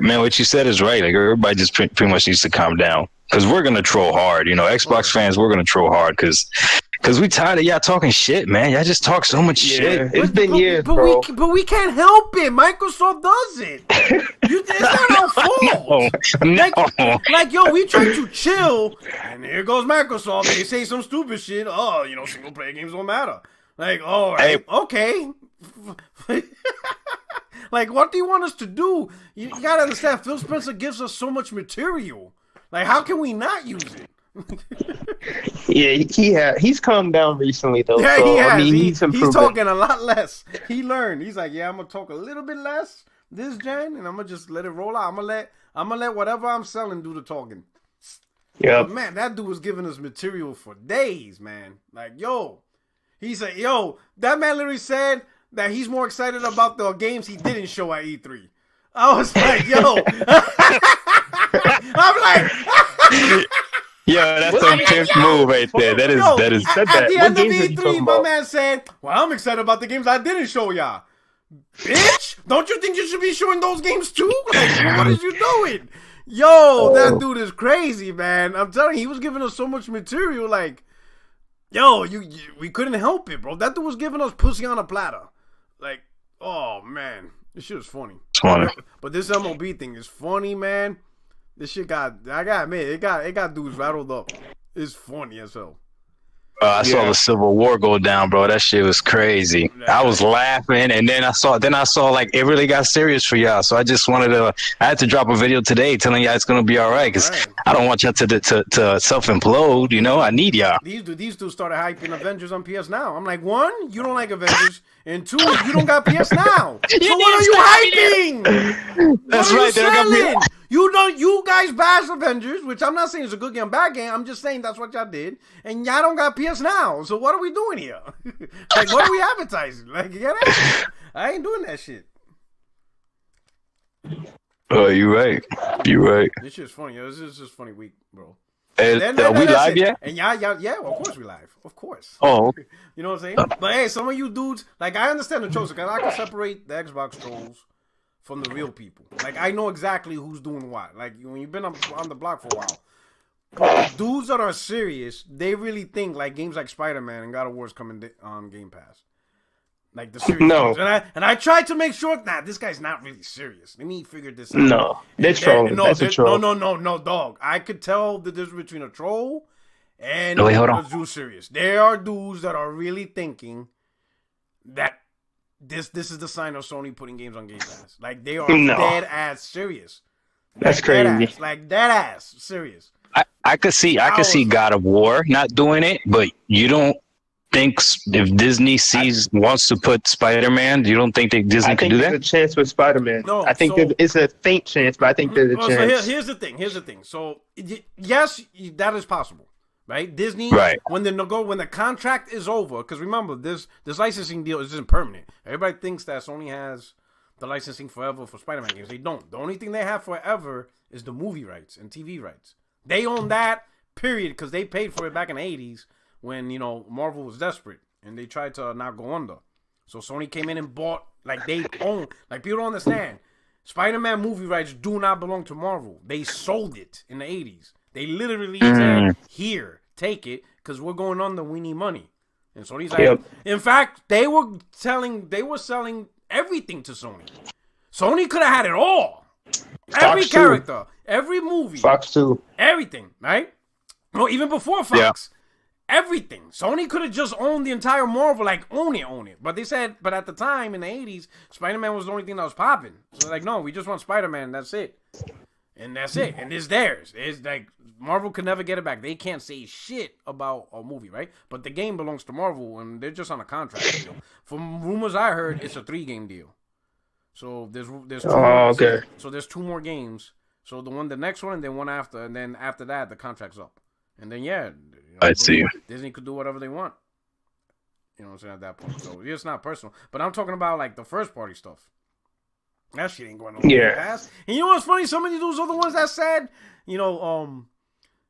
man, what you said is right. Like everybody just pretty much needs to calm down because we're gonna troll hard. You know, Xbox fans, we're gonna troll hard because we tired of y'all talking shit, man. Y'all just talk so much shit. It's been years, bro. But we can't help it. Microsoft does it. It's not our fault. No. Like, yo, we try to chill, and here goes Microsoft. They say some stupid shit. Oh, you know, single player games don't matter. Like, all right, okay. Like, what do you want us to do? You gotta understand, Phil Spencer gives us so much material. Like, how can we not use it? Yeah, he's calmed down recently though. Yeah, so, he has. I mean, he's talking a lot less. He learned. He's like, yeah, I'm gonna talk a little bit less this gen, and I'm gonna just let it roll out. I'm gonna let whatever I'm selling do the talking. Yeah, man, that dude was giving us material for days, man. Like, yo, he said, yo, that man literally said that he's more excited about the games he didn't show at E3. I was like, yo, I'm like. Yeah, that's a pimp move right there. That is. At the end of E3, my man said, well, I'm excited about the games I didn't show y'all. Bitch, don't you think you should be showing those games too? Like, what is you doing? Yo, that dude is crazy, man. I'm telling you, he was giving us so much material. Like, yo, we couldn't help it, bro. That dude was giving us pussy on a platter. Like, oh, man. This shit was funny. But this MLB thing is funny, man. This shit I gotta admit, it got dudes rattled up. It's funny as hell. I saw the Civil War go down, bro. That shit was crazy. I was laughing, and then I saw like it really got serious for y'all. So I just I had to drop a video today telling y'all it's gonna be all right because I don't want y'all to self implode. You know, I need y'all. These dudes started hyping Avengers on PSNow. I'm like, one, you don't like Avengers, and two, you don't got PSNow. So what are you hyping? That's right. You guys bash Avengers, which I'm not saying it's a good game, bad game. I'm just saying that's what y'all did, and y'all don't got PSNow. So what are we doing here? Like, what are we advertising? Like, you get it? I ain't doing that shit. Oh, you're right. You're right. This shit's funny. This is just funny week, bro. Are we live yet? And yeah, well, of course we live. Of course. Oh. You know what I'm saying? But hey, some of you dudes, like, I understand the trolls, because I can separate the Xbox trolls from the real people. Like, I know exactly who's doing what. Like, when you've been on the block for a while. But the dudes that are serious, they really think, like, games like Spider-Man and God of War is coming on Game Pass. Like, the serious games. And I tried to make sure, this guy's not really serious. Let me figure this out. No, they're trolling. That's a troll. No, dog. I could tell the difference between a troll and a dude serious. There are dudes that are really thinking that this is the sign of Sony putting games on Game Pass. Like, they are dead ass serious. That's crazy. Like, dead ass serious. I could see God of War not doing it, but you don't think if Disney wants to put Spider-Man, you don't think that Disney could do that? There's a chance with Spider-Man. No, I think it's a faint chance, but I think there's a chance. So here's the thing. So yes, that is possible. Right, Disney. Right. When the contract is over, because remember, this licensing deal isn't permanent. Everybody thinks that Sony has the licensing forever for Spider-Man games. They don't. The only thing they have forever is the movie rights and TV rights. They own that, period, because they paid for it back in the 80s when, you know, Marvel was desperate and they tried to not go under. So Sony came in and bought, like, they own, like, people don't understand. Spider-Man movie rights do not belong to Marvel. They sold it in the 80s. They literally said, here, take it, because we're going under, we need money. And Sony's like, in fact, they were selling everything to Sony. Sony could have had it all. Every character, every movie. Fox too. Everything, right? No, even before Fox. Everything. Sony could have just owned the entire Marvel, like, own it. But they said, but at the time, in the 80s, Spider-Man was the only thing that was popping. So, like, no, we just want Spider-Man, that's it. And that's it. And it's theirs. It's like, Marvel could never get it back. They can't say shit about a movie, right? But the game belongs to Marvel, and they're just on a contract deal. From rumors I heard, it's a 3-game deal. So there's 2 more. Okay. So there's 2 more games. So the next one, and then one after, and then after that, the contract's up. And then I see. Disney could do whatever they want. You know what I'm saying, at that point. So it's not personal. But I'm talking about, like, the first party stuff. That shit ain't going on. And you know what's funny? Some of those are the ones that said, you know,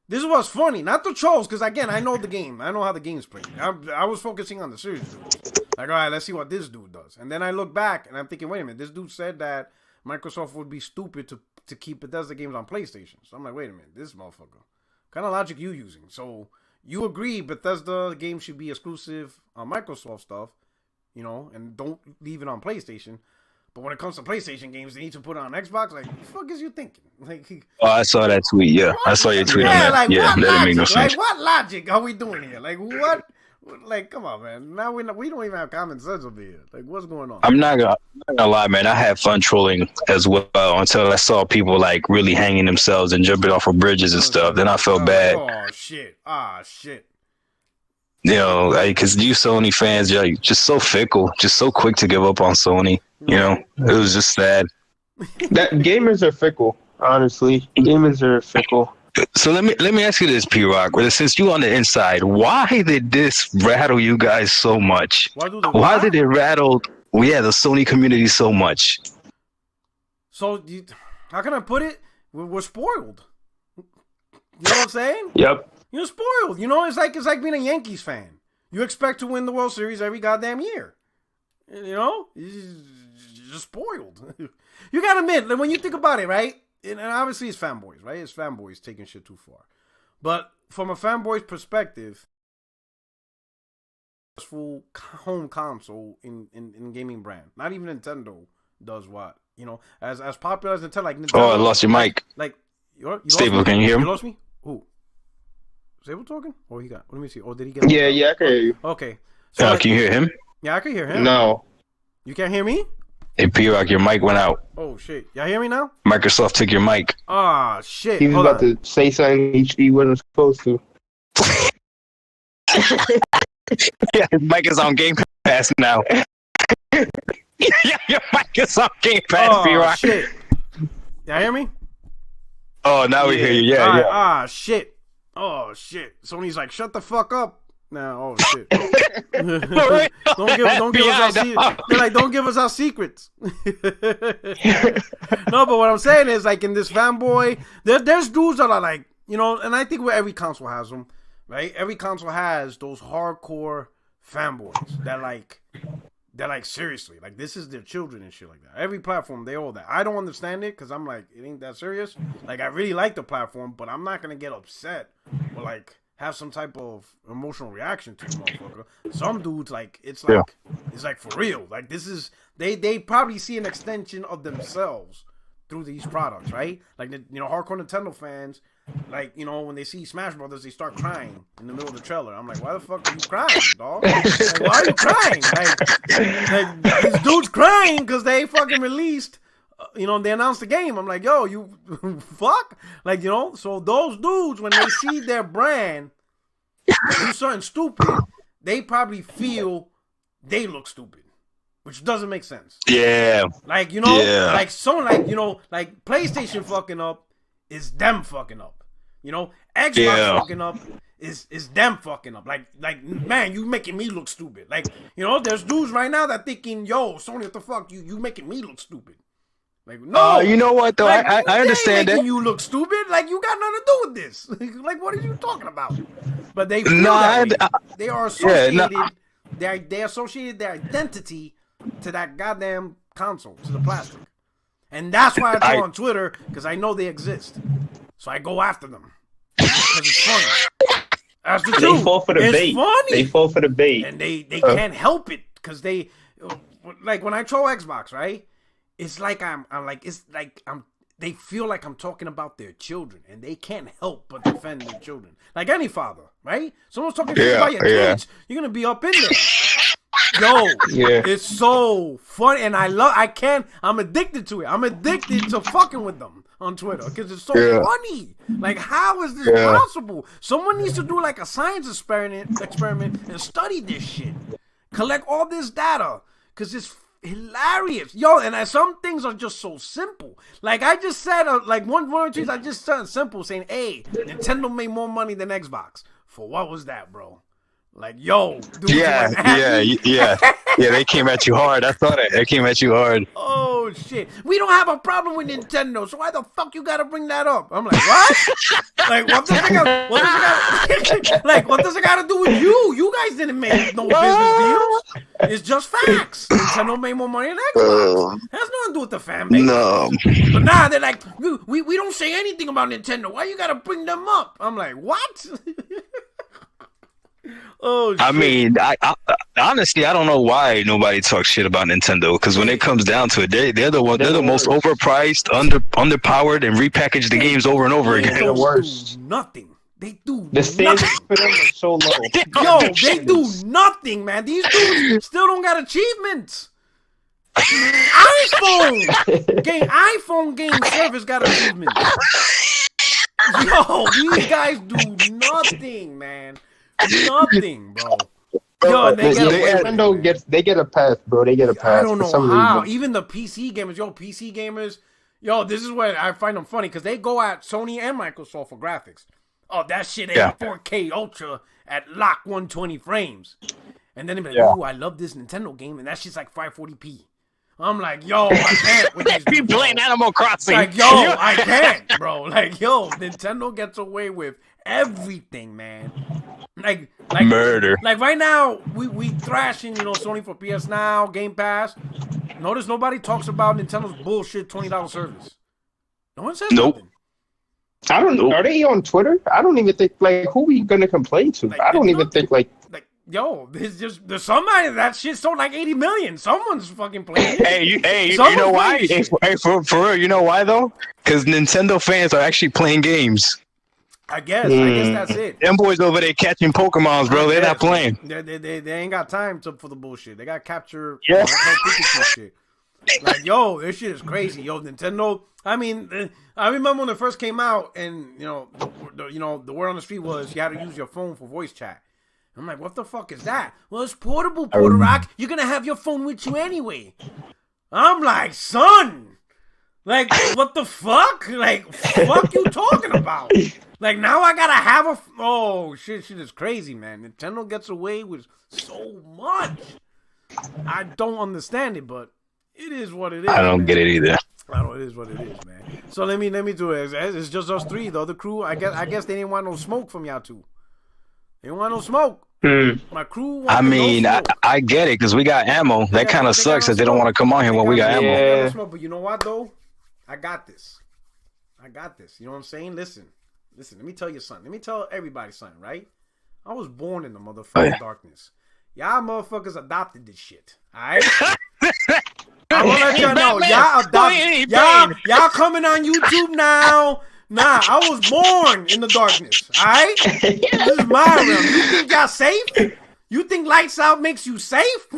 this is what's funny. Not the trolls, because, again, I know the game. I know how the game's played. I was focusing on the series dude. Like, all right, let's see what this dude does. And then I look back, and I'm thinking, wait a minute. This dude said that Microsoft would be stupid to keep Bethesda games on PlayStation. So I'm like, wait a minute, this motherfucker. What kind of logic you using? So you agree Bethesda games should be exclusive on Microsoft stuff, you know, and don't leave it on PlayStation. But when it comes to PlayStation games, they need to put it on Xbox. Like, what the fuck is you thinking? Like, oh, I saw that tweet. Yeah, what? I saw your tweet on that. Like, yeah, that didn't make no sense. Like, what logic are we doing here? Like, what? Like, come on, man. Now we don't even have common sense over here. Like, what's going on? I'm not gonna lie, man. I had fun trolling as well until I saw people like really hanging themselves and jumping off of bridges and stuff. Then I felt bad. Oh shit! Shit! You know, because you Sony fans, you're like, just so fickle, just so quick to give up on Sony. You know, it was just sad. That gamers are fickle. Honestly, gamers are fickle. So let me ask you this, P-Rock. Since you on the inside, why did this rattle you guys so much? Why did it rattle? The Sony community so much. So how can I put it? We're spoiled. You know what I'm saying? Yep. You're spoiled. You know, it's like being a Yankees fan. You expect to win the World Series every goddamn year. You know, you're spoiled. You gotta admit, like, when you think about it, right? And obviously it's fanboys, right? It's fanboys taking shit too far. But from a fanboy's perspective, full home console in gaming brand. Not even Nintendo does what, you know, as popular as Nintendo. Like Nintendo. Oh, I lost your mic. Like you Stable, can you hear me? You lost me? Who? Stable talking? Or he got? Let me see. Oh, did he get? Yeah, I can hear you. Okay. So like, can you hear him? Yeah, I can hear him. No. You can't hear me? Hey, P-Rock, your mic went out. Oh, shit. Y'all hear me now? Microsoft took your mic. Ah, shit. He was about to say something he wasn't supposed to. Yeah, his mic is on Gamepass now. Yeah, your mic is on Gamepass, P-Rock. Shit. Y'all hear me? Oh, now we hear you. Yeah, yeah. Ah, shit. Oh, shit. Sony's like, shut the fuck up. Now, oh shit! don't give us our secrets. They're like, don't give us our secrets. No, but what I'm saying is, like, in this fanboy, there's dudes that are like, you know, and I think where every console has them, right? Every console has those hardcore fanboys that like seriously, like this is their children and shit like that. Every platform, they all that. I don't understand it because I'm like, it ain't that serious. Like, I really like the platform, but I'm not gonna get upset or like have some type of emotional reaction to the motherfucker. Some dudes, like, it's like for real. Like, this is, they probably see an extension of themselves through these products, right? Like, you know, hardcore Nintendo fans, like, you know, when they see Smash Brothers, they start crying in the middle of the trailer. I'm like, why the fuck are you crying, dog? Like, why are you crying? Like these dudes crying because they fucking released, you know, they announced the game. I'm like, yo, you fuck? Like, you know, so those dudes, when they see their brand do something stupid, they probably feel they look stupid, which doesn't make sense. Yeah. Like, you know, like, so, like, you know, like, PlayStation fucking up is them fucking up. You know, Xbox fucking up is them fucking up. Like, man, you making me look stupid. Like, you know, there's dudes right now that thinking, yo, Sony, what the fuck? You making me look stupid. Like, no, you know what though? Like, I understand that. You look stupid. Like, you got nothing to do with this. Like, what are you talking about? But they feel that they are associated. They associated their identity to that goddamn console, to the plastic, and that's why I go on Twitter, because I know they exist. So I go after them because it's funny. That's the truth. They fall for the bait. Funny. They fall for the bait, and they can't help it because they, like, when I troll Xbox, right? It's like they feel like I'm talking about their children, and they can't help but defend their children. Like any father, right? Someone's talking about your kids, you're gonna be up in there. Yo, it's so funny, and I'm addicted to it. I'm addicted to fucking with them on Twitter because it's so funny. Like, how is this possible? Someone needs to do like a science experiment and study this shit. Collect all this data because it's hilarious, yo. And some things are just so simple. Like, I just said, like one or two, I just said simple, saying, "Hey, Nintendo made more money than Xbox." For what was that, bro? Like, yo, dude, yeah. They came at you hard. I thought it. They came at you hard. Oh shit, we don't have a problem with Nintendo, so why the fuck you gotta bring that up? I'm like, what? Like, what does it got to do with you? You guys didn't make no business deals. It's just facts. Nintendo made more money than Xbox. It has nothing to do with the fan base. No. But nah, they're like, we don't say anything about Nintendo. Why you gotta bring them up? I'm like, what? Oh, shit. I mean, I honestly, I don't know why nobody talks shit about Nintendo, because when it comes down to it, they're the most overpriced, underpowered, and repackaged the games over and over again. They're the worst. Nothing. They do the standards for them are so low. Yo, they do nothing, man. These dudes still don't got achievements. iPhone game service got achievements. Yo, these guys do nothing, man. Nothing, bro. Yo, Nintendo get a pass, bro. They get a pass. I don't know how. Reason. Even the PC gamers, PC gamers, this is what I find them funny, because they go at Sony and Microsoft for graphics. Oh, that shit ain't 4K Ultra at lock 120 frames. And then they be like, oh, I love this Nintendo game, and that shit's like 540p. I'm like, yo, I can't with these Be playing Animal Crossing. Like, yo, I can't, bro. Like, yo, Nintendo gets away with everything, man. Like murder. Like right now, we thrashing, Sony for PSNow, Gamepass. Notice nobody talks about Nintendo's bullshit $20 service. No one says nothing. I don't know. Are they on Twitter? I don't even think, who we gonna complain to? I don't even think, yo, there's somebody that shit sold like 80 million. Someone's fucking playing. Hey, you know why? Hey, for real, you know why though? Because Nintendo fans are actually playing games. I guess that's it. Them boys over there catching Pokemons, bro. They're not playing. They ain't got time for the bullshit. They got capture Pikachu shit. Like, yo, this shit is crazy. Yo, Nintendo. I mean, I remember when it first came out, and the word on the street was you had to use your phone for voice chat. I'm like, what the fuck is that? Well, it's portable, Puerto Rock. You're gonna have your phone with you anyway. I'm like, son, like, what the fuck? Like, fuck you talking about? Like, now I gotta have a... Oh, shit is crazy, man. Nintendo gets away with so much. I don't understand it, but it is what it is. I don't get it either. It is what it is, man. So let me do it. It's just us three. The other crew, I guess they didn't want no smoke from y'all two. They didn't want no smoke. My crew wanted no smoke. I get it, because we got ammo. That kind of sucks that they don't want to come on here when we got ammo. Smoke, but you know what, though? I got this. You know what I'm saying? Listen, let me tell you something. Let me tell everybody something, right? I was born in the motherfucking darkness. Y'all motherfuckers adopted this shit, alright? I want to let y'all know. Y'all adopted. Y'all coming on YouTube now. Nah, I was born in the darkness, alright? This is my realm. You think y'all safe? You think lights out makes you safe?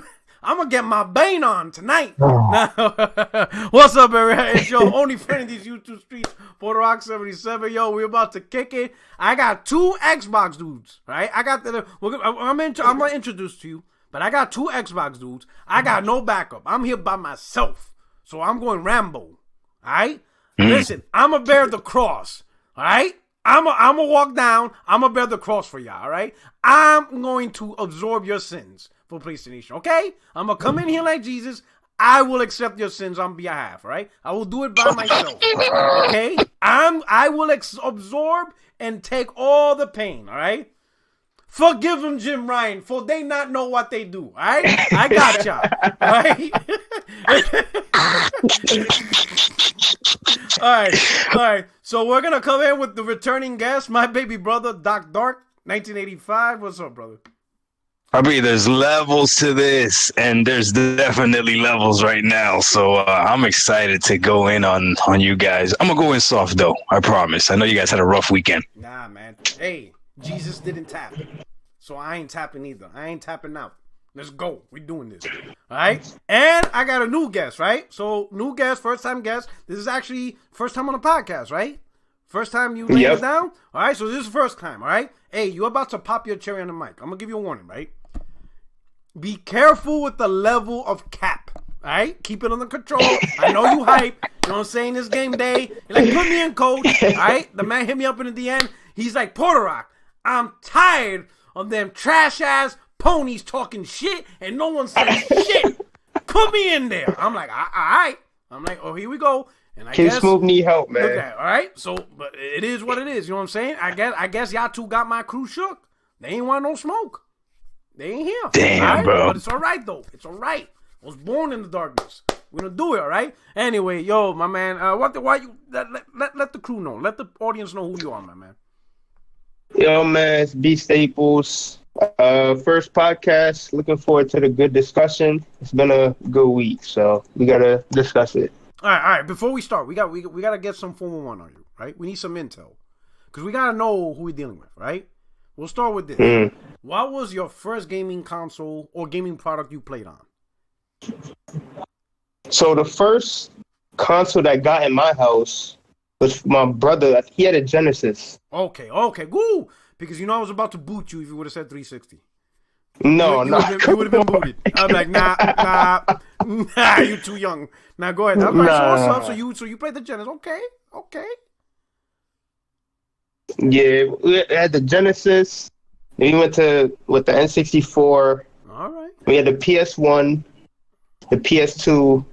I'm gonna get my Bane on tonight. What's up, everybody? It's your only friend in these YouTube streets, Puerto Rock 77. Yo, we're about to kick it. I got two Xbox dudes, right? I'm gonna introduce to you, but I got two Xbox dudes. I got no backup. I'm here by myself, so I'm going Rambo. All right, listen, I'm gonna bear the cross. All right. I'm gonna walk down. I'm gonna bear the cross for y'all. All right. I'm going to absorb your sins for PlayStation. Okay. I'm gonna come in here like Jesus. I will accept your sins on behalf. All right. I will do it by myself. Okay. I will absorb and take all the pain. All right. Forgive them, Jim Ryan, for they not know what they do. All right. I got y'all. All right. All right. So we're gonna come in with the returning guest, my baby brother, Doc Dark, 1985. What's up, brother? I mean, there's levels to this, and there's definitely levels right now. So I'm excited to go in on you guys. I'm gonna go in soft though. I promise. I know you guys had a rough weekend. Nah, man. Hey, Jesus didn't tap, so I ain't tapping either. I ain't tapping out. Let's go. We're doing this. All right. And I got a new guest, right? So, new guest, first time guest. This is actually first time on the podcast, right? First time you laid it down? All right. So, this is first time, all right? Hey, you're about to pop your cherry on the mic. I'm going to give you a warning, right? Be careful with the level of cap, all right? Keep it under control. I know you hype. You know what I'm saying? This game day. You're like, put me in, coach. All right? The man hit me up in the end. He's like, Puerto Rock, I'm tired of them trash ass ponies talking shit and no one says shit. Put me in there. I'm like, all right. I'm like, oh, here we go. And I guess Smooth need help, man. Okay, all right. So, but it is what it is. You know what I'm saying? I guess y'all two got my crew shook. They ain't want no smoke. They ain't here. Damn, right? bro. But it's all right though. It's all right. I was born in the darkness. We're gonna do it, all right? Anyway, yo, my man, why you let the crew know, let the audience know who you are, my man. Yo, man, it's B Staples. First podcast. Looking forward to the good discussion. It's been a good week, so we gotta discuss it. All right. Before we start, we gotta get some 411 on you, right? We need some intel because we gotta know who we're dealing with, right? We'll start with this. What was your first gaming console or gaming product you played on? So the first console that got in my house was my brother. He had a Genesis. Okay, woo! Because you know I was about to boot you if you would have said 360. No. You would have been booted. I'm like, nah, you too young. Now go ahead. I'm like, so what's up? So you played the Genesis? Okay. Yeah, we had the Genesis. We went with the N64. All right. We had the PS1, the PS2,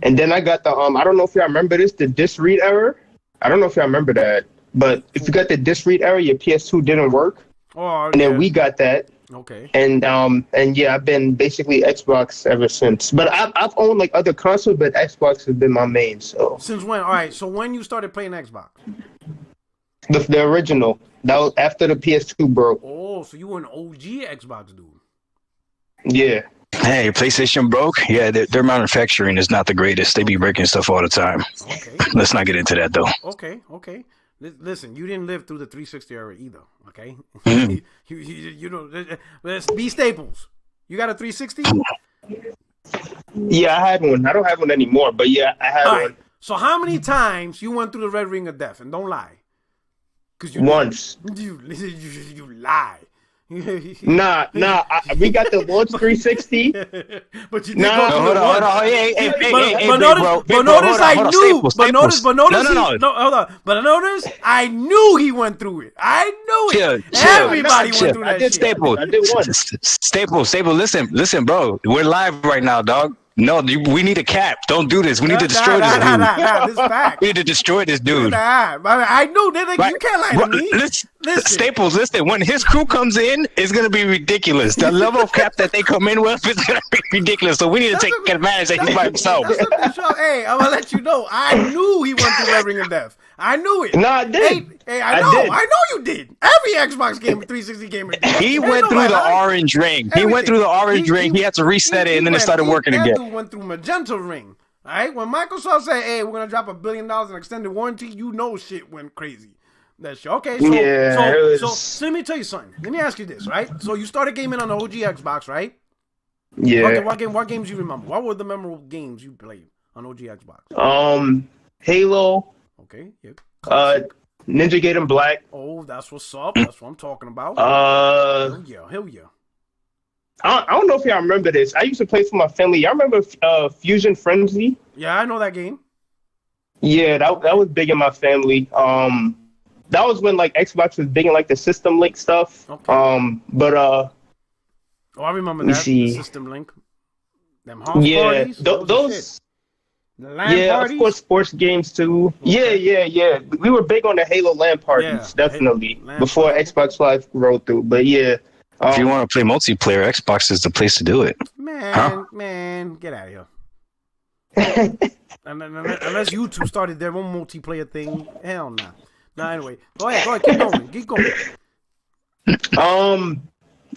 and then I got the I don't know if y'all remember this, the disc read error. I don't know if y'all remember that, but if you got the disc read error, your PS2 didn't work. Oh, and then we got that. Okay. And yeah, I've been basically Xbox ever since. But I've owned like other consoles, but Xbox has been my main. So since when? All right. So when you started playing Xbox? The original. That was after the PS2 broke. Oh, so you were an OG Xbox dude. Yeah. Hey, PlayStation broke. Yeah, their manufacturing is not the greatest. They be breaking stuff all the time. Okay. Let's not get into that though. Okay. Listen, you didn't live through the 360 era either. Okay. you know, let's be Staples. You got a 360? Yeah, I had one. I don't have one anymore, but yeah, I had one. So how many times you went through the red ring of death? And don't lie. Once. You lie. Nah. We got the launch 360. But you did go through hold on. Hey, but notice I knew. But notice I knew he went through it. I knew it. Everybody went through that shit. Staples. I did one. Staples. Listen, bro. We're live right now, dog. No, we need a cap. Don't do this. We need to destroy this dude. This fact. We need to destroy this dude. I knew. You can't lie to me. Listen. Staples, listen. When his crew comes in, it's going to be ridiculous. The level of cap that they come in with is going to be ridiculous. So we need to take advantage that he's by himself. Hey, I'm going to let you know. I knew he went through that ring of death. I knew it. No, I did. Hey, I know you did. Every Xbox game, 360 gamer did. He went through the orange ring. He went through the orange ring. He had to reset it, and then it started working again. That dude went through magenta ring. All right? When Microsoft said, hey, we're going to drop $1 billion in extended warranty, you know shit went crazy. That shit. Okay, so let me tell you something. Let me ask you this, right? So you started gaming on the OG Xbox, right? Yeah. What games do you remember? What were the memorable games you played on OG Xbox? Halo. Okay. Yeah. Ninja Gaiden Black. Oh, that's what's up. That's what I'm talking about. Hell yeah. I don't know if y'all remember this. I used to play for my family. Y'all remember Fusion Frenzy? Yeah, I know that game. Yeah, that was big in my family. That was when like Xbox was big in like the System Link stuff. Okay. I remember that. The System Link. Them house parties. Those. LAN parties? Of course, sports games too. Okay. Yeah. We were big on the Halo LAN parties, definitely, before Xbox Live rolled through. But yeah. If you want to play multiplayer, Xbox is the place to do it. Man, get out of here. Unless YouTube started their own multiplayer thing, hell no. Nah, anyway, go ahead, keep going.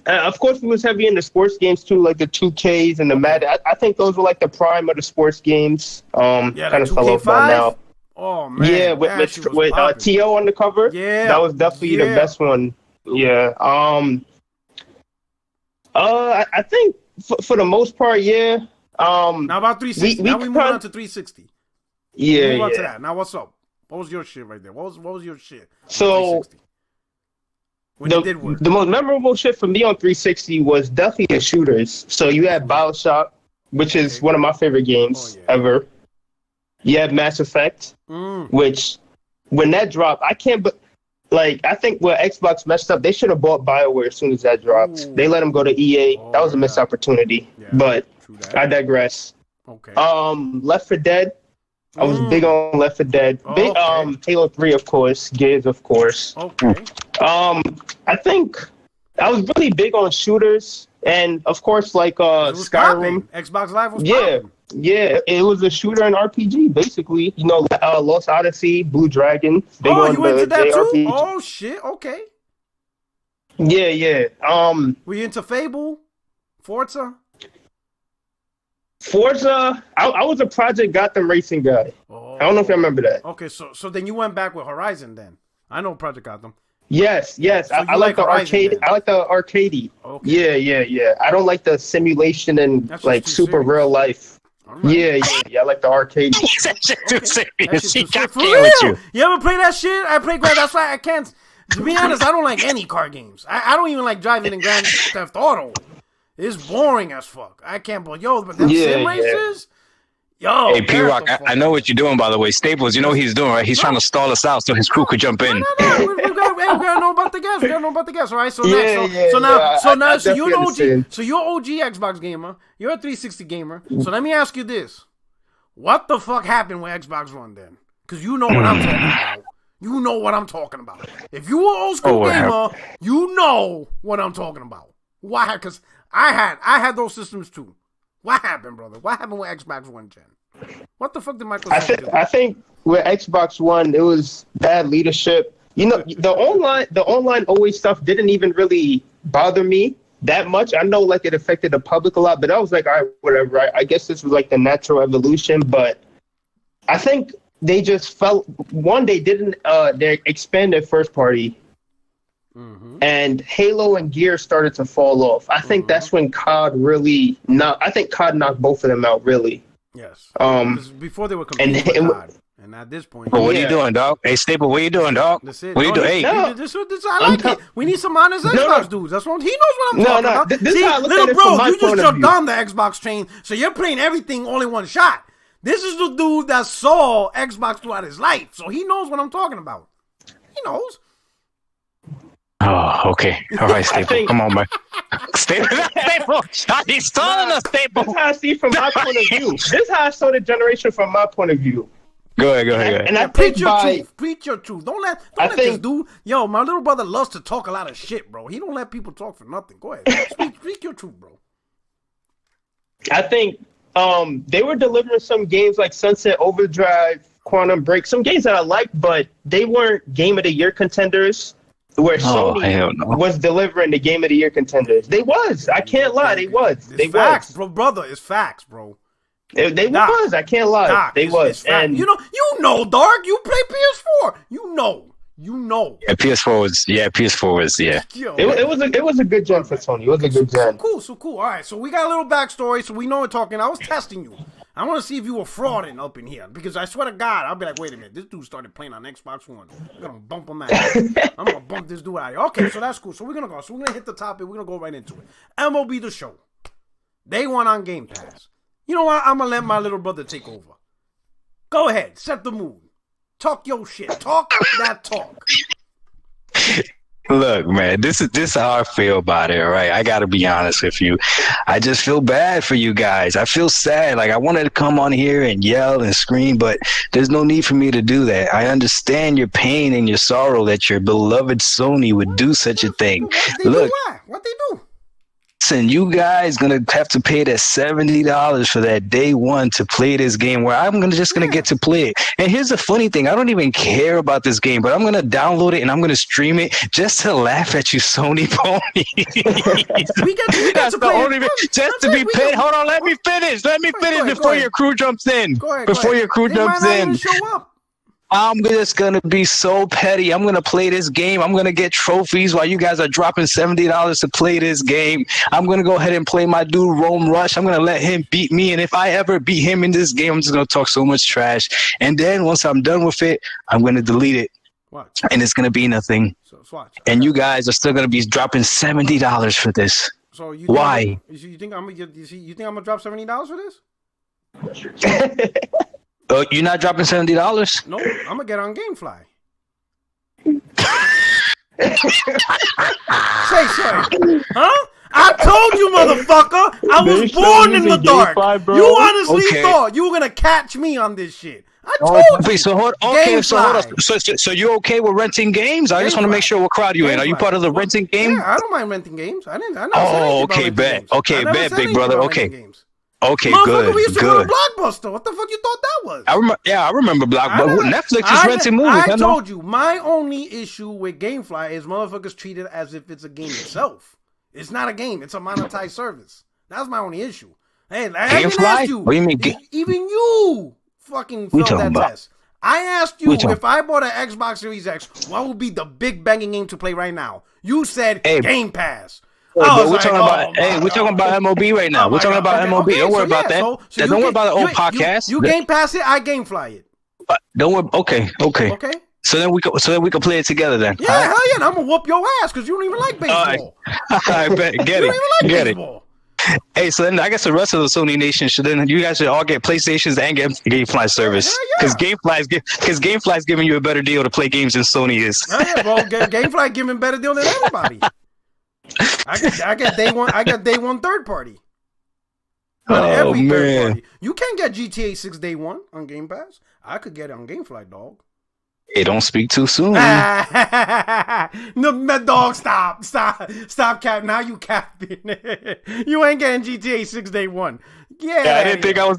Of course, we was heavy in the sports games too, like the 2Ks and the Madden. I think those were like the prime of the sports games. Kind of fell off by now. Oh man, yeah, with T.O. on the cover. Yeah, that was definitely the best one. Yeah. I think for the most part, yeah. Now about 360. Now we move on to 360. Yeah. Move on to that. Now what's up? What was your shit right there? What was your shit? So the most memorable shit for me on 360 was definitely the shooters. So you had BioShock, which is one of my favorite games ever. You had Mass Effect, which when that dropped, Like, I think where Xbox messed up, they should have bought BioWare as soon as that dropped. Ooh. They let them go to EA. That was a missed opportunity. Yeah, but I digress. Okay. Left 4 Dead. I was big on Left 4 Dead. Big, Halo 3, of course. Gears, of course. Okay. I think I was really big on shooters. And, of course, like Skyrim. Xbox Live was popping. Yeah, it was a shooter and RPG, basically. You know, Lost Odyssey, Blue Dragon. You into that too? Oh, shit, okay. Yeah. Were you into Fable? Forza? I was a Project Gotham racing guy. I don't know if you remember that. Okay, so then you went back with Horizon then. I know Project Gotham. Yes. So I like the arcade. Then. I like the arcadey. Okay. Yeah. I don't like the simulation and like super real life. Right. Yeah. I like the arcade. Too serious. For real? You ever play that shit? I play Grand. That's why I can't. To be honest, I don't like any car games. I don't even like driving in Grand Theft Auto. It's boring as fuck. I can't. But them sim races. Yo, hey, P-Rock, I know what you're doing, by the way. Staples, you know what he's doing, right? He's trying to stall us out so his crew could jump in. No. We gotta know about the guests. All right, so next. So you're an OG. So you're OG Xbox gamer. You're a 360 gamer. So let me ask you this: what the fuck happened with Xbox One then? Because you know what I'm talking about. You know what I'm talking about. If you were old school gamer, you know what I'm talking about. Why? Because I had those systems too. What happened, brother? What happened with Xbox One Gen? What the fuck did Microsoft do? I think with Xbox One, it was bad leadership. You know, the online always stuff didn't even really bother me that much. I know, like, it affected the public a lot, but I was like, all right, whatever. I guess this was like the natural evolution, but I think they just felt they didn't they expanded first party. Mm-hmm. And Halo and Gears started to fall off. I think that's when COD really COD knocked both of them out, really. Yes. Before they were competing with COD. And at this point... What are you doing, dog? Hey, Staple, what are you doing, dog? That's it. What are you doing? Hey. I like it. We need some honest Xbox dudes. That's what he knows what I'm talking about. This See, how I look little at it bro, from my you just point of jumped view. on the Xbox train, so you're playing everything all in one shot. This is the dude that saw Xbox throughout his life, so he knows what I'm talking about. He knows. Oh, okay. All right, Staple. Come on, man. Staple. He's telling us, Staple. This is how I see from my point of view. This is how I saw the generation from my point of view. Go ahead. And I preach your truth. Preach your truth. Don't let this dude. Yo, my little brother loves to talk a lot of shit, bro. He don't let people talk for nothing. Go ahead. Speak your truth, bro. I think they were delivering some games like Sunset Overdrive, Quantum Break, some games that I liked, but they weren't Game of the Year contenders. Where Sony was delivering the Game of the Year contenders. They was. I can't lie. They was. They facts, was. Bro, brother. It's facts, bro. They was. I can't lie. Doc, they was. And you know, Dark. You play PS4. You know. Yeah, PS4 was. Yo, it was a good gen for Sony. It was a good gen. So cool. All right. So we got a little backstory. So we know we're talking. I was testing you. I want to see if you were frauding up in here. Because I swear to God, I'll be like, wait a minute. This dude started playing on Xbox One. I'm going to bump him out. I'm going to bump this dude out here. Okay, so that's cool. So we're going to go. So we're going to hit the topic. We're going to go right into it. MLB The Show. Day one on Game Pass. You know what? I'm going to let my little brother take over. Go ahead. Set the mood. Talk your shit. Talk that talk. Look, man, this is how I feel about it, right? I got to be honest with you. I just feel bad for you guys. I feel sad. Like, I wanted to come on here and yell and scream, but there's no need for me to do that. I understand your pain and your sorrow that your beloved Sony would do such a thing. Look, what they do? Listen, you guys gonna have to pay that $70 for that day one to play this game where I'm just gonna get to play it. And here's the funny thing, I don't even care about this game, but I'm gonna download it and I'm gonna stream it just to laugh at you, Sony pony. we got to play just to be paid. Hold on, let me finish. Let me finish before your crew jumps in. Before your crew jumps in. Show up. I'm just going to be so petty. I'm going to play this game. I'm going to get trophies while you guys are dropping $70 to play this game. I'm going to go ahead and play my dude Rome Rush. I'm going to let him beat me. And if I ever beat him in this game, I'm just going to talk so much trash. And then once I'm done with it, I'm going to delete it. Watch. And it's going to be nothing. So watch. And you guys are still going to be dropping $70 for this. So you why? You think I'm going to drop $70 for this? You're not dropping $70? No, I'm gonna get on GameFly. Say something. Huh? I told you, motherfucker. I was born in the dark. You honestly thought you were gonna catch me on this shit. I told you. So hold on. So you okay with renting games? I just want to make sure what crowd you in. Are you part of the renting game? Yeah, I don't mind renting games. I know. Oh, okay, bet. Okay, bet, big brother. Okay. Okay, good. We used to go to Blockbuster. What the fuck you thought that was? I remember Blockbuster. Netflix is renting movies. I told you, my only issue with GameFly is motherfuckers treat it as if it's a game itself. It's not a game. It's a monetized service. That's my only issue. Hey, I even asked you. What do you mean? Even you fucking failed that test. I asked you if I bought an Xbox Series X, what would be the big banging game to play right now? You said Game Pass. We're talking about MLB right now. We're talking about MLB. Don't worry about that. Don't worry about the old podcast. You Game Pass it, I Game Fly it. Don't worry. Okay. So then we can play it together then. Yeah, hell yeah. And I'm gonna whoop your ass because you don't even like baseball. I bet. Get it. You don't even like baseball. Hey, so then I guess the rest of the Sony Nation you guys should all get PlayStations and get GameFly service because GameFly is giving you a better deal to play games than Sony is. Well, GameFly giving better deal than everybody. I get day one. I got day one third party. Oh man, you can't get GTA 6 day one on Game Pass. I could get it on GameFly, dog. Hey, don't speak too soon. No, dog, stop, cap. Now you capping. You ain't getting GTA 6 day one. Yeah, I didn't think I was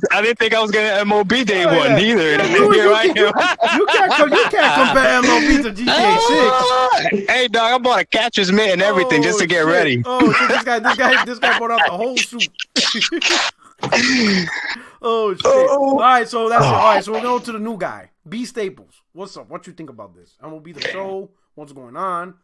getting MLB day one either. You can't compare MLB to GTA 6. Hey, dog, I bought a catcher's mitt and everything just to get ready. Oh, so this guy brought out the whole suit. Oh shit! All right, so that's it. All right, so we're going to the new guy, B Staples. What's up? What you think about this? MLB The Show. What's going on?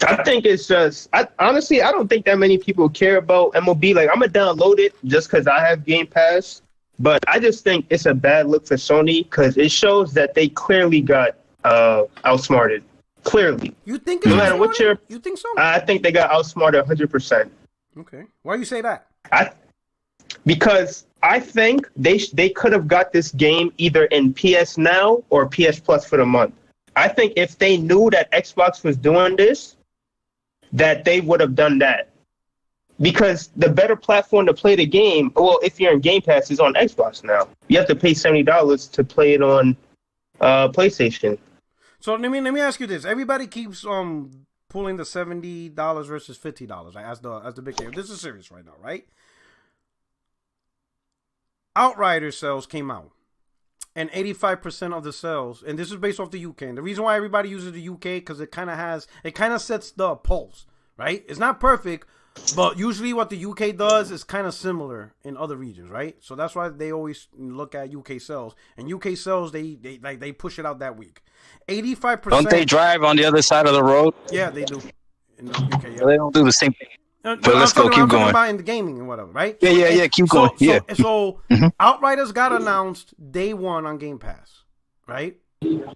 I think it's just, honestly, I don't think that many people care about MLB. Like, I'm going to download it just because I have Game Pass. But I just think it's a bad look for Sony because it shows that they clearly got outsmarted. Clearly. You think it's You think so? I think they got outsmarted 100%. Okay. Why do you say that? Because I think they could have got this game either in PSNow or PS Plus for the month. I think if they knew that Xbox was doing this, that they would have done that. Because the better platform to play the game, well, if you're in Game Pass, is on Xbox now. You have to pay $70 to play it on PlayStation. So let me ask you this: everybody keeps pulling the $70 versus $50 as the big thing. This is serious right now, right? Outriders sales came out, and 85% of the sales, and this is based off the UK. And the reason why everybody uses the UK because it kind of sets the pulse, right? It's not perfect, but usually what the UK does is kind of similar in other regions, right? So that's why they always look at UK sales, and UK sales they push it out that week. 85%. Don't they drive on the other side of the road? Yeah, they do. In the UK, yeah. They don't do the same thing. But let's go. Keep going. About in the gaming and whatever, right? Yeah. Keep going. So Outriders got announced day one on Game Pass, right?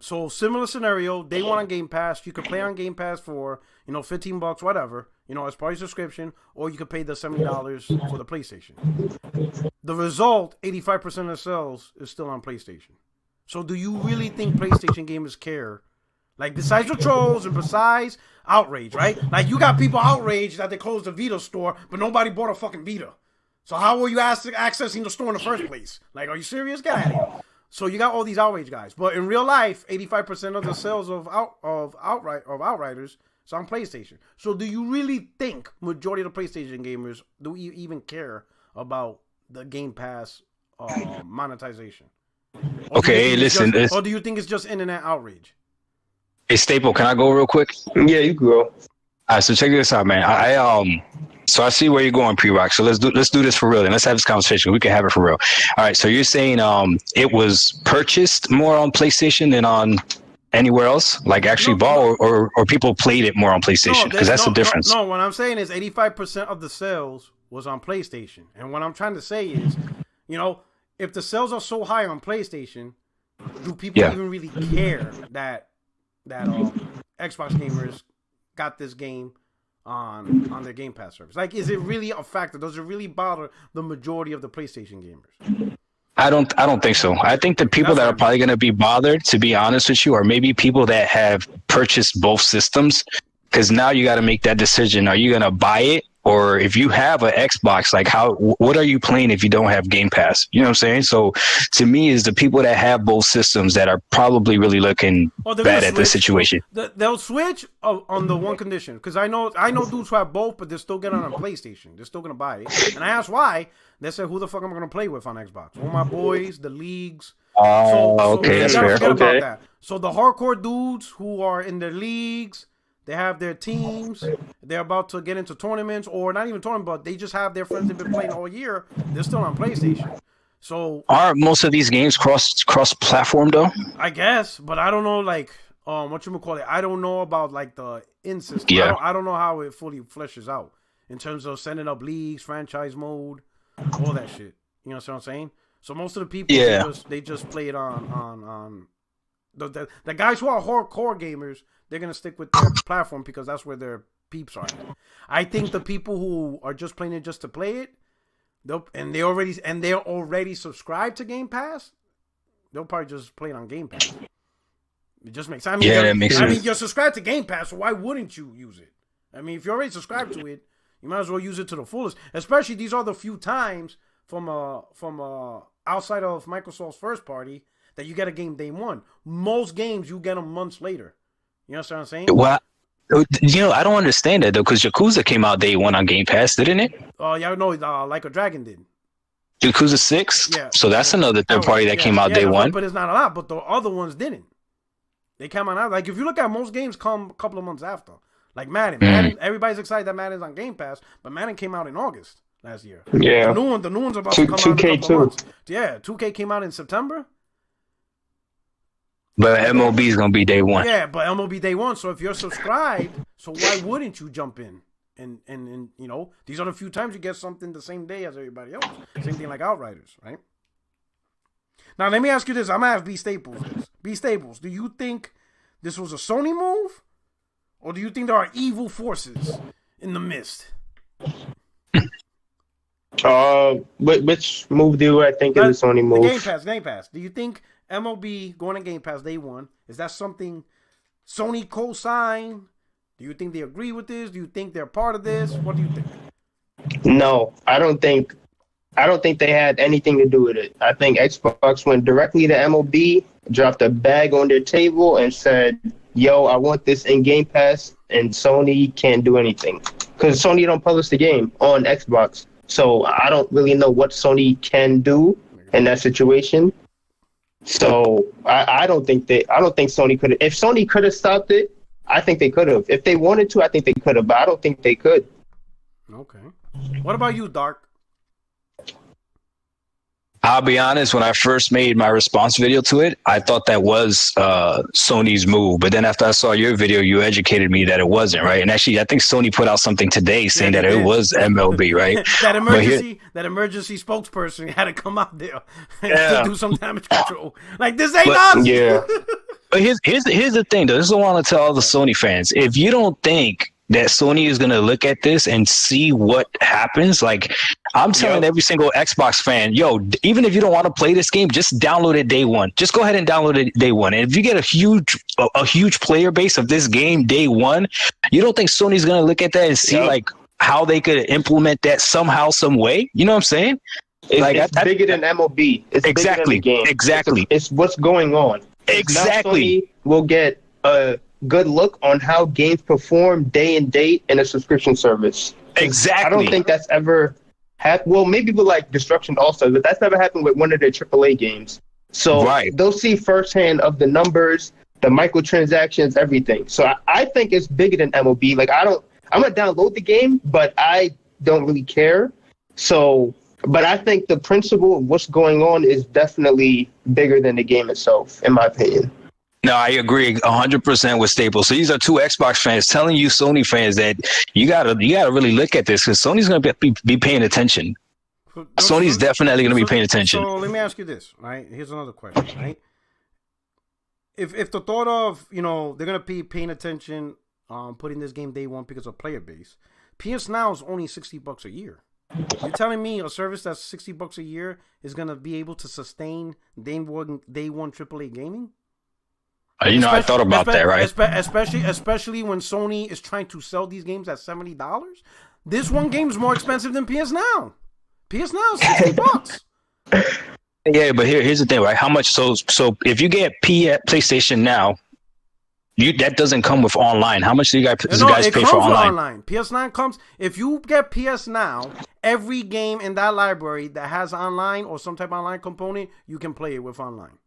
So similar scenario, day one on Game Pass. You could play on Game Pass for $15, whatever, as part of your subscription, or you could pay the $70 for the PlayStation. The result, 85% of the sales is still on PlayStation. So do you really think PlayStation gamers care? Like, besides the trolls and besides outrage, right? Like, you got people outraged that they closed the Vita store, but nobody bought a fucking Vita. So how were you accessing the store in the first place? Like, are you serious? Get out of here. So you got all these outrage guys. But in real life, 85% of the sales of Outriders is on PlayStation. So do you really think majority of the PlayStation gamers do even care about the Game Pass monetization? Okay, listen. Or do you think it's just internet outrage? Hey, Staple, can I go real quick? Yeah, you can go. All right, so check this out, man. So I see where you're going, P-Rock. So let's do this for real, and let's have this conversation. We can have it for real. All right, so you're saying it was purchased more on PlayStation than on anywhere else, like actually bought, or people played it more on PlayStation? Because that's the difference. No, what I'm saying is 85% of the sales was on PlayStation, and what I'm trying to say is, if the sales are so high on PlayStation, do people even really care that Xbox gamers got this game on their Game Pass service? Like, is it really a factor? Does it really bother the majority of the PlayStation gamers? I don't think so. I think the people that are probably going to be bothered, to be honest with you, are maybe people that have purchased both systems, because now you got to make that decision. Are you going to buy it? Or if you have an Xbox, like what are you playing if you don't have Game Pass? You know what I'm saying? So to me, is the people that have both systems that are probably really looking bad at the situation. They'll switch on the one condition, because I know dudes who have both, but they're still getting on a PlayStation. They're still gonna buy it. And I asked why. They said, "Who the fuck am I gonna play with on Xbox? All my boys, the leagues." Okay, that's fair. Okay. About that. So the hardcore dudes who are in their leagues, they have their teams, they're about to get into tournaments, or not even tournaments, but they just have their friends they've been playing all year. They're still on PlayStation. So are most of these games cross platform though? I guess, but I don't know, like what you call it. I don't know about like the in system. Yeah. I don't know how it fully fleshes out in terms of setting up leagues, franchise mode, all that shit. You know what I'm saying? So most of the people, they just play it on the guys who are hardcore gamers. They're gonna stick with their platform because that's where their peeps are at. I think the people who are just playing it just to play it, they're already subscribed to Game Pass, they'll probably just play it on Game Pass. It just makes sense. That makes sense. I mean, you're subscribed to Game Pass, so why wouldn't you use it? I mean, if you're already subscribed to it, you might as well use it to the fullest. Especially these are the few times from outside of Microsoft's first party that you get a game day one. Most games you get them months later. You know what I'm saying? Well, I don't understand that though, because Yakuza came out day one on Game Pass, didn't it? Yeah, no, Like a Dragon did. Yakuza 6? Yeah. So that's another third party that came out day one. But it's not a lot, but the other ones didn't. They came out, like if you look at most games come a couple of months after. Like Madden, everybody's excited that Madden's on Game Pass, but Madden came out in August last year. Yeah. The new one's about to come out in a couple of months. Yeah, 2K came out in September. But MLB is gonna be day one. Yeah, but MLB day one. So if you're subscribed, so why wouldn't you jump in? And these are the few times you get something the same day as everybody else. Same thing like Outriders, right? Now let me ask you this. I'm gonna ask B Staples this. B Staples, do you think this was a Sony move, or do you think there are evil forces in the mist? Which move do I think is a Sony move? Game Pass. Do you think MLB going to Game Pass day one, is that something Sony co-signed? Do you think they agree with this? Do you think they're part of this? What do you think? No, I don't think they had anything to do with it. I think Xbox went directly to MLB, dropped a bag on their table, and said, "Yo, I want this in Game Pass," and Sony can't do anything because Sony don't publish the game on Xbox. So I don't really know what Sony can do in that situation. So I don't think Sony could have. If Sony could have stopped it, I think they could have. If they wanted to, I think they could have, but I don't think they could. Okay. What about you, Dark? I'll be honest, when I first made my response video to it, I thought that was Sony's move. But then after I saw your video, you educated me that it wasn't, right? And actually, I think Sony put out something today saying that it was MLB, right? that emergency spokesperson had to come out there to do some damage control. Like, this ain't us! Yeah. But here's the thing, though. This is what I want to tell all the Sony fans. If you don't think that Sony is going to look at this and see what happens, like I'm telling every single Xbox fan, even if you don't want to play this game, just download it day one. Just go ahead and download it day one. And if you get a huge player base of this game day one, you don't think Sony's going to look at that and see like how they could implement that somehow, some way? You know what I'm saying? It's bigger than MLB. It's exactly bigger than the game. Exactly. It's what's going on. Exactly. Now Sony will get a good look on how games perform day and date in a subscription service. Exactly. I don't think that's ever happened. Well, maybe with like Destruction also, but that's never happened with one of their AAA games. So they'll see firsthand of the numbers, the microtransactions, everything. So I think it's bigger than MLB. Like I'm gonna download the game, but I don't really care. So, but I think the principle of what's going on is definitely bigger than the game itself, in my opinion. No, I agree 100% with Staples. So these are two Xbox fans telling you Sony fans that you gotta really look at this, because Sony's gonna be paying attention. Sony's definitely gonna be paying attention. So let me ask you this, right? Here's another question, right? If the thought of they're gonna be paying attention, putting this game day one because of player base, PSNow is only $60 a year. You're telling me a service that's $60 a year is gonna be able to sustain day one AAA gaming? I thought about that, right? Especially when Sony is trying to sell these games at $70. This one game is more expensive than PSNow. PSNow is $60. Yeah, but here's the thing, right? How much? So if you get PlayStation Now, that doesn't come with online. How much do you guys pay for online? PS9 comes if you get PS Now. Every game in that library that has online or some type of online component, you can play it with online.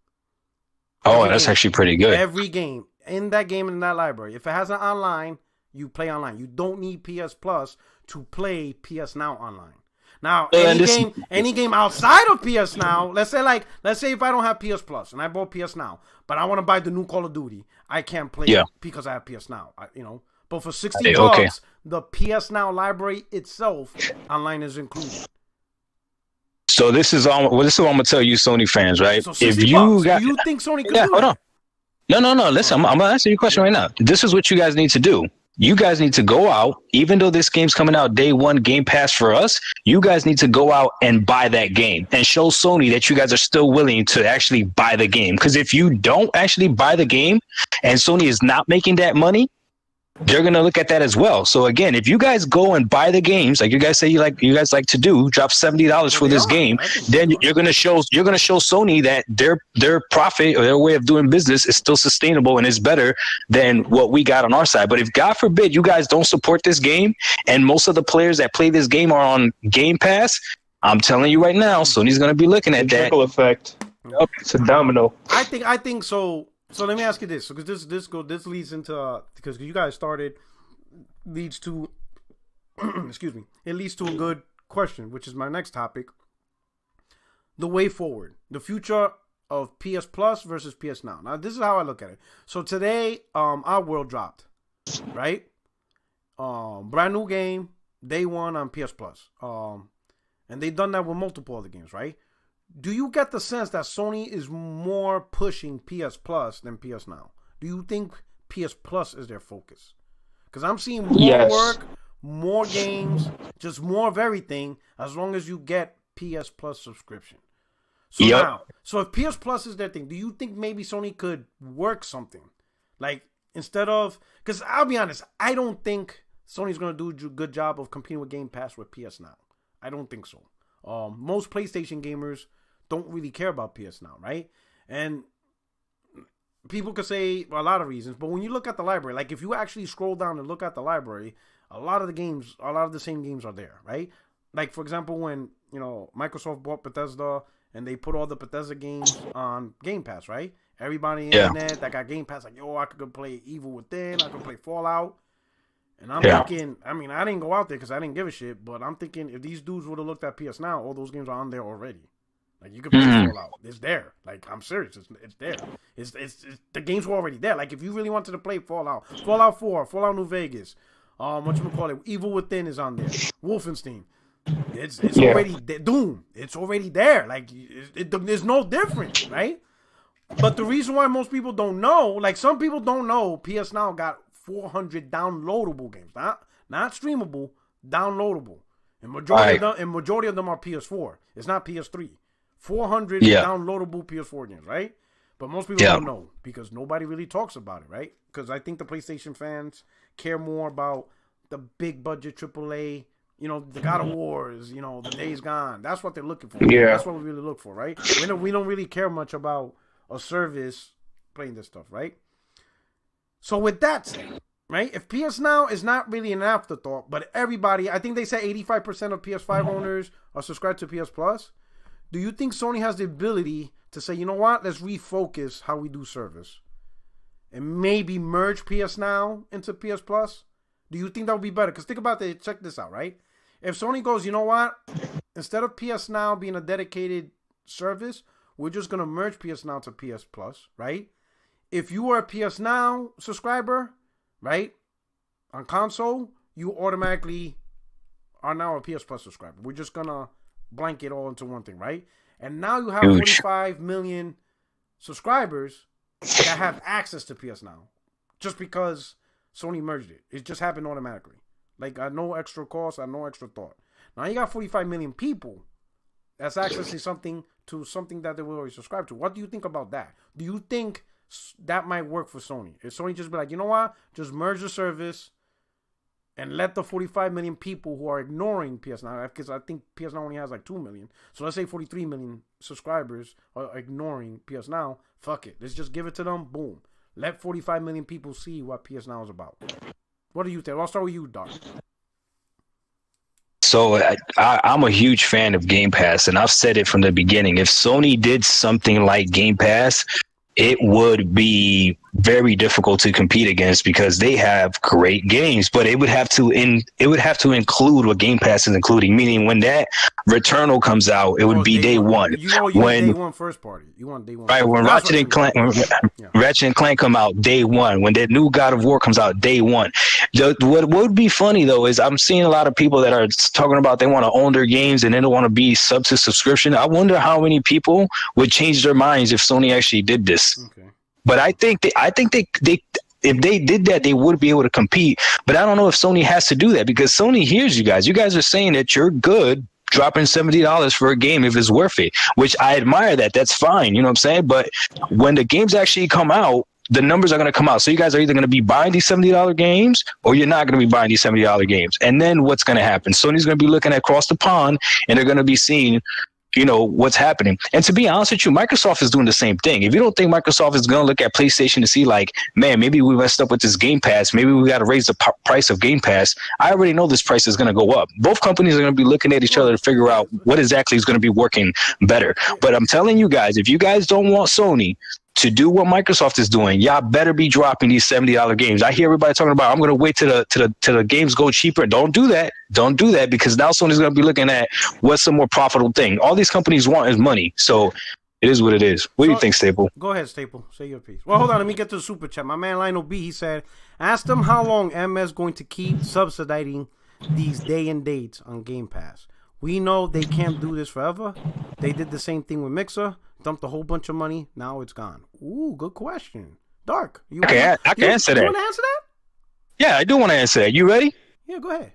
That's actually pretty good. Every game in that library, if it has an online, you play online. You don't need PS Plus to play PS Now online. Now, any game outside of PS Now, let's say if I don't have PS Plus and I bought PS Now, but I want to buy the new Call of Duty, I can't play it because I have PS Now. But for $60, the PS Now library itself online is included. So this is what I'm gonna tell you, Sony fans, right? So do you think Sony could do hold on. No. Listen, I'm gonna answer your question right now. This is what you guys need to do. You guys need to go out, even though this game's coming out day one, Game Pass for us, you guys need to go out and buy that game and show Sony that you guys are still willing to actually buy the game. Because if you don't actually buy the game and Sony is not making that money, they're going to look at that as well. So again, if you guys go and buy the games, like you guys say you guys like to do, drop $70 for this game, then you're going to show Sony that their profit or their way of doing business is still sustainable and is better than what we got on our side. But if God forbid you guys don't support this game and most of the players that play this game are on Game Pass, I'm telling you right now, Sony's going to be looking at that. Trickle effect. Yep. It's a domino. I think so. So let me ask you this, because this leads into because you guys started leads to excuse me, it leads to a good question, which is my next topic: the way forward, the future of PS Plus versus PS Now. Now, this is how I look at it. So today, our world dropped, right? Brand new game, day one on PS Plus, and they've done that with multiple other games, right? Do you get the sense that Sony is more pushing PS Plus than PS Now? Do you think PS Plus is their focus? Because I'm seeing more work, more games, just more of everything, as long as you get PS Plus subscription. So now, if PS Plus is their thing, do you think maybe Sony could work something? Like, instead of... Because I'll be honest, I don't think Sony's going to do a good job of competing with Game Pass with PS Now. I don't think so. Most PlayStation gamers don't really care about PS Now, right? And people could say a lot of reasons, but when you look at the library, like if you actually scroll down and look at the library, a lot of the same games are there, right? Like, for example, when Microsoft bought Bethesda and they put all the Bethesda games on Game Pass, right? Everybody in the internet that got Game Pass, like, I could go play Evil Within, I could play Fallout. And I'm thinking, I mean, I didn't go out there because I didn't give a shit, but I'm thinking if these dudes would have looked at PS Now, all those games are on there already. Like, you can play Fallout. It's there. Like, I'm serious. It's there. It's the games were already there. Like, if you really wanted to play Fallout 4, Fallout New Vegas, Evil Within is on there. Wolfenstein. It's already Doom. It's already there. Like, there's no difference, right? But the reason why most people don't know, like, some people don't know, PS Now got 400 downloadable games, not streamable, downloadable, and majority of them are PS4. It's not PS3. 400 downloadable PS4 games, right? But most people don't know because nobody really talks about it, right? Because I think the PlayStation fans care more about the big budget AAA, the God of Wars, the Days Gone. That's what they're looking for. Yeah, that's what we really look for, right? We don't really care much about a service playing this stuff, right? So with that said, right, if PS Now is not really an afterthought, but everybody, I think they said 85% of PS5 owners are subscribed to PS Plus. Do you think Sony has the ability to say, you know what, let's refocus how we do service and maybe merge PS Now into PS Plus? Do you think that would be better? Because think about it, check this out, right? If Sony goes, you know what, instead of PS Now being a dedicated service, we're just going to merge PS Now to PS Plus, right? If you are a PS Now subscriber, right, on console, you automatically are now a PS Plus subscriber. We're just going to blanket all into one thing, right? And now you have 45 million subscribers that have access to PS Now just because Sony merged it. It just happened automatically. Like, at no extra cost, at no extra thought. Now you got 45 million people that's accessing something that they will already subscribe to. What do you think about that? Do you think that might work for Sony? If Sony just be like, you know what, just merge the service and let the 45 million people who are ignoring PSNow, because I think PSNow only has like 2 million. So let's say 43 million subscribers are ignoring PSNow. Fuck it. Let's just give it to them. Boom. Let 45 million people see what PSNow is about. What do you think? I'll start with you, Dark. So I'm a huge fan of Game Pass, and I've said it from the beginning. If Sony did something like Game Pass, it would be very difficult to compete against because they have great games, but it would have to include what Game Pass is including, meaning when that Returnal comes out, it would be day one. When day one first party. You want day one. Right, when Ratchet and Clank come out, day one. When that new God of War comes out, day one. What would be funny though is I'm seeing a lot of people that are talking about they want to own their games and they don't want to be sub to subscription. I wonder how many people would change their minds if Sony actually did this. Okay. But I think they if they did that, they would be able to compete. But I don't know if Sony has to do that because Sony hears you guys. You guys are saying that you're good dropping $70 for a game if it's worth it, which I admire that. That's fine. You know what I'm saying? But when the games actually come out, the numbers are going to come out. So you guys are either going to be buying these $70 games or you're not going to be buying these $70 games. And then what's going to happen? Sony's going to be looking across the pond and they're going to be seeing, you know, what's happening. And to be honest with you, Microsoft is doing the same thing. If you don't think Microsoft is going to look at PlayStation to see like, man, maybe we messed up with this Game Pass. Maybe we got to raise the price of Game Pass. I already know this price is going to go up. Both companies are going to be looking at each other to figure out what exactly is going to be working better. But I'm telling you guys, if you guys don't want Sony to do what Microsoft is doing, y'all better be dropping these $70 games. I hear everybody talking about, I'm going to wait till the games go cheaper. Don't do that. Don't do that because now Sony's going to be looking at what's a more profitable thing. All these companies want is money. So it is what it is. What do you think, Staple? Go ahead, Staple. Say your piece. Well, hold on. Let me get to the super chat. My man Lionel B, he said, ask them how long MS going to keep subsidizing these day and dates on Game Pass. We know they can't do this forever. They did the same thing with Mixer. Dumped a whole bunch of money. Now it's gone. Ooh, good question. Dark. I can answer that. You want to answer that? Yeah, I do want to answer that. You ready? Yeah, go ahead.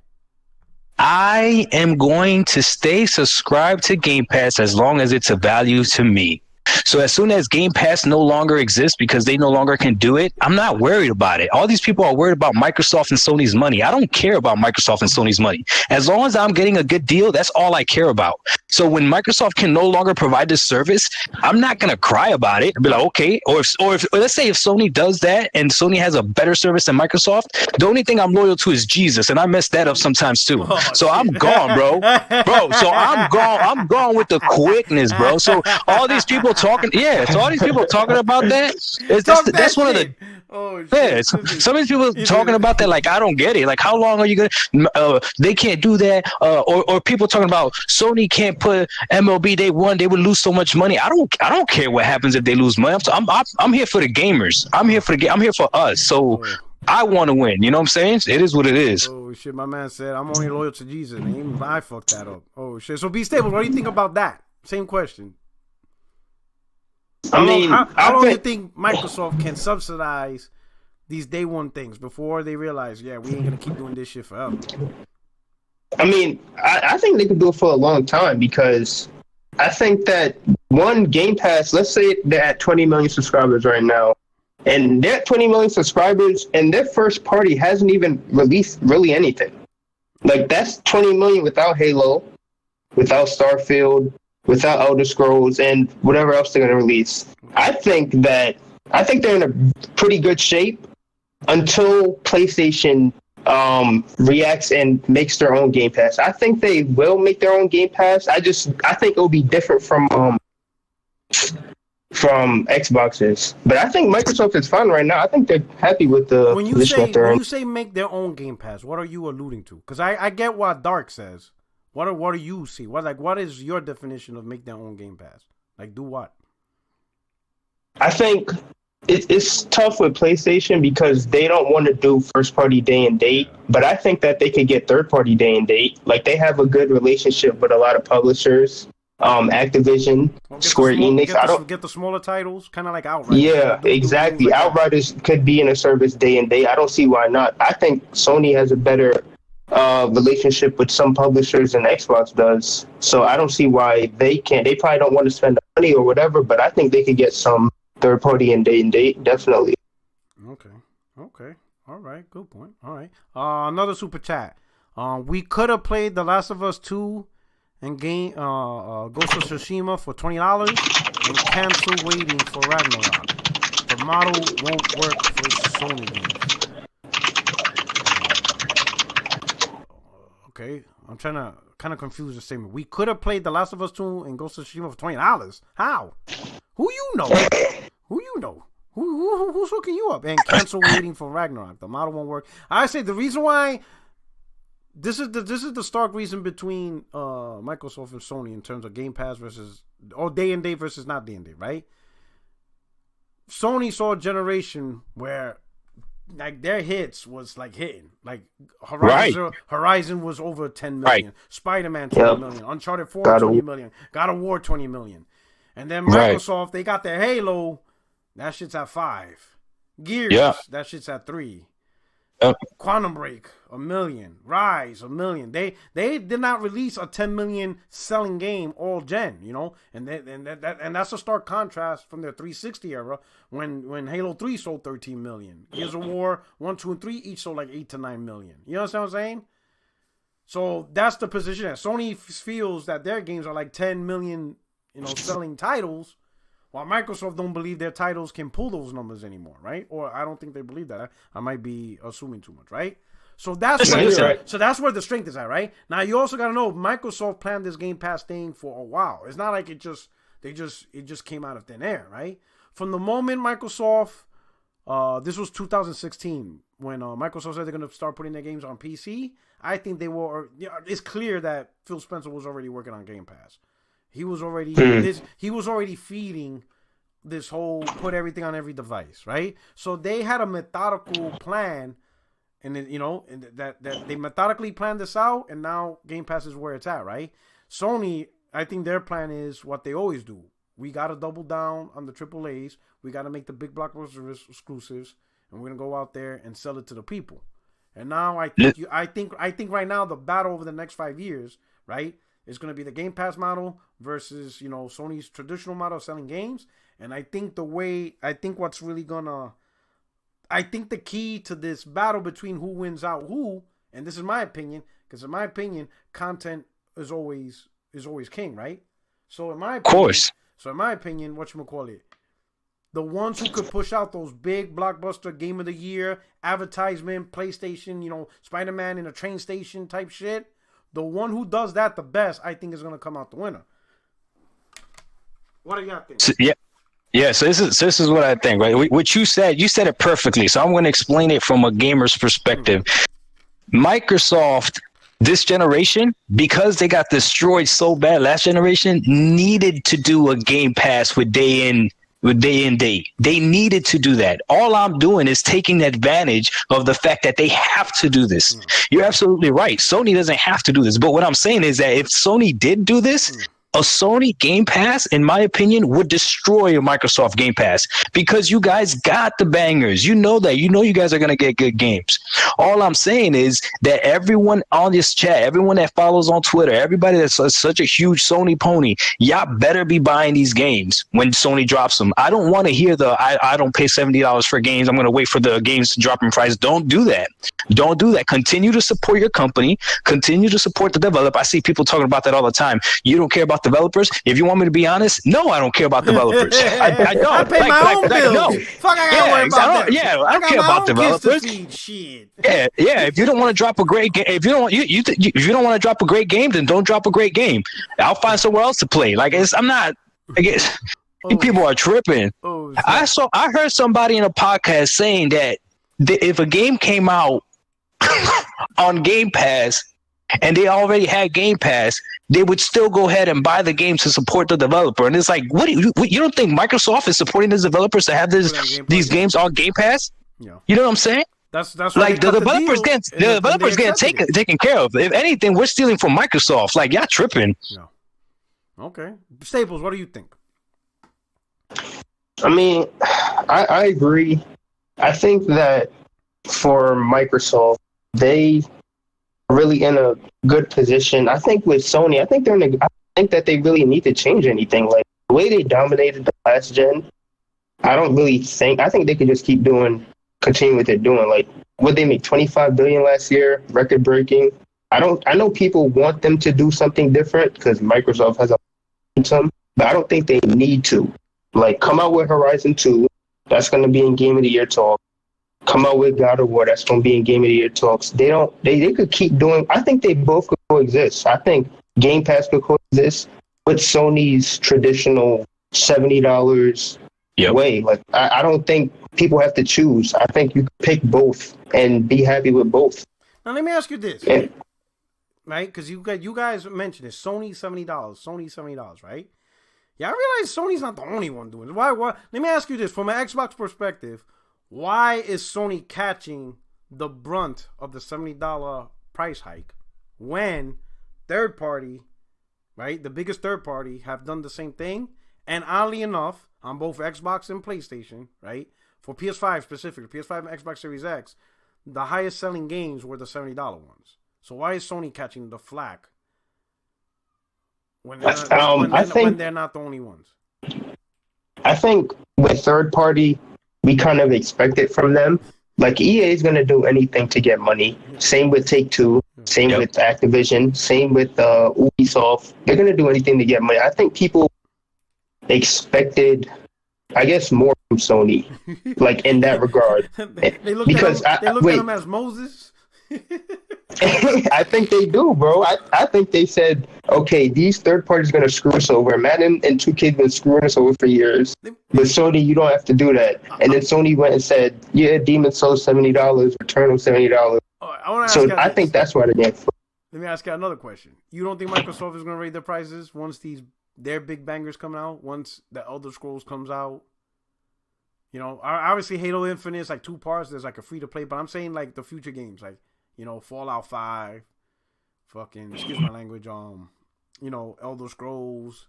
I am going to stay subscribed to Game Pass as long as it's a value to me. So as soon as Game Pass no longer exists because they no longer can do it, I'm not worried about it. All these people are worried about Microsoft and Sony's money. I don't care about Microsoft and Sony's money. As long as I'm getting a good deal, that's all I care about. So when Microsoft can no longer provide this service, I'm not going to cry about it. I'll be like, okay. Or if let's say if Sony does that and Sony has a better service than Microsoft, the only thing I'm loyal to is Jesus. And I mess that up sometimes too. So I'm gone, bro. So I'm gone with the quickness, bro. So all these people talking, so all these people talking about that, that's one of the, some of these people talking about that, like, I don't get it. Like, how long are you gonna, they can't do that, or people talking about Sony can't put MLB day one, they would lose so much money. I don't care what happens if they lose money. I'm here for the gamers. I'm here for us. So I want to win. You know what I'm saying? It is what it is. Oh shit, my man said I'm only loyal to Jesus. And even I fucked that up. Oh shit. So be stable. What do you think about that? Same question. How long do you think Microsoft can subsidize these day one things before they realize, we ain't gonna keep doing this shit forever? I mean, I think they could do it for a long time because I think that one Game Pass, let's say they're at 20 million subscribers right now, and they're at 20 million subscribers, and their first party hasn't even released really anything. Like, that's 20 million without Halo, without Starfield, without Elder Scrolls, and whatever else they're going to release. I think they're in a pretty good shape until PlayStation reacts and makes their own Game Pass. I think they will make their own Game Pass. I think it'll be different from Xboxes. But I think Microsoft is fine right now. I think they're happy with the when you say make their own Game Pass, what are you alluding to? Because I get what Dark says. What do you see? What is your definition of make their own Game Pass? Like, do what? I think it's tough with PlayStation because they don't want to do first party day and date, but I think that they could get third party day and date. Like, they have a good relationship with a lot of publishers, Activision, Square Enix. Get the smaller titles, kind of like Outriders. Yeah, exactly. Outriders could be in a service day and date. I don't see why not. I think Sony has a better relationship with some publishers than Xbox does. So I don't see why they can't. They probably don't want to spend the money or whatever, but I think they could get some third party in day and date, definitely. Okay. All right. Good point. All right. Another super chat. We could have played The Last of Us 2 and Ghost of Tsushima for $20 and cancel waiting for Ragnarok. The model won't work for Sony games. Okay, I'm trying to kind of confuse the statement. We could have played The Last of Us 2 and Ghost of Tsushima for $20. How? Who you know? Who's hooking you up? And cancel waiting for Ragnarok. The model won't work. I say the reason why this is the stark reason between Microsoft and Sony in terms of Game Pass versus day and day versus not day and day, right? Sony saw a generation where like their hits was like hitting. Like Horizon was over 10 million. Right. Spider-Man 20 million. Uncharted 4 20 million. God of War 20 million. And then Microsoft, they got their Halo. That shit's at 5. Gears, that shit's at 3. Quantum Break, 1 million. Rise, 1 million. They did not release a 10 million selling game all gen, you know, and that's a stark contrast from their 360 era when Halo 3 sold 13 million. Gears of War 1, 2, and 3 each sold like 8 to 9 million. You know what I'm saying? So that's the position that Sony feels that their games are like 10 million, you know, selling titles. While Microsoft don't believe their titles can pull those numbers anymore, right? Or I don't think they believe that. I might be assuming too much, right? So that's where the strength is at, right? Now you also got to know Microsoft planned this Game Pass thing for a while. It's not like it just came out of thin air, right? From the moment Microsoft, this was 2016 when Microsoft said they're going to start putting their games on PC. I think they were. It's clear that Phil Spencer was already working on Game Pass. He was already feeding this whole put everything on every device, right? So they had a methodical plan, and that they methodically planned this out, and now Game Pass is where it's at, right? Sony, I think their plan is what they always do. We got to double down on the AAAs. We got to make the big blockbuster exclusives, and we're gonna go out there and sell it to the people. And now I think right now the battle over the next 5 years, right? It's going to be the Game Pass model versus, you know, Sony's traditional model of selling games. And I think what's really I think the key to this battle between who wins out who, and this is my opinion, because in my opinion, content is always king, right? So in my opinion, whatchamacallit, the ones who could push out those big blockbuster game of the year, advertisement, PlayStation, you know, Spider-Man in a train station type shit, the one who does that the best, I think, is going to come out the winner. What do y'all think? Yeah. So this is what I think, right? What you said it perfectly. So I'm going to explain it from a gamer's perspective. Microsoft, this generation, because they got destroyed so bad last generation, needed to do a Game Pass with day in day. They needed to do that. All I'm doing is taking advantage of the fact that they have to do this. You're absolutely right. Sony doesn't have to do this. But what I'm saying is that if Sony did do this, a Sony Game Pass, in my opinion, would destroy a Microsoft Game Pass because you guys got the bangers. You know that. You know you guys are going to get good games. All I'm saying is that everyone on this chat, everyone that follows on Twitter, everybody that's such a huge Sony pony, y'all better be buying these games when Sony drops them. I don't want to hear I don't pay $70 for games. I'm going to wait for the games to drop in price. Don't do that. Don't do that. Continue to support your company. Continue to support the developer. I see people talking about that all the time. You don't care about developers? If you want me to be honest, no, I don't care about developers. I don't. I pay my own bills. No. Fuck, I gotta worry about that. Yeah, I don't care about developers. Shit. Yeah. If you don't want to drop a great game, if you don't want to drop a great game, then don't drop a great game. I'll find somewhere else to play. People are tripping. I heard somebody in a podcast saying that if a game came out on Game Pass and they already had Game Pass, they would still go ahead and buy the game to support the developer. And it's like, you don't think Microsoft is supporting the developers to have these games on Game Pass? Yeah. You know what I'm saying? That's like the developers getting taken care of. If anything, we're stealing from Microsoft. Like, y'all tripping. Yeah. Okay. Staples, what do you think? I mean, I agree. I think that for Microsoft, they really in a good position. I think with Sony, I think I think that they really need to change anything. Like the way they dominated the last gen, I don't really think. I think they could just continue what they're doing. Like, would they make 25 billion last year, record breaking? I know people want them to do something different because Microsoft has some, but I don't think they need to. Like, come out with Horizon 2, that's going to be in Game of the Year talk. Come out with God of War, that's going to be in Game of the Year talks. They could keep doing. I think they both could coexist. I think Game Pass could coexist with Sony's traditional $70 way. Like, I don't think people have to choose. I think you can pick both and be happy with both. Now let me ask you this. Right, because you guys mentioned it. Sony $70, right? Yeah, I realize Sony's not the only one doing it. Why? Let me ask you this: from an Xbox perspective, why is Sony catching the brunt of the $70 price hike when third party, right, the biggest third party, have done the same thing? And oddly enough, on both Xbox and PlayStation, right, for PS5 specifically, PS5 and Xbox Series X, the highest selling games were the $70 ones. So why is Sony catching the flack when they're not the only ones? I think with third party, we kind of expect it from them. Like, EA is going to do anything to get money. Same with Take-Two. Same with Activision. Same with Ubisoft. They're going to do anything to get money. I think people expected, I guess, more from Sony, like, in that regard. They look at him as Moses. I think they do, bro. I think they said, okay, these third parties are going to screw us over. Madden and 2K been screwing us over for years. But Sony, you don't have to do that. And then Sony went and said, yeah, Demon's Souls $70, Returnal $70. I think that's why they're getting flipped. Let me ask you another question. You don't think Microsoft is going to raise their prices once their big bangers come out? Once the Elder Scrolls comes out? You know, obviously Halo Infinite is like 2 parts. There's like a free to play, but I'm saying like the future games, like, you know, Fallout 5, fucking, excuse my language, you know, Elder Scrolls.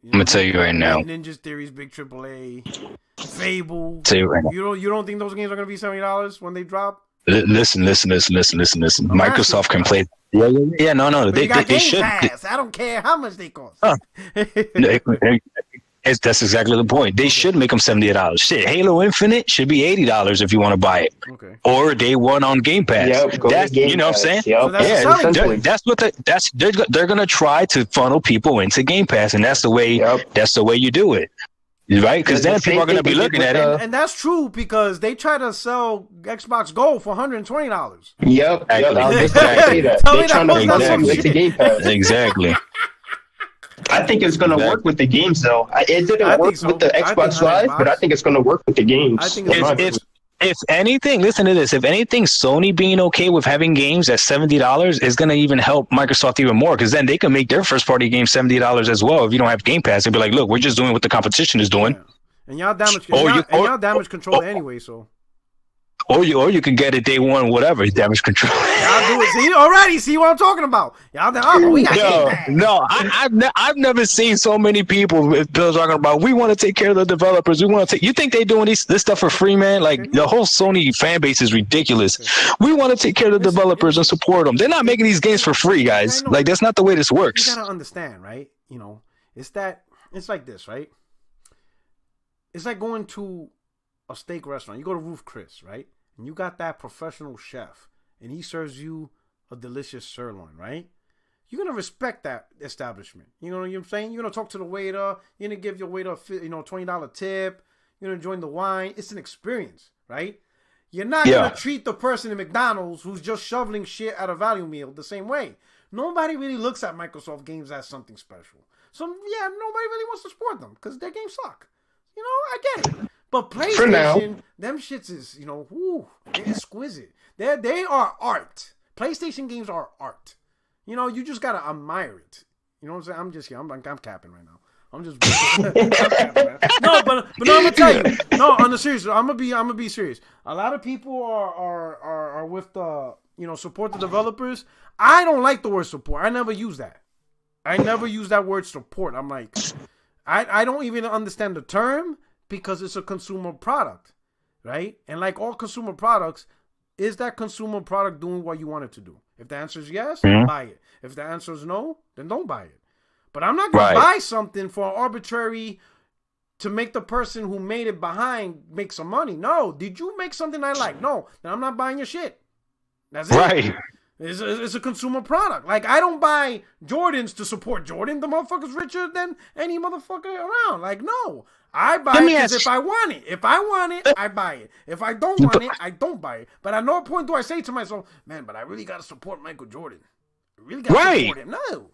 I'm gonna tell you right now. Ninja Theory's big AAA, Fable. Tell you right now. You don't think those games are gonna be $70 when they drop? Listen. Microsoft can play. Yeah, no. They should. Pass. I don't care how much they cost. That's exactly the point. They should make them $70. Shit, Halo Infinite should be $80 if you want to buy it. Okay. Or day one on Game Pass. That's you know what I'm saying? Yep. So that's they're gonna try to funnel people into Game Pass, and that's the way you do it. Right? Because then people are gonna be looking at it. And that's true because they try to sell Xbox Gold for $120. Yep. Exactly. They're trying to into Game Pass. Exactly. I think it's going to work with the games, though. It didn't work with the Xbox Live, but I think it's going to work with the games. I think if anything, listen to this. If anything, Sony being okay with having games at $70 is going to even help Microsoft even more, because then they can make their first-party game $70 as well. If you don't have Game Pass, they'll be like, look, we're just doing what the competition is doing. Yeah. And y'all damage control anyway, so. Or you can get it day one, whatever, damage control. Y'all do it. See, already see what I'm talking about. Y'all, we got I've never seen so many people talking about, we want to take care of the developers. You think they doing this stuff for free, man? Like, the whole Sony fan base is ridiculous. We want to take care of the developers and support them. They're not making these games for free, guys. Like, that's not the way this works. You gotta understand, right? You know, it's like this, right? It's like going to a steak restaurant. You go to Ruth Chris, right? And you got that professional chef, and he serves you a delicious sirloin, right? You're gonna respect that establishment. You know what I'm saying? You're gonna talk to the waiter. You're gonna give your waiter a $20 tip. You're gonna join the wine. It's an experience, right? You're not gonna treat the person at McDonald's who's just shoveling shit at a value meal the same way. Nobody really looks at Microsoft games as something special. So yeah, nobody really wants to support them because their games suck. You know, I get it. But PlayStation, them shits is, they're exquisite. They are art. PlayStation games are art. You know, you just gotta admire it. You know what I'm saying? I'm capping right now. I'm just capping, No, but no, I'm gonna tell you. No, on the serious, I'm gonna be serious. A lot of people are with the support the developers. I don't like the word support. I never use that. I never use that word support. I'm like, I don't even understand the term. Because it's a consumer product, right? And like all consumer products, is that consumer product doing what you want it to do? If the answer is yes, Mm-hmm. buy it. If the answer is no, then don't buy it. But I'm not going to buy something for an arbitrary to make the person who made it behind make some money. No. Did you make something I like? No. Then I'm not buying your shit. That's it. Right. It's a consumer product. Like, I don't buy Jordans to support Jordan. The motherfucker's richer than any motherfucker around. Like, no. I buy it because if I want it. If I want it, I buy it. If I don't want it, I don't buy it. But at no point do I say to myself, man, but I really got to support Michael Jordan. I really got to support him. No.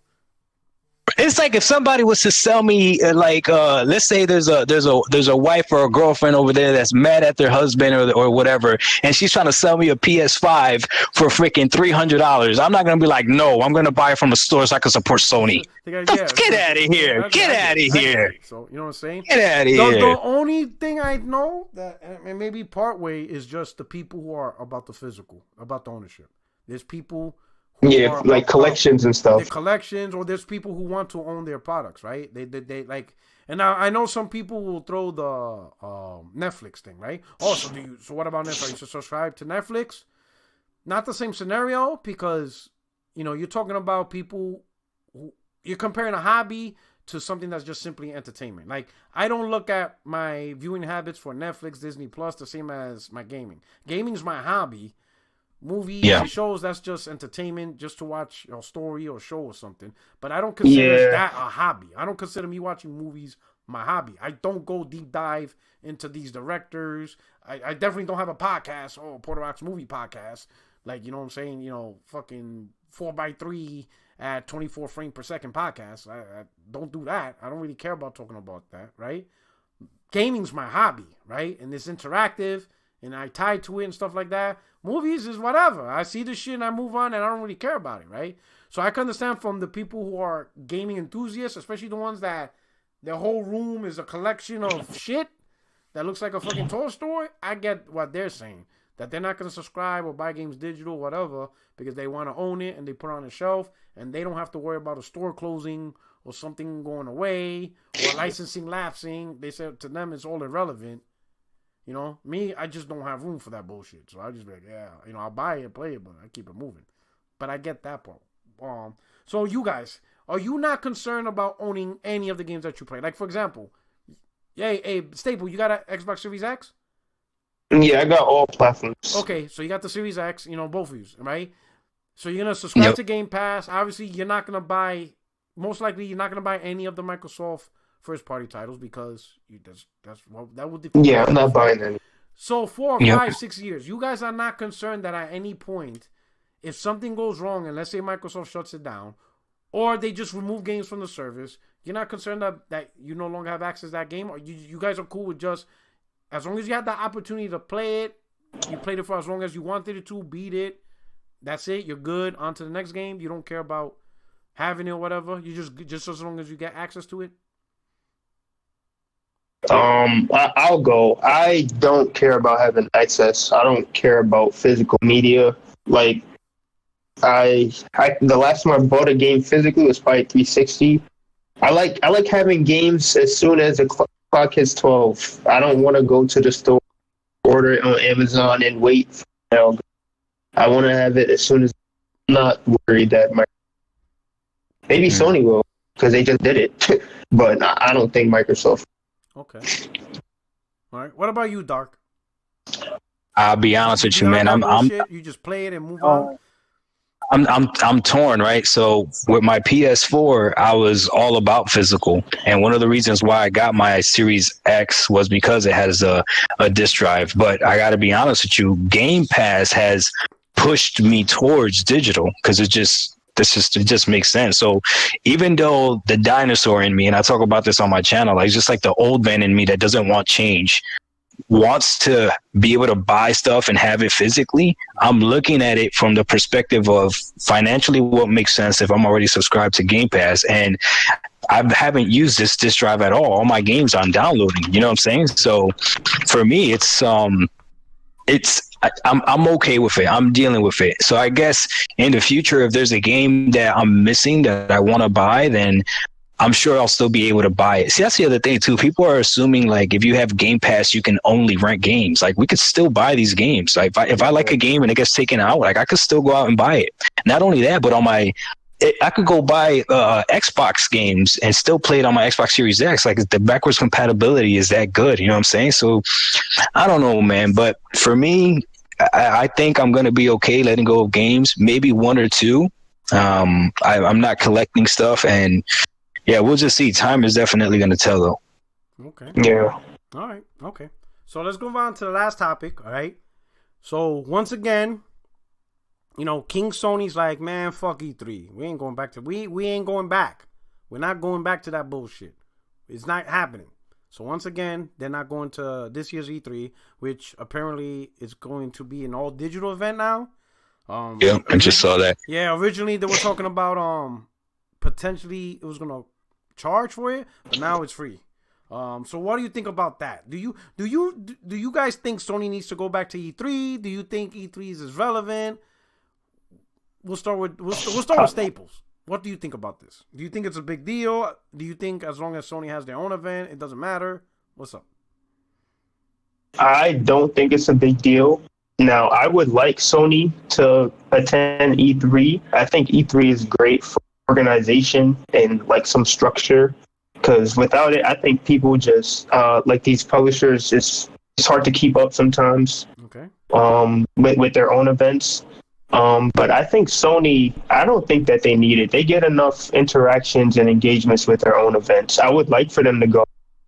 It's like if somebody was to sell me, let's say there's a wife or a girlfriend over there that's mad at their husband or whatever, and she's trying to sell me a PS5 for freaking $300. I'm not gonna be like, no, I'm gonna buy it from a store so I can support Sony. Get out of here! Get out of here! So you know what I'm saying? Get out of here! The only thing I know that and maybe part way is just the people who are about the physical, about the ownership. There's people. Yeah, like collections and stuff. Collections, or there's people who want to own their products, right? They like, and now I know some people will throw the Netflix thing, right? Oh, so what about Netflix? You subscribe to Netflix? Not the same scenario, because you're talking about people who you're comparing a hobby to something that's just simply entertainment. Like, I don't look at my viewing habits for Netflix, Disney Plus the same as my gaming. Gaming's my hobby. Movies and shows, that's just entertainment, just to watch a story or show or something. But I don't consider that a hobby. I don't consider me watching movies my hobby. I don't go deep dive into these directors. I definitely don't have a podcast, Porter Rock's movie podcast. Like, you know what I'm saying? Fucking 4x3 at 24 frames per second podcast. I don't do that. I don't really care about talking about that, right? Gaming's my hobby, right? And it's interactive, and I tie to it and stuff like that. Movies is whatever. I see the shit and I move on, and I don't really care about it, right? So I can understand from the people who are gaming enthusiasts, especially the ones that their whole room is a collection of shit that looks like a fucking toy store. I get what they're saying. That they're not going to subscribe or buy games digital, whatever, because they want to own it and they put it on the shelf, and they don't have to worry about a store closing or something going away or licensing lapsing. They said to them it's all irrelevant. Me, I just don't have room for that bullshit. So I just be like, yeah, I'll buy it, play it, but I keep it moving. But I get that part. So you guys, are you not concerned about owning any of the games that you play? Like, for example, hey, Staple, you got an Xbox Series X? Yeah, I got all platforms. Okay, so you got the Series X, both of you, right? So you're going to subscribe to Game Pass. Obviously, you're not going to buy, most likely, you're not going to buy any of the Microsoft first-party titles because that would defeat. Yeah, I'm not buying any. So 4 or 5, 6 years, you guys are not concerned that at any point, if something goes wrong, and let's say Microsoft shuts it down, or they just remove games from the service, you're not concerned that you no longer have access to that game, or you guys are cool with just, as long as you had the opportunity to play it, you played it for as long as you wanted it to, beat it, that's it, you're good, on to the next game, you don't care about having it or whatever, you just as long as you get access to it? I'll go. I don't care about having access. I don't care about physical media. Like, the last time I bought a game physically was probably 360. I like having games as soon as the clock hits 12. I don't want to go to the store, order it on Amazon, and wait. I want to have it as soon as. I'm not worried that maybe Sony will, because they just did it, but I don't think Microsoft. Okay. All right. What about you, Dark? I'll be honest with you, man. You just play it and move on. I'm torn, right? So with my PS4, I was all about physical, and one of the reasons why I got my Series X was because it has a disc drive. But I got to be honest with you, Game Pass has pushed me towards digital because it just makes sense. So even though the dinosaur in me, and I talk about this on my channel, like just like the old man in me that doesn't want change, wants to be able to buy stuff and have it physically, I'm looking at it from the perspective of financially what makes sense if I'm already subscribed to Game Pass. And I haven't used this disc drive at all. All my games I'm downloading, you know what I'm saying? So for me, I'm okay with it. I'm dealing with it. So I guess in the future, if there's a game that I'm missing that I want to buy, then I'm sure I'll still be able to buy it. See, that's the other thing too. People are assuming like if you have Game Pass, you can only rent games. Like we could still buy these games. Like if I like a game and it gets taken out, like I could still go out and buy it. Not only that, but I could go buy Xbox games and still play it on my Xbox Series X. Like the backwards compatibility is that good. You know what I'm saying? So I don't know, man. But for me, I think I'm going to be okay letting go of games, maybe one or two. I'm not collecting stuff, and yeah, we'll just see. Time is definitely going to tell, though. Okay. Yeah. All right. Okay. So let's move on to the last topic. All right. So once again, you know, King Sony's like, man, fuck E3. We ain't going back to we ain't going back. We're not going back to that bullshit. It's not happening. So once again, they're not going to this year's E3, which apparently is going to be an all digital event now. Yeah, I just saw that. Yeah, originally they were talking about potentially it was gonna charge for it, but now it's free. So what do you think about that? Do you guys think Sony needs to go back to E3? Do you think E3 is relevant? We'll start with Staples. What do you think about this? Do you think it's a big deal? Do you think as long as Sony has their own event, it doesn't matter? What's up? I don't think it's a big deal. Now, I would like Sony to attend E3. I think E3 is great for organization and like some structure, because without it, I think people just like these publishers, it's hard to keep up sometimes. Okay. With their own events. But I think Sony, I don't think that they need it. They get enough interactions and engagements with their own events. I would like for them to go,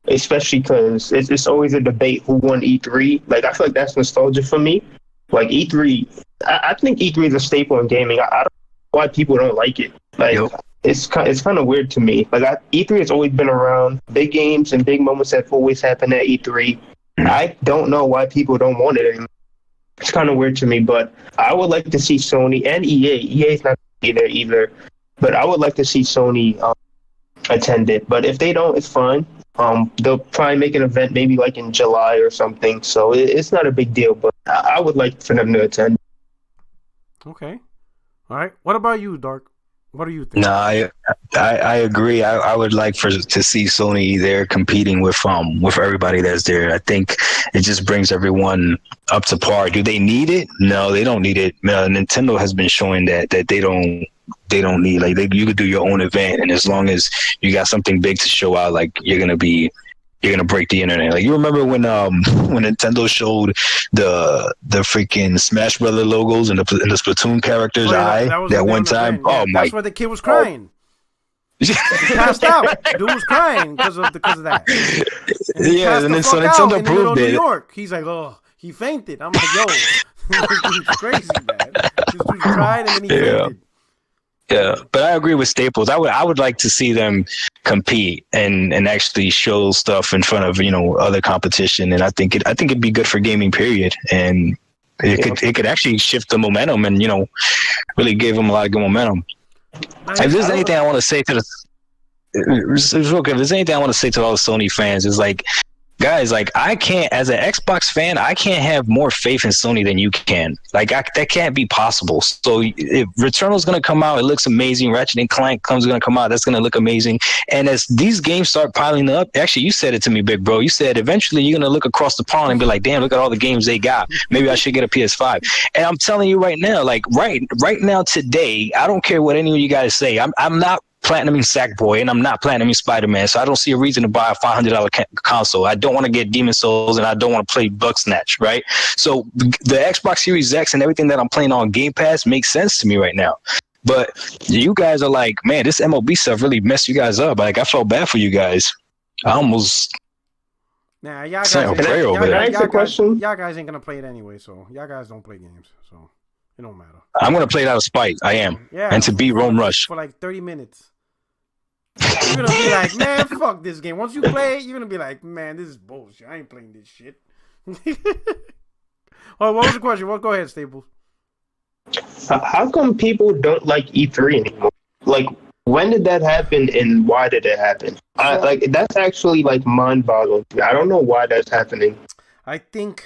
especially because it's always a debate who won E3. Like, I feel like that's nostalgia for me. Like, E3, I think E3 is a staple in gaming. I don't know why people don't like it. Like, it's kind of weird to me. Like, E3 has always been around. Big games and big moments have always happened at E3. I don't know why people don't want it anymore. It's kind of weird to me, but I would like to see Sony and EA. EA is not there either, but I would like to see Sony attend it. But if they don't, it's fine. They'll probably make an event maybe like in July or something. So it's not a big deal, but I would like for them to attend. Okay. All right. What about you, Dark? What do you think? No, I agree. I would like to see Sony there competing with everybody that's there. I think it just brings everyone up to par. Do they need it? No, they don't need it. Nintendo has been showing that they don't need, like, you could do your own event, and as long as you got something big to show out, like, you're gonna break the internet. Like, you remember when Nintendo showed the freaking Smash Brother logos and the Splatoon characters' that one time? Oh my! That's where the kid was crying. He passed out. Dude was crying because of that. And so Nintendo proved it. New York. He's like, oh, he fainted. I'm like, yo, it's crazy, man. This dude cried and then he fainted. Yeah, but I agree with Staples. I would like to see them compete and actually show stuff in front of, other competition, and I think it'd be good for gaming, period. And it could actually shift the momentum and really give them a lot of good momentum. If there's anything I want to say to if there's anything I want to say to all the Sony fans, is like, guys, like, I can't, as an Xbox fan, I can't have more faith in Sony than you can. Like, that can't be possible. So if Returnal's going to come out, it looks amazing. Ratchet & Clank going to come out, that's going to look amazing. And as these games start piling up, actually, you said it to me, big bro. You said eventually you're going to look across the pond and be like, damn, look at all the games they got. Maybe I should get a PS5. And I'm telling you right now, like, right now, today, I don't care what any of you guys say. I'm not platinum Sackboy, and I'm not platinum Spider-Man, so I don't see a reason to buy a $500 console. I don't want to get Demon Souls, and I don't want to play Bugsnatch, right? So the Xbox Series X and everything that I'm playing on Game Pass makes sense to me right now. But you guys are like, man, this MLB stuff really messed you guys up. Like, I felt bad for you guys. I almost y'all guys, y'all guys ain't gonna play it anyway, so y'all guys don't play games, so it don't matter. I'm gonna play it out of spite. I am. Yeah, and to beat Rome Rush for like 30 minutes. You're gonna be like, man, fuck this game. Once you play it, you're gonna be like, man, this is bullshit. I ain't playing this shit. Oh, what was the question? Well, go ahead, Staples. How come people don't like E3 anymore? Like, when did that happen, and why did it happen? Like, that's actually like mind-boggling. I don't know why that's happening. I think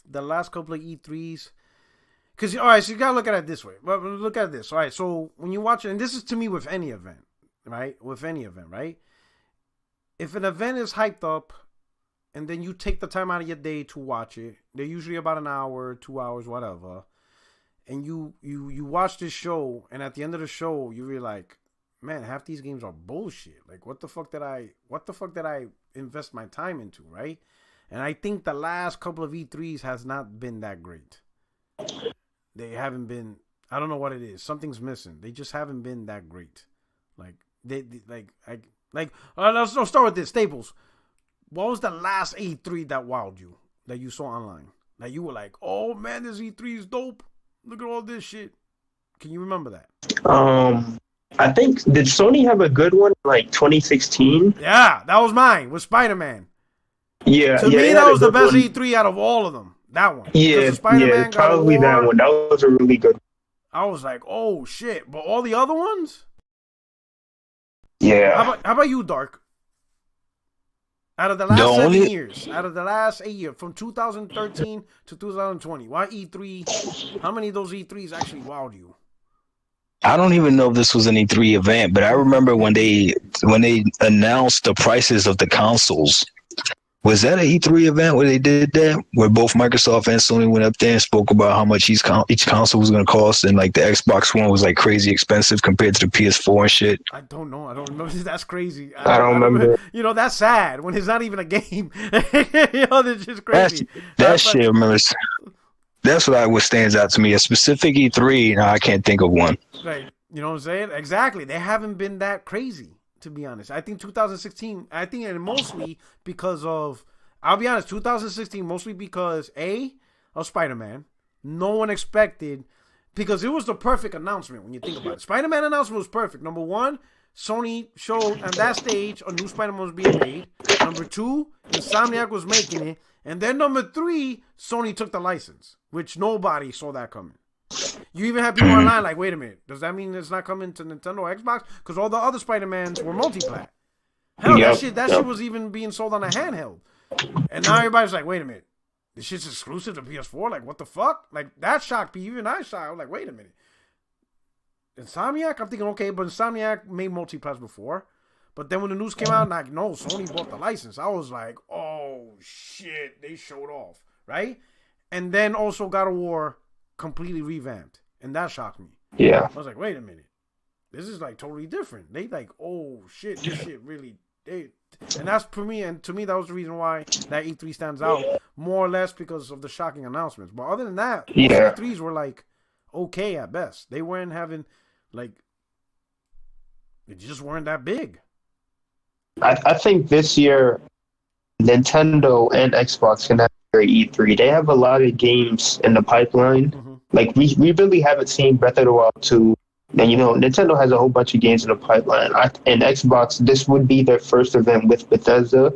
the last couple of E3s. Because, all right, so you got to look at it this way. Well, look at this. All right, so when you watch it, and this is to me with any event. right? With any event, right? If an event is hyped up, and then you take the time out of your day to watch it, they're usually about an hour, 2 hours, whatever. And you watch this show, and at the end of the show, you're like, man, half these games are bullshit. Like, what the fuck did I invest my time into, right? And I think the last couple of E3s has not been that great. They haven't been. I don't know what it is. Something's missing. They just haven't been that great. Let's start with this. Staples. What was the last E3 that wowed you, that you saw online? That you were like, oh man, this E3 is dope. Look at all this shit. Can you remember that? I think, did Sony have a good one like 2016? Yeah, that was mine, with Spider-Man. Yeah. To me, that was the best E3 out of all of them. That one. Yeah, probably that one. That was a really good one. I was like, oh shit. But all the other ones? Yeah. How about you, Dark? Out of the last 7 years, out of the last 8 years, from 2013 to 2020, why E3? How many of those E3s actually wowed you? I don't even know if this was an E3 event, but I remember when they announced the prices of the consoles. Was that an E3 event where they did that? Where both Microsoft and Sony went up there and spoke about how much each console was going to cost, and like the Xbox One was like crazy expensive compared to the PS4 and shit. I don't know. That's crazy. I don't remember. You know, that's sad when it's not even a game. You know, that's just crazy. That shit, remember? That's what stands out to me. A specific E3, I can't think of one. Right. You know what I'm saying? Exactly. They haven't been that crazy, to be honest. I think 2016, and mostly because of, I'll be honest, 2016 mostly because, of Spider-Man. No one expected, because it was the perfect announcement when you think about it. Spider-Man announcement was perfect. Number one, Sony showed on that stage a new Spider-Man was being made. Number two, Insomniac was making it. And then number three, Sony took the license, which nobody saw that coming. You even have people online like, wait a minute, does that mean it's not coming to Nintendo or Xbox? Because all the other Spider-Mans were multi-plat. Hell, that shit was even being sold on a handheld. And now everybody's like, wait a minute, this shit's exclusive to PS4? Like, what the fuck? Like, that shocked me. Even I shocked. I was like, wait a minute. Insomniac? I'm thinking, okay, but Insomniac made multi-plats before. But then when the news came out, like, no, Sony bought the license. I was like, oh, shit, they showed off, right? And then also God of War completely revamped, and that shocked me. Yeah. I was like, wait a minute. This is, like, totally different. They like, oh, shit, this shit really... And that's for me, and to me, that was the reason why that E3 stands out, more or less because of the shocking announcements. But other than that, E3s were, like, okay at best. They weren't having, like... They just weren't that big. I think this year, Nintendo and Xbox can have a great E3. They have a lot of games in the pipeline. Mm-hmm. Like, we really haven't seen Breath of the Wild 2. And, you know, Nintendo has a whole bunch of games in the pipeline. And Xbox, this would be their first event with Bethesda.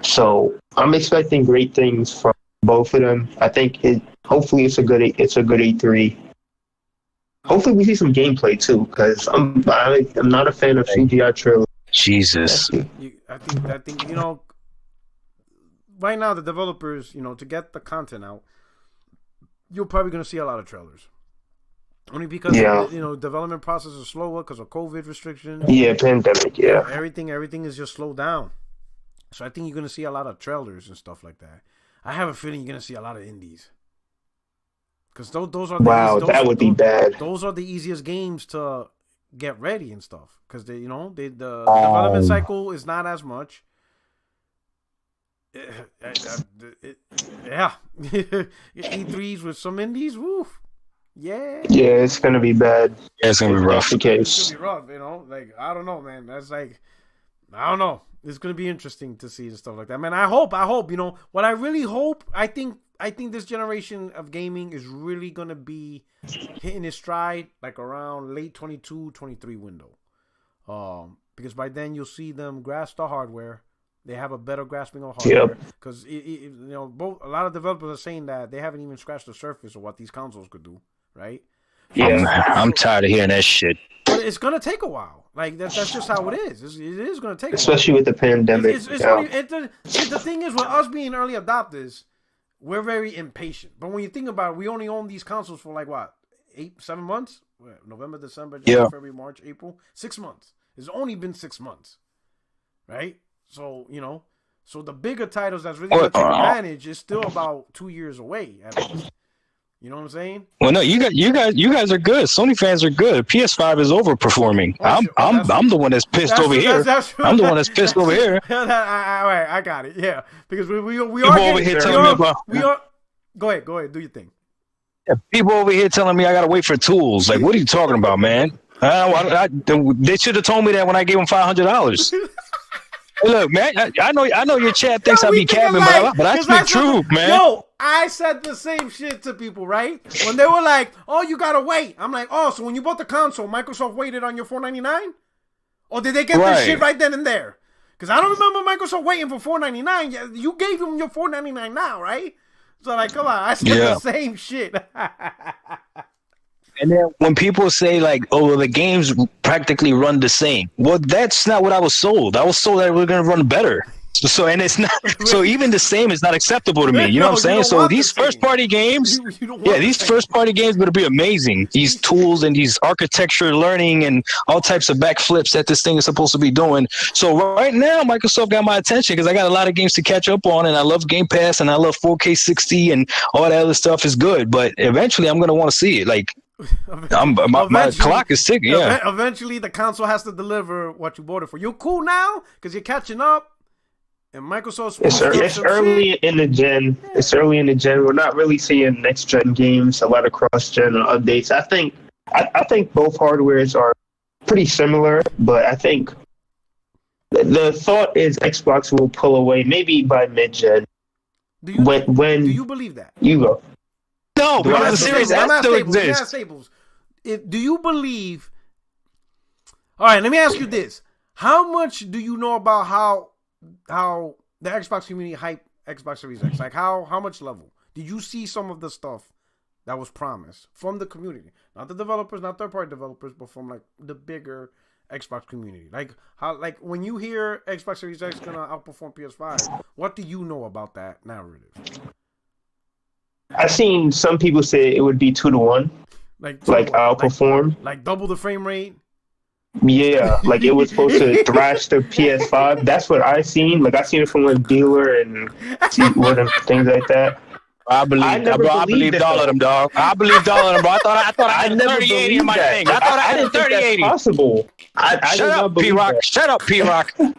So I'm expecting great things from both of them. I think hopefully it's a good E3. Hopefully we see some gameplay, too, because I'm not a fan of CGI trailers. Jesus. I think, you know, right now the developers, you know, to get the content out, you're probably going to see a lot of trailers. Only because, you know, development process is slower because of COVID restrictions. Yeah, pandemic, yeah. Everything is just slowed down. So I think you're going to see a lot of trailers and stuff like that. I have a feeling you're going to see a lot of indies. Because those are that would be bad. Those are the easiest games to get ready and stuff, because the development cycle is not as much. E3s with some indies, woof. Yeah, it's gonna be bad. Yeah, it's gonna be rough. It's gonna be rough, you know. Like, I don't know, man. That's like, I don't know. It's gonna be interesting to see and stuff like that, man. I hope. You know what I really hope. I think this generation of gaming is really gonna be hitting its stride like around late 22, 23 window. Because by then you'll see them grasp the hardware. They have a better grasping of hardware. Because you know, a lot of developers are saying that they haven't even scratched the surface of what these consoles could do, right? Yeah, I'm tired of hearing that shit. But it's gonna take a while. Like that's just how it is. It is gonna take, especially with the pandemic. The thing is, with us being early adopters, we're very impatient. But when you think about it, we only own these consoles for like what, 7 months? November, December, January, February, March, April, 6 months. It's only been 6 months, right? So so the bigger titles that's really going to take advantage is still about 2 years away at least. You know what I'm saying? Well, no, you guys are good. Sony fans are good. PS5 is overperforming. I'm the one that's pissed over here. I'm the one that's pissed over here. All right, I got it. Yeah, because we are over here telling me about. Go ahead, do your thing. Yeah, people over here telling me I gotta wait for tools. Like, what are you talking about, man? They should have told me that when I gave them $500. Look, man, I know your chat thinks I be capping, but I speak truth, man. Yo, I said the same shit to people, right? When they were like, "Oh, you gotta wait," I'm like, "Oh, so when you bought the console, Microsoft waited on your $499, or did they get this shit right then and there?" Because I don't remember Microsoft waiting for $499. You gave them your $499 now, right? So like, come on, I said the same shit. And then when people say like, "Oh, well, the games practically run the same," well, that's not what I was sold. I was sold that we're gonna run better. So and it's not. So even the same is not acceptable to me. You know what I'm saying? So these first-party games, these first-party games better be amazing. These tools and these architecture learning and all types of backflips that this thing is supposed to be doing. So right now, Microsoft got my attention because I got a lot of games to catch up on, and I love Gamepass, and I love 4K 60, and all that other stuff is good. But eventually, I'm gonna want to see it. Like, my clock is ticking. Yeah. Eventually, the console has to deliver what you bought it for. You're cool now because you're catching up. And Microsoft's it's early in the gen. It's early in the gen. We're not really seeing next gen games, a lot of cross gen updates. I think both hardwares are pretty similar, but I think the thought is Xbox will pull away maybe by mid gen. Do you believe that? You go. No, because the Series S still exists. Do you believe? All right, let me ask you this: how much do you know about how the Xbox community hype Xbox Series X? Like how much level? Did you see some of the stuff that was promised from the community? Not the developers, not third-party developers, but from like the bigger Xbox community. Like when you hear Xbox Series X gonna outperform PS5, what do you know about that narrative? I've seen some people say it would be 2-to-1. Like outperform. Like double the frame rate. Yeah, like it was supposed to thrash the PS5. That's what I seen. Like I seen it from like dealer and things like that. I believed all of them, dog. I believed all of them, bro. I thought I had 3080 in my thing. I thought I had 3080. Possible. Shut up, P-Rock. Shut up, P-Rock. Dude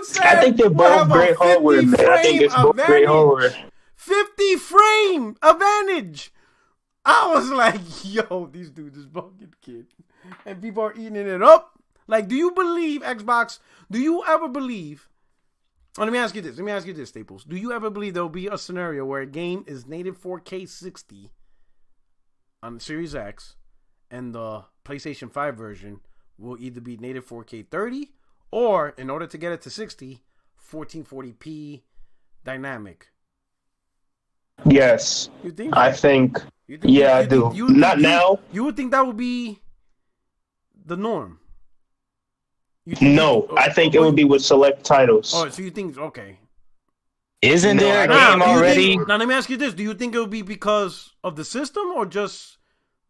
said, I think they're both great hardware, man. I think it's both great hardware. 50 frame advantage. I was like, yo, these dudes is bugging, kid. And people are eating it up. Like, do you believe Xbox? Do you ever believe? Oh, let me ask you this, Staples. Do you ever believe there will be a scenario where a game is native 4K 60 on the Series X and the PlayStation 5 version will either be native 4K 30 or, in order to get it to 60, 1440p dynamic? Yes. You think? I think. I do. Not now. You would think that would be the norm. No, I think it would be with select titles. Oh, so you think, okay. Isn't there a game already? Now, let me ask you this. Do you think it would be because of the system or just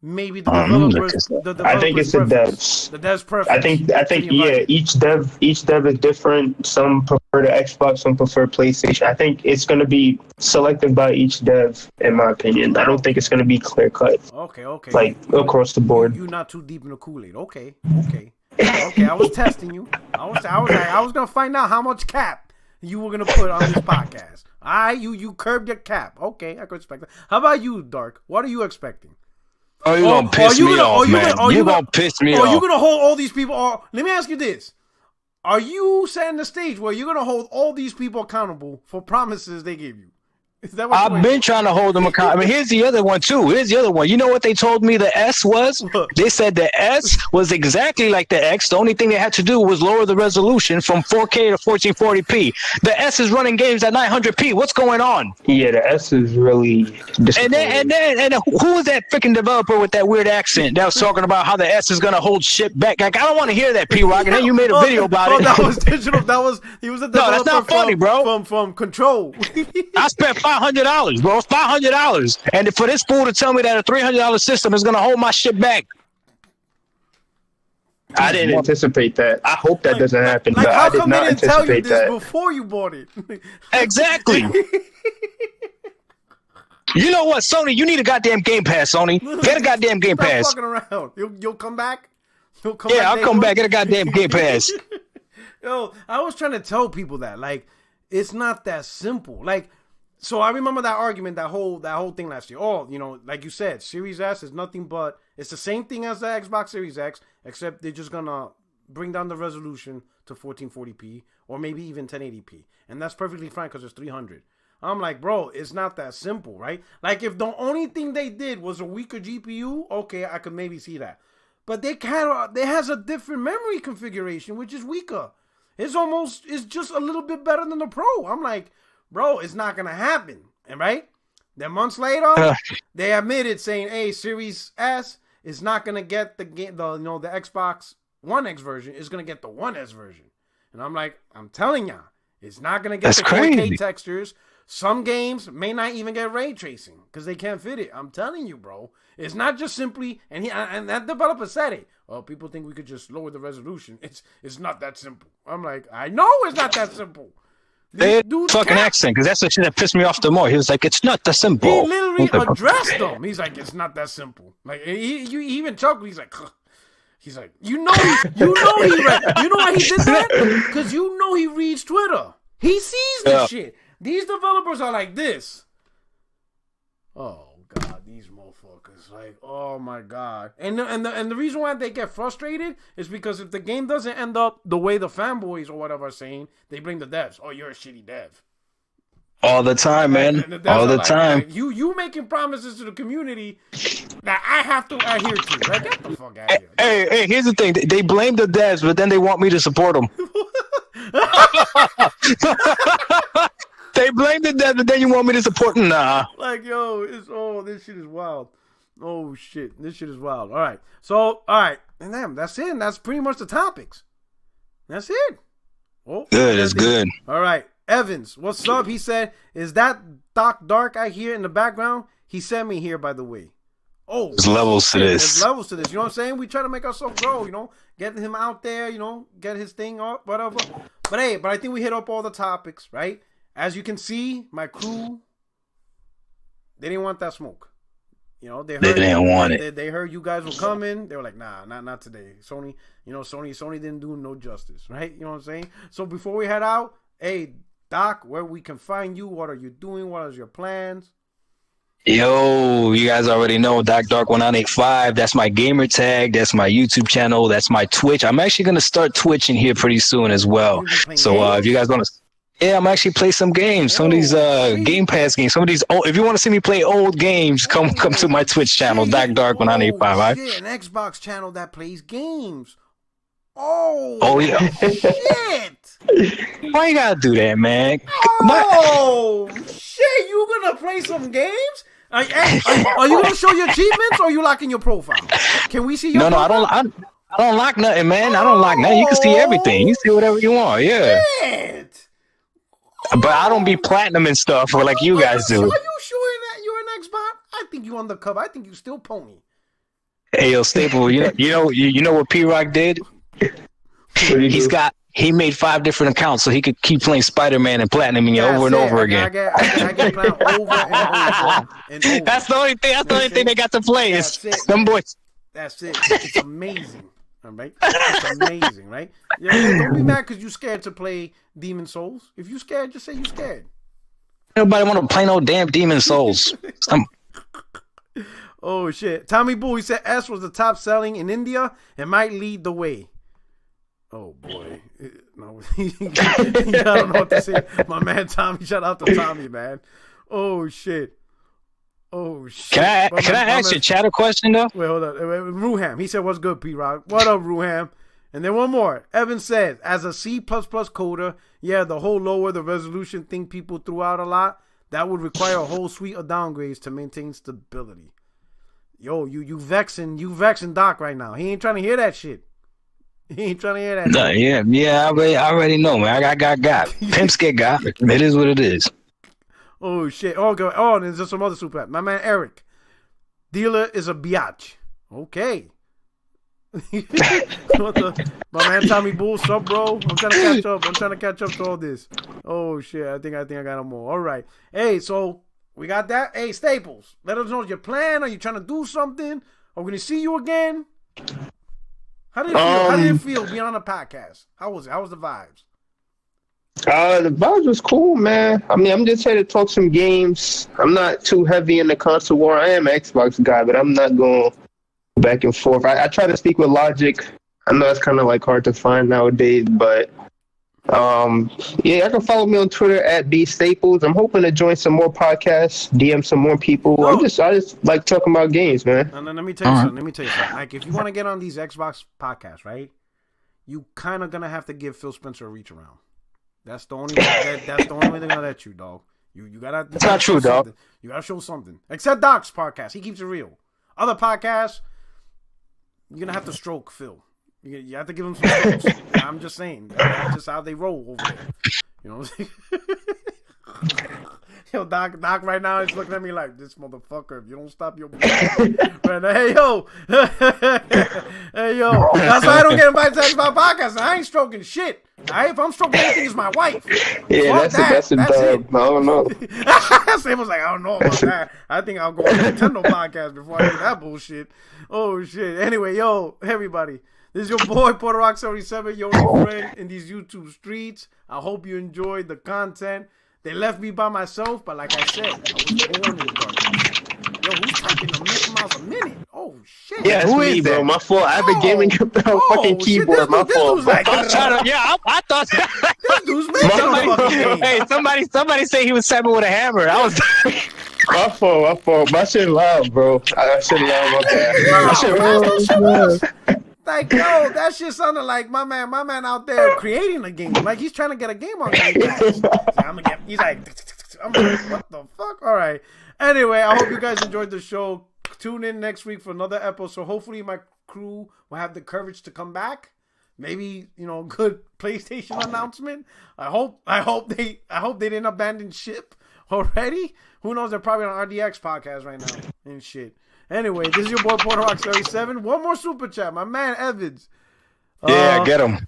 maybe the developers? I think it's the devs. The devs' preference. I think yeah, each dev is different. Some prefer the Xbox, some prefer PlayStation. I think it's going to be selected by each dev, in my opinion. I don't think it's going to be clear cut. Okay. Like across the board. You're not too deep in the Kool-Aid. Okay. I was testing you. I was gonna find out how much cap you were gonna put on this podcast. You curbed your cap. Okay, I could expect that. How about you, Dark? What are you expecting? Oh, you're gonna piss me off, man. You're gonna piss me off. Are you gonna hold all these people? Let me ask you this: are you setting the stage where you're gonna hold all these people accountable for promises they gave you? Is that what I've been trying to hold them accountable. I mean, here's the other one too. You know what they told me the S was? They said the S was exactly like the X. The only thing they had to do was lower the resolution from 4K to 1440p. The S is running games at 900p. What's going on? Yeah, the S is really disappointing. And who was that freaking developer with that weird accent that was talking about how the S is gonna hold shit back? Like, I don't want to hear that, P-Rock. And then you made a video about it. That was digital. He was a developer. No, that's not funny, bro. From Control. I spent $500, bro. It's $500, and for this fool to tell me that a $300 system is gonna hold my shit back. I didn't anticipate that. I hope that doesn't happen. Like, but how I did come they not didn't tell you anticipate this that. before you bought it? Exactly. You know what, Sony? You need a goddamn Game Pass, Sony. Get a goddamn Game Stop Pass. fucking around. You'll come back? Yeah, I'll come back. Get a goddamn Game Pass. Yo, I was trying to tell people that, like, it's not that simple. Like, so I remember that argument, that whole thing last year. Oh, you know, like you said, Series S is nothing but, it's the same thing as the Xbox Series X, except they're just gonna bring down the resolution to 1440p or maybe even 1080p, and that's perfectly fine because it's 300. I'm like, bro, it's not that simple, right? Like, if the only thing they did was a weaker GPU, okay, I could maybe see that. But they has a different memory configuration, which is weaker. It's just a little bit better than the Pro. I'm like, bro, it's not gonna happen. And right? Then months later, they admitted saying, hey, Series S is not gonna get the Xbox One X version. It's gonna get the One S version. And I'm like, I'm telling y'all, it's not gonna get the 4K textures. Some games may not even get ray tracing because they can't fit it. I'm telling you, bro. It's not just simply, and that developer said it. Oh, people think we could just lower the resolution. It's not that simple. I'm like, I know it's not that simple. They fucking accent, because that's the shit that pissed me off the more. He was like, it's not that simple. He literally addressed them. He's like, it's not that simple. Like, he even chuckled. He's like, ugh. He's like, you know why he did that? Because you know he reads Twitter. He sees this shit. These developers are like this. Oh God, these motherfuckers! Like, oh my God! And the reason why they get frustrated is because if the game doesn't end up the way the fanboys or whatever are saying, they blame the devs. Oh, you're a shitty dev. All the time, man. All the time. Like, you making promises to the community that I have to adhere to. Like, get the fuck out of here. Hey, here's the thing. They blame the devs, but then they want me to support them. They blame the devs, but then you want me to support them? Nah. Like, yo, this shit is wild. Oh, shit. This shit is wild. All right. So, all right. And then that's it. And that's pretty much the topics. That's it. Oh, good. It's good. All right. Evans, what's up? He said, is that Doc Dark I hear in the background? He sent me here, by the way. Oh, there's levels to this. There's levels to this. You know what I'm saying? We try to make ourselves grow, you know, get him out there, you know, get his thing up, whatever. But hey, I think we hit up all the topics, right? As you can see, my crew, they didn't want that smoke. You know, they didn't want it. They heard you guys were coming. They were like, nah, not today. Sony didn't do no justice, right? You know what I'm saying? So before we head out, hey, Doc, where we can find you? What are you doing? What are your plans? Yo, you guys already know Doc Dark 1985. That's my gamer tag. That's my YouTube channel. That's my Twitch. I'm actually gonna start Twitching here pretty soon as well. So if you guys want to. Yeah, I'm actually play some games. Some of these Gamepass games. Some of these if you want to see me play old games, come to my Twitch channel, Doc Dark 1985. Right? Shit, an Xbox channel that plays games. Oh yeah. Shit. Why you gotta do that, man? Oh shit! You gonna play some games? Are you gonna show your achievements, or are you locking your profile? Can we see your? No, I don't lock nothing, man. I don't lock nothing. You can see everything. You see whatever you want. Yeah. Shit. But I don't be platinum and stuff or like you guys do. Are you sure that you're an Xbox? I think you undercover. I think you still pony. Hey, yo, Staple. You know what P-Rock did? He made 5 different accounts so he could keep playing Spider-Man and platinum over and over again. I get platinum over and over. That's the only thing. That's the only thing they got to play is them boys. That's it. It's amazing. All right, it's amazing, right? Yeah, don't be mad because you scared to play Demon Souls. If you scared, just say you scared. Nobody want to play no damn Demon Souls. Oh shit! Tommy Boo, he said S was the top selling in India and might lead the way. Oh boy, no, I don't know what to say. My man Tommy, shout out to Tommy, man. Oh shit. Can I ask you a chat a question though? Wait, hold on. Ruham, he said, "What's good, P-Rock?" What up, Ruham? And then one more. Evan says, as a C++ coder, yeah, the whole lower the resolution thing people threw out a lot, that would require a whole suite of downgrades to maintain stability. Yo, you vexing Doc right now. He ain't trying to hear that shit. He ain't trying to hear that. No, yeah, I already know, man. I got. Pimps get got. It is what it is. Oh shit. Oh god. Oh, and there's just some other super. My man Eric. Dealer is a biatch. Okay. My man Tommy Bull, what's up, bro? I'm trying to catch up to all this. Oh shit, I think I got them all. All right. Hey, so we got that. Hey, Staples, let us know your plan. Are you trying to do something? Are we gonna see you again? How did it feel? How did it feel being on a podcast? How was it? How was the vibes? The vibes was cool, man. I mean, I'm just here to talk some games. I'm not too heavy in the console war. I am an Xbox guy, but I'm not going back and forth. I try to speak with logic. I know it's kind of like hard to find nowadays, but yeah, I can follow me on Twitter at bstaples. I'm hoping to join some more podcasts, DM some more people. I just like talking about games, man. And then let me tell you something. Like, if you want to get on these Xbox podcasts, right, you kind of gonna have to give Phil Spencer a reach around. That's the only way they're gonna let you, dog. You gotta. It's not true, dog. You gotta show something. Except Doc's podcast, he keeps it real. Other podcasts, you're gonna have to stroke Phil. You have to give him some strokes. I'm just saying, that's just how they roll over there. You know what I'm saying? Yo, Doc right now is looking at me like, this motherfucker, if you don't stop your right now, hey yo, that's why I don't get invited to Xbox podcast. I ain't stroking shit. If I'm stroking anything, it's my wife. Yeah, that's it. I don't know. Sam was like, I don't know about that. I think I'll go on the Nintendo podcast before I do that bullshit. Oh shit. Anyway, yo, everybody. This is your boy, Puerto Rock 77, your only friend in these YouTube streets. I hope you enjoyed the content. They left me by myself, but like I said, I was born in the darkness. Yo, who's typing a miles a minute? Oh, shit. Yeah, who is that? My fault. I've been gaming a fucking keyboard. Shit, my fault. Like, I thought this dude's making a fucking game. Hey, somebody say he was stabbing with a hammer. I was... My fault. My shit loud, bro. I shit loud. My bad. Like, yo, that shit sounded like my man out there creating a game. Like, he's trying to get a game on Gamepass. He's like, I'm like, what the fuck? All right. Anyway, I hope you guys enjoyed the show. Tune in next week for another episode. Hopefully, my crew will have the courage to come back. Maybe, good PlayStation announcement. I hope they didn't abandon ship already. Who knows? They're probably on RDX podcast right now and shit. Anyway, this is your boy Puerto Rock 37. One more super chat, my man Evans. Yeah, get him. These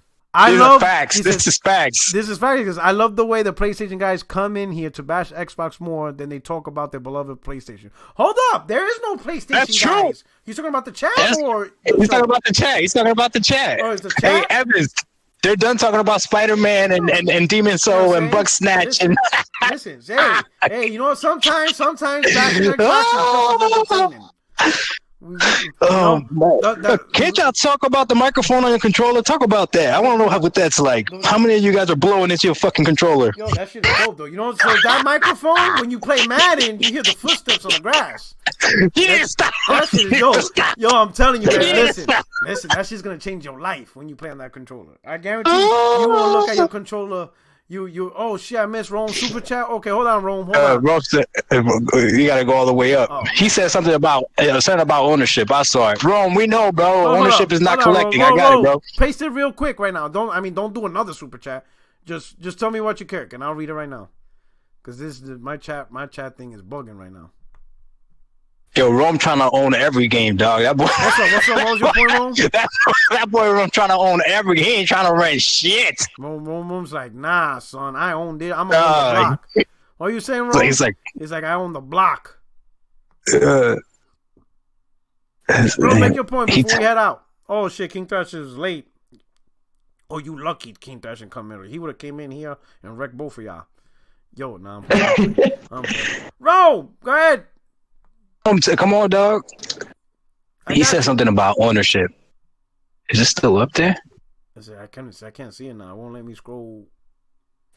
are facts. This is facts. This is facts because I love the way the PlayStation guys come in here to bash Xbox more than they talk about their beloved PlayStation. Hold up, there is no PlayStation. That's true. Guys. He's talking about the chat, or he's talking about the chat. He's talking about the chat. Oh, is the chat? Hey, Evans. They're done talking about Spider-Man and Demon Soul and Bugsnatch. Listen, hey, you know what? Sometimes bashing Xbox is can't y'all talk about the microphone on your controller? Talk about that. I want to know what that's like. How many of you guys are blowing into your fucking controller? Yo, that shit is dope though. You know, so that microphone, when you play Madden, you hear the footsteps on the grass. Yeah, stop. That shit is dope. Yo, I'm telling you, man, listen, that shit's gonna change your life when you play on that controller. I guarantee you will look at your controller. Oh shit, I missed Rome super chat. Okay, hold on, Rome. Hold on. Rome said, you gotta go all the way up. Oh. He said something about ownership. I saw it. Rome, we know, bro. Ownership is not collecting. I got it, bro. Paste it real quick right now. Don't do another super chat. Just tell me what you care, and I'll read it right now. Cause this is my chat thing is bugging right now. Yo, Rome trying to own every game, dog. That boy. What's up? What was your point, Rome? that boy Rome trying to own every game. He ain't trying to rent shit. Rome's like, nah, son. I owned it. I'm on the block. What are you saying, Rome? He's like, I own the block. Bro, make your point before we head out. Oh shit, King Thrash is late. Oh, you lucky King Thrash didn't come in. He would have came in here and wrecked both of y'all. Yo, nah. Rome, go ahead. Come on, dog. He said something about ownership. Is it still up there? I can't see it now. It won't let me scroll.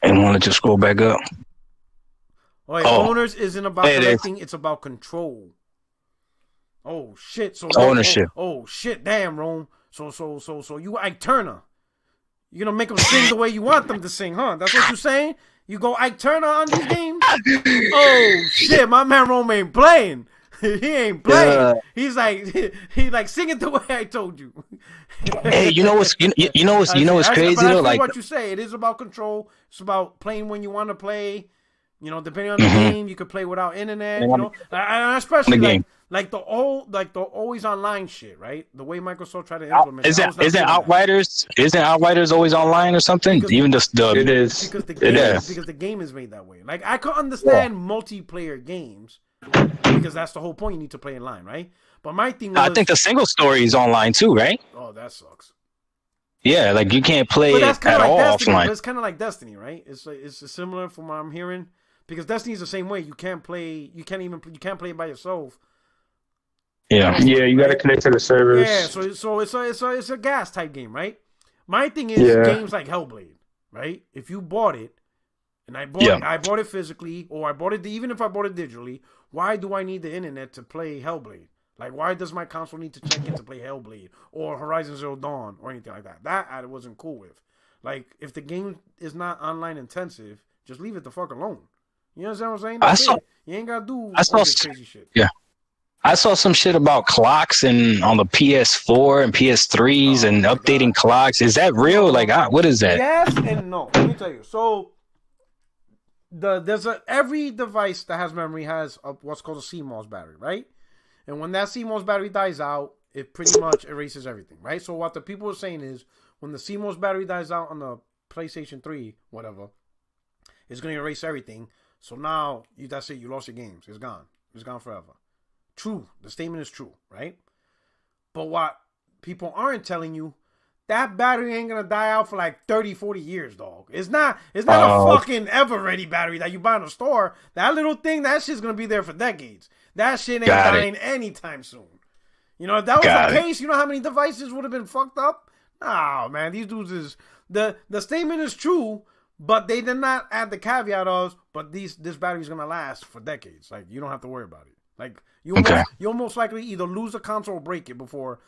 And want to just scroll back up. Owners isn't about collecting; it's about control. Oh shit! So ownership. Oh shit! Damn, Rome. So you Ike Turner. You're gonna make them sing the way you want them to sing, huh? That's what you're saying? You go Ike Turner on these games? Oh shit! My man Rome ain't playing. He ain't playing. He's like singing the way I told you. Hey, you know what's crazy though? Like what you say, it is about control. It's about playing when you want to play. You know, depending on the game, you could play without internet. You know, and especially Like the always online shit, right? The way Microsoft tried to implement isn't Outriders always online or something? It is because the game is made that way. Like I could understand multiplayer games because that's the whole point. You need to play in line, right? But my thing was, I think the single story is online too, right? Oh, that sucks. Yeah, like you can't play it at all offline. It's kind of like Destiny, right? It's similar from what I'm hearing because Destiny's the same way. You can't play it by yourself. Yeah, you got to connect to the servers. Yeah, so it's a gas type game, right? My thing is games like Hellblade, right? If you bought it, and I bought it physically, or I bought it even if I bought it digitally, why do I need the internet to play Hellblade? Like, why does my console need to check in to play Hellblade or Horizon Zero Dawn or anything like that? That I wasn't cool with. Like, if the game is not online intensive, just leave it the fuck alone. You understand what I'm saying? You ain't gotta do all this crazy shit. Yeah. I saw some shit about clocks and on the PS4 and PS3s and updating clocks. Is that real? Like, what is that? Yes and no. Let me tell you. So, every device that has memory has what's called a CMOS battery, right? And when that CMOS battery dies out, it pretty much erases everything, right? So what the people are saying is, when the CMOS battery dies out on the PlayStation 3, whatever, it's going to erase everything. So now, that's it. You lost your games. It's gone. It's gone forever. True. The statement is true, right? But what people aren't telling you, that battery ain't going to die out for like 30, 40 years, dog. It's not a fucking ever-ready battery that you buy in a store. That little thing, that shit's going to be there for decades. That shit ain't dying anytime soon. You know, if that was the case, you know how many devices would have been fucked up? No, man, these dudes is... The statement is true, but they did not add the caveat of, but this battery's going to last for decades. Like, you don't have to worry about it. Like, you'll most likely either lose the console or break it before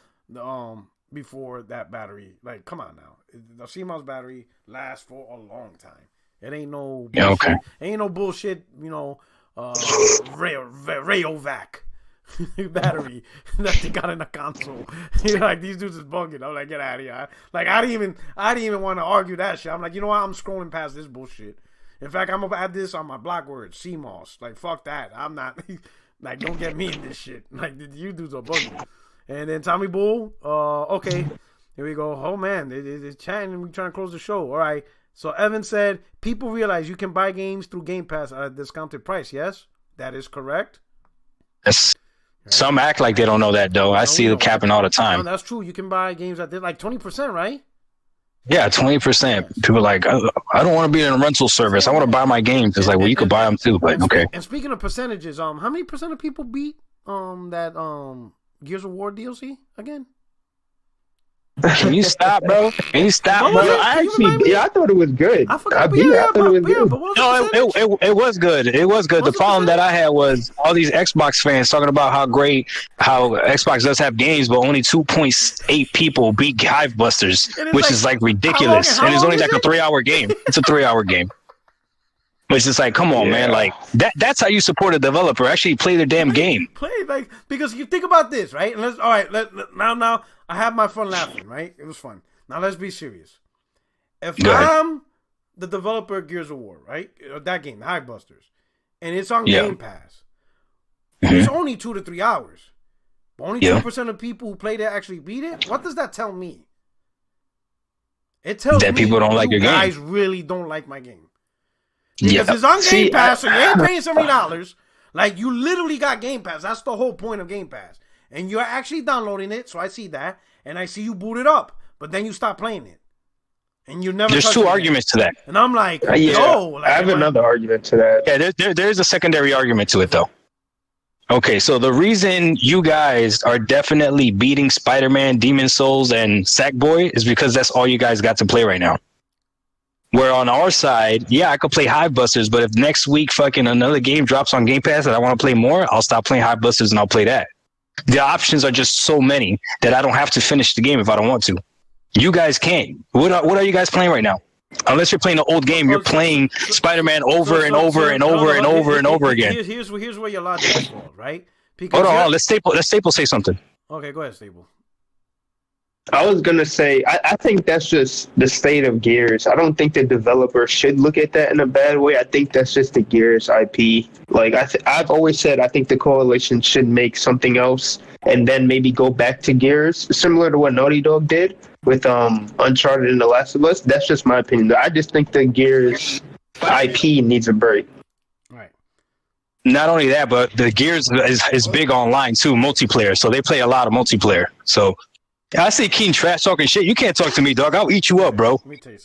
that battery. Like, come on now. The CMOS battery lasts for a long time. It ain't no bullshit. Ain't no bullshit, you know, Rayovac battery that they got in the console. Like, these dudes is bugging. I'm like, get out of here. Like, I didn't even want to argue that shit. I'm like, you know what? I'm scrolling past this bullshit. In fact, I'm gonna add this on my block word, CMOS. Like, fuck that. I'm not... Like, don't get me in this shit. Like, you dudes are bugging. And then Tommy Bull, okay, here we go. Oh, man, it's chatting and we're trying to close the show. All right. So Evan said, people realize you can buy games through Gamepass at a discounted price. Yes, that is correct. Yes. Right. Some act like they don't know that, though. I see the capping all the time. No, that's true. You can buy games at like 20%, right? Yeah, 20%. People are like, I don't want to be in a rental service. I want to buy my games. It's like, well, you could buy them too, but okay. And speaking of percentages, how many percent of people beat that Gears of War DLC again? Can you stop, bro? Can you stop, bro? I thought it was good. I forgot. It was good. It was good. The problem that I had was all these Xbox fans talking about how Xbox does have games, but only 2.8 people beat Hivebusters, which is like ridiculous. And it's only like a 3-hour game. It's a 3-hour game. But it's just like, come on, man. Like that's how you support a developer. Actually play their damn game. Because you think about this, right? Now I have my fun laughing, right? It was fun. Now let's be serious. If I'm the developer of Gears of War, right? That game, the Hivebusters, and it's on Game Pass, it's only 2 to 3 hours. But only 2% of people who played it actually beat it. What does that tell me? It tells me people don't like your game. Guys really don't like my game. Because it's on Game Pass, so you ain't paying $70. Like, you literally got Game Pass. That's the whole point of Game Pass. And you're actually downloading it, so I see that. And I see you boot it up. But then you stop playing it. And you never There's 2 arguments to that. And I'm like, I have another argument to that. Yeah, there's a secondary argument to it, though. Okay, so the reason you guys are definitely beating Spider-Man, Demon Souls, and Sackboy is because that's all you guys got to play right now. Where on our side, I could play Hivebusters, but if next week fucking another game drops on Game Pass that I want to play more, I'll stop playing Hivebusters and I'll play that. The options are just so many that I don't have to finish the game if I don't want to. You guys can't. What are you guys playing right now? Unless you're playing the old game, you're playing Spider-Man over and over and over and over and over again. Here's where your logic is flawed, right? Hold on. Let Staple say something. Okay, go ahead, Staple. I was gonna say, I think that's just the state of Gears. I don't think the developer should look at that in a bad way. I think that's just the Gears IP. Like I've always said, I think the coalition should make something else and then maybe go back to Gears, similar to what Naughty Dog did with Uncharted and The Last of Us. That's just my opinion. I just think the Gears IP needs a break. Right. Not only that, but the Gears is big online too, multiplayer. So they play a lot of multiplayer. So I see Keen trash talking shit. You can't talk to me, dog. I'll eat you up, bro. Let me tell you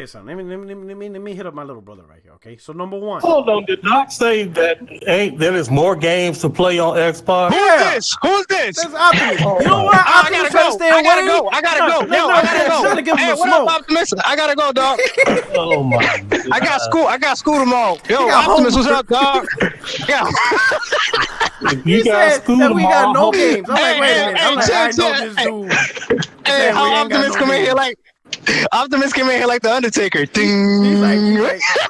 something. Let me hit up my little brother right here, okay? So number one. Hold on, did Doc say that there is more games to play on Xbox? Who's this? That's Optimus. You know what? I gotta go. I gotta go. I gotta go. I gotta go. Hey, what up, Optimus? I gotta go, dog. Oh my God. I got school tomorrow. Yo, Optimus, what's up, dog? Yeah. He said that we got no games. I'm like, wait a minute. I'm like, I know this dude. Hey, how Optimus come in here like Optimus came in here like the Undertaker. Ding. He's like,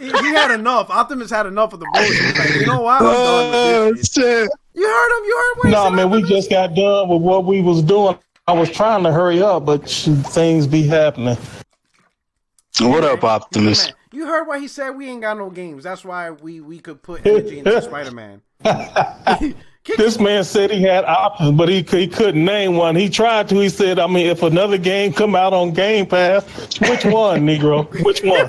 he had enough. Optimus had enough of the bullshit. He's like, you know what? I'm done with this shit. You heard him? You heard what he said? No, man, we just got done with what we was doing. I was trying to hurry up, but things be happening. What up, Optimus? Man, you heard what he said? We ain't got no games. That's why we could put energy into Spider-Man. This man said he had options, but he couldn't name one. He tried to. He said, I mean, if another game come out on Game Pass, which one, Negro? Which one?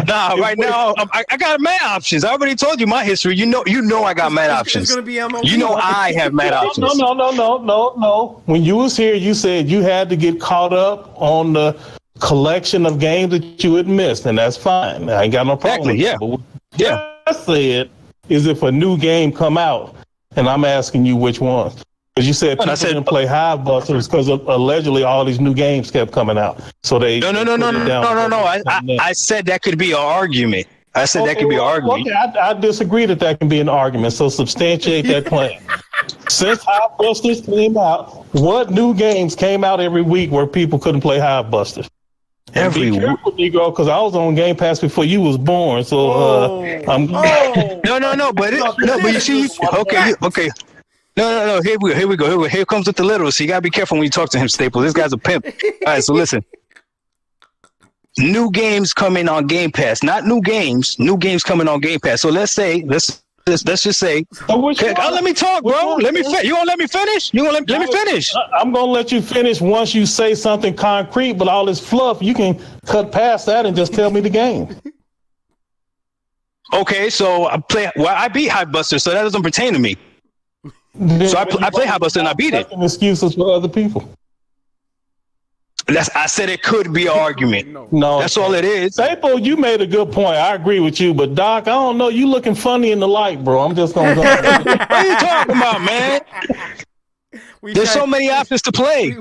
Nah, right now I got mad options. I already told you my history. You know I got mad options. It's gonna be MLB. You know I have mad options. No. When you was here, you said you had to get caught up on the collection of games that you had missed, and that's fine. I ain't got no problem. Exactly. Yeah. I said is if a new game come out, and I'm asking you which one. Because you said people didn't play Hive Busters because allegedly all these new games kept coming out. So they No. I said that could be an argument. I said that could be an argument. Okay, I disagree that can be an argument. So substantiate that claim. Since Hive Busters came out, what new games came out every week where people couldn't play Hive Busters? Be careful, Negro, because I was on Game Pass before you was born. So I'm. No. But you see, okay. No. Here we go. Here comes with the literacy. You gotta be careful when you talk to him, Staples. This guy's a pimp. All right, so listen. New games coming on Game Pass, not new games. New games coming on Game Pass. So let's just say. Let me talk, bro. Let me. You gonna let me finish? You gonna let me finish? I'm gonna let you finish once you say something concrete. But all this fluff, you can cut past that and just tell me the game. Okay, so I beat Hive Buster, so that doesn't pertain to me. So I play Hive Buster and I beat it. Excuses for other people. I said it could be an argument. No, that's all it is. Staple, you made a good point. I agree with you, but Doc, I don't know. You looking funny in the light, bro. I'm just gonna go. What are you talking about, man? There's so many options to play.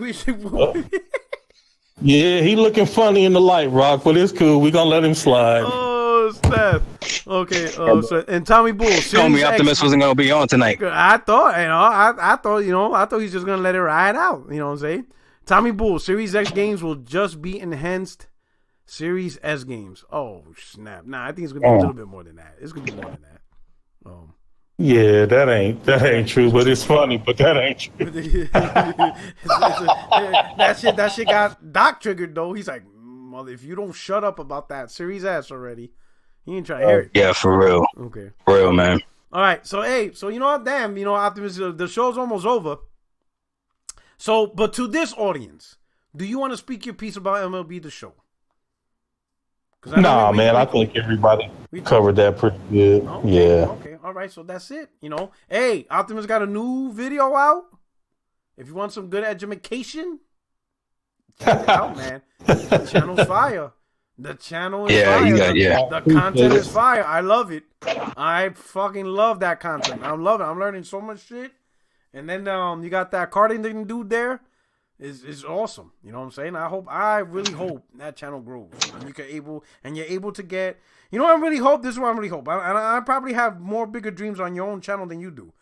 Yeah, he looking funny in the light, Rock, but it's cool. We gonna let him slide. Oh, Steph. Okay. So and Tommy Bull told me Optimus wasn't gonna be on tonight. I thought he's just gonna let it ride out. You know what I'm saying? Tommy Bull, Series X games will just be enhanced Series S games. Oh, snap. Nah, I think it's going to be a little bit more than that. It's going to be more than that. Yeah, that ain't true, but it's funny, but that ain't true. That shit got Doc triggered, though. He's like, mother, if you don't shut up about that Series S already, he ain't trying to hear it. Yeah, for real. Okay. For real, man. All right, so, you know what? Damn, Optimus, the show's almost over. So, but to this audience, do you want to speak your piece about MLB The Show? Nah, man, I think everybody covered that pretty good. Okay, yeah. Okay, all right, so that's it. Hey, Optimus got a new video out. If you want some good education, check it out, man. The channel's fire. The channel is fire. The content is fire. I love it. I fucking love that content. I love it. I'm learning so much shit. And then you got that carding dude there. Is awesome. You know what I'm saying? I really hope that channel grows. And you're able to get. You know what I really hope? This is what I really hope. I probably have more bigger dreams on your own channel than you do.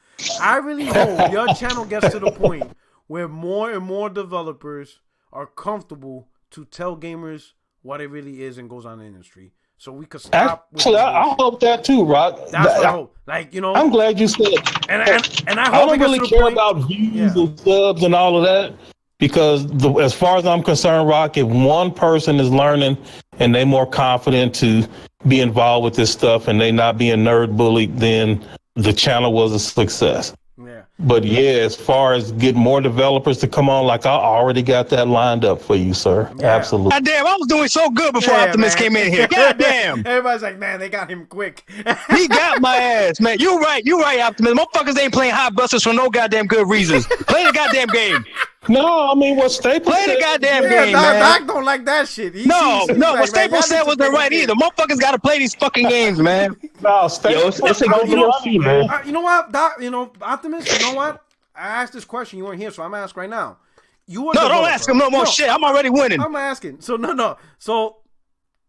I really hope your channel gets to the point where more and more developers are comfortable to tell gamers what it really is and goes on in the industry. so we could stop. Actually, I hope that too, Rock. That's what I hope. Like, you know, I'm glad you said it. And I hope I don't really care about views and subs and all of that, because as far as I'm concerned, Rock, if one person is learning and they more confident to be involved with this stuff and they not being nerd bullied, then the channel was a success. Yeah. But yeah, as far as getting more developers to come on, like I already got that lined up for you, sir. Yeah. Absolutely. God damn, I was doing so good before Optimus came in here. God damn. Everybody's like, man, they got him quick. He got my ass, man. You right, Optimus. Motherfuckers ain't playing hot busters for no goddamn good reasons. Play the goddamn game. No, I mean, what Staples play the goddamn game, man. Doc don't like that shit. No, what Staples said wasn't right either. Motherfuckers got to play these fucking games, man. No, Staples, it's a good man. You know what, Doc? You know, Optimus. You know what? I asked this question. You weren't here, so I'm asking right now. Don't ask him no more shit. I'm already winning. I'm asking. So no. So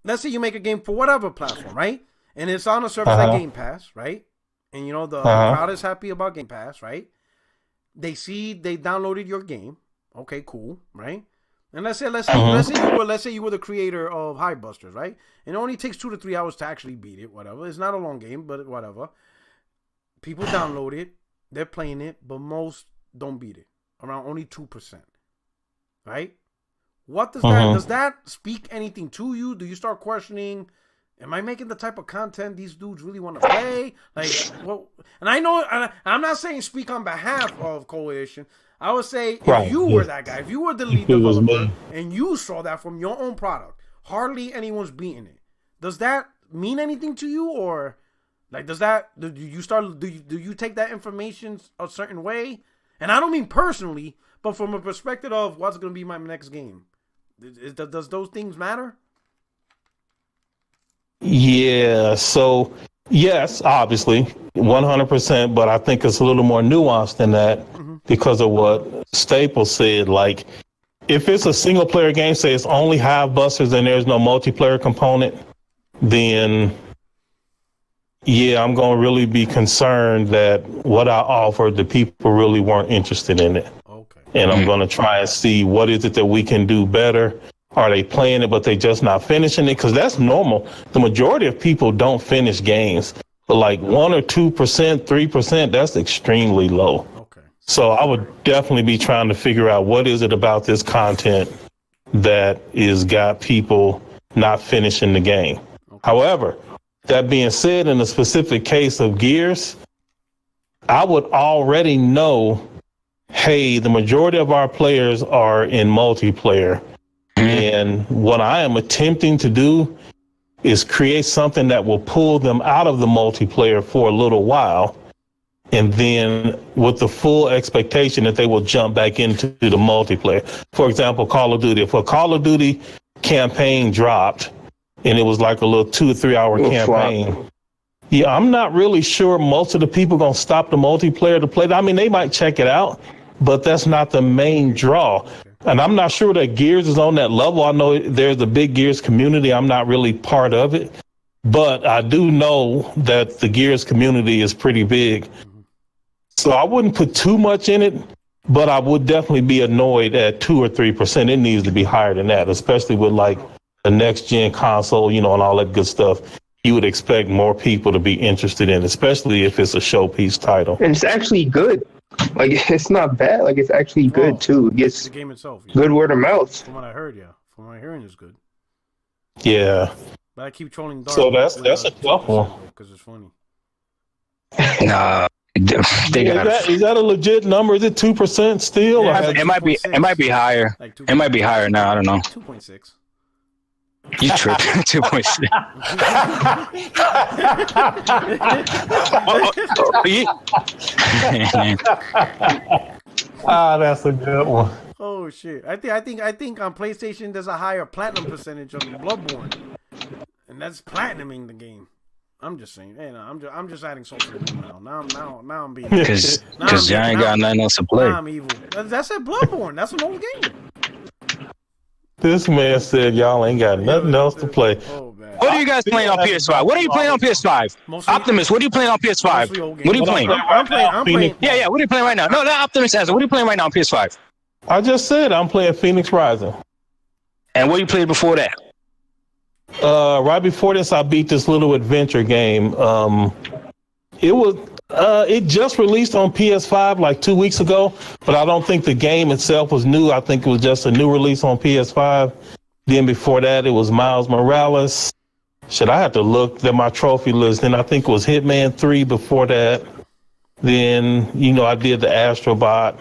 let's say you make a game for whatever platform, right? And it's on a service like Gamepass, right? And you know the crowd is happy about Gamepass, right? They downloaded your game. Okay, cool, right? And let's say you were the creator of Highbusters, right? And it only takes 2 to 3 hours to actually beat it, whatever. It's not a long game, but whatever. People download it, they're playing it, but most don't beat it. Around only 2%. Right? What does that speak anything to you? Do you start questioning, am I making the type of content these dudes really want to play? Like, well, and I know, I'm not saying speak on behalf of Coalition. I would say if you were that guy, if you were the lead developer and you saw that from your own product, hardly anyone's beating it. Does that mean anything to you, or like do you take that information a certain way? And I don't mean personally, but from a perspective of what's going to be my next game. Does those things matter? Yeah. So yes, obviously, 100%. But I think it's a little more nuanced than that. Because of what Staples said, like if it's a single player game, say it's only Hive-busters and there's no multiplayer component, then yeah, I'm going to really be concerned that what I offered, the people really weren't interested in it. Okay. And I'm going to try and see what is it that we can do better. Are they playing it, but they just not finishing it? Because that's normal. The majority of people don't finish games, but like 1 or 2%, 3%, that's extremely low. So I would definitely be trying to figure out what is it about this content that is got people not finishing the game. Okay. However, that being said, in the specific case of Gears, I would already know, hey, the majority of our players are in multiplayer. And what I am attempting to do is create something that will pull them out of the multiplayer for a little while. And then with the full expectation that they will jump back into the multiplayer. For example, Call of Duty. If a Call of Duty campaign dropped and it was like a little 2 or 3 hour campaign, yeah, I'm not really sure most of the people going to stop the multiplayer to play. I mean, they might check it out, but that's not the main draw. And I'm not sure that Gears is on that level. I know there's a big Gears community. I'm not really part of it, but I do know that the Gears community is pretty big. So I wouldn't put too much in it, but I would definitely be annoyed at 2 or 3%. It needs to be higher than that, especially with like the next gen console, you know, and all that good stuff. You would expect more people to be interested in, especially if it's a showpiece title. And it's actually good. Like, it's not bad. Like, it's actually good too. It gets the game itself. Yeah. Good word of mouth. From what I heard, yeah. From what I'm hearing, is good. Yeah. But I keep trolling Dark. So that's a tough one. Because it's funny. Nah. Is that a legit number? Is it 2% still? Yeah, it might be. It might be higher. Like it might be higher now. I don't know. 2.6. You tripping? 2.6. That's a good one. Oh shit! I think on PlayStation there's a higher platinum percentage on Bloodborne, and that's platinuming the game. I'm just saying, hey, no, I'm just adding salt to the wound now. Now I'm being because you ain't got nothing else to play. Now I'm evil. That's a Bloodborne. That's an old game. This man said y'all ain't got nothing else to play. Oh, man. What are you guys playing on PS5? What are you playing on PS5? Optimus, what are you playing on PS5? What are you playing? I'm playing. Yeah. What are you playing right now? No, not Optimus answer. What are you playing right now on PS5? I just said I'm playing Phoenix Rising. And what you played before that? Right before this, I beat this little adventure game. It just released on PS5 like 2 weeks ago, but I don't think the game itself was new. I think it was just a new release on PS5. Then before that, it was Miles Morales. I have to look at my trophy list. Then I think it was Hitman 3 before that. Then, I did the Astrobot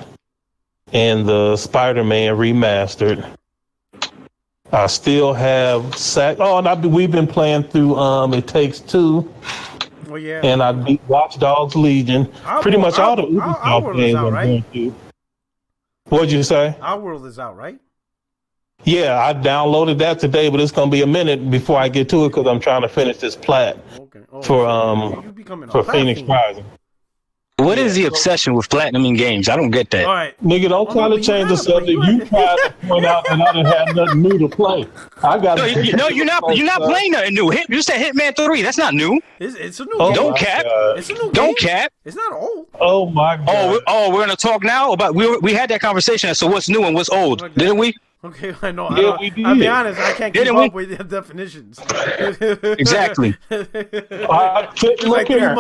and the Spider-Man remastered. I still have we've been playing through It Takes Two. Well, yeah. And I beat Watch Dogs Legion. Pretty much all the Ubisoft games I'm going through. What'd you say? Our World is out, right? Yeah, I downloaded that today, but it's gonna be a minute before I get to it because I'm trying to finish this plat for Phoenix Rising. What is the obsession with platinuming games? I don't get that. All right. Nigga, don't try to change the subject. You tried to point out that I didn't have nothing new to play. You're not playing nothing new. You said Hitman 3. That's not new. It's a new game. Don't cap. It's a new game. Don't cap. It's not old. Oh my god. We're gonna talk now about we had that conversation. So what's new and what's old, didn't we? Okay, I know. We did. I'll be honest, I can't keep up with the definitions. Exactly. Look here.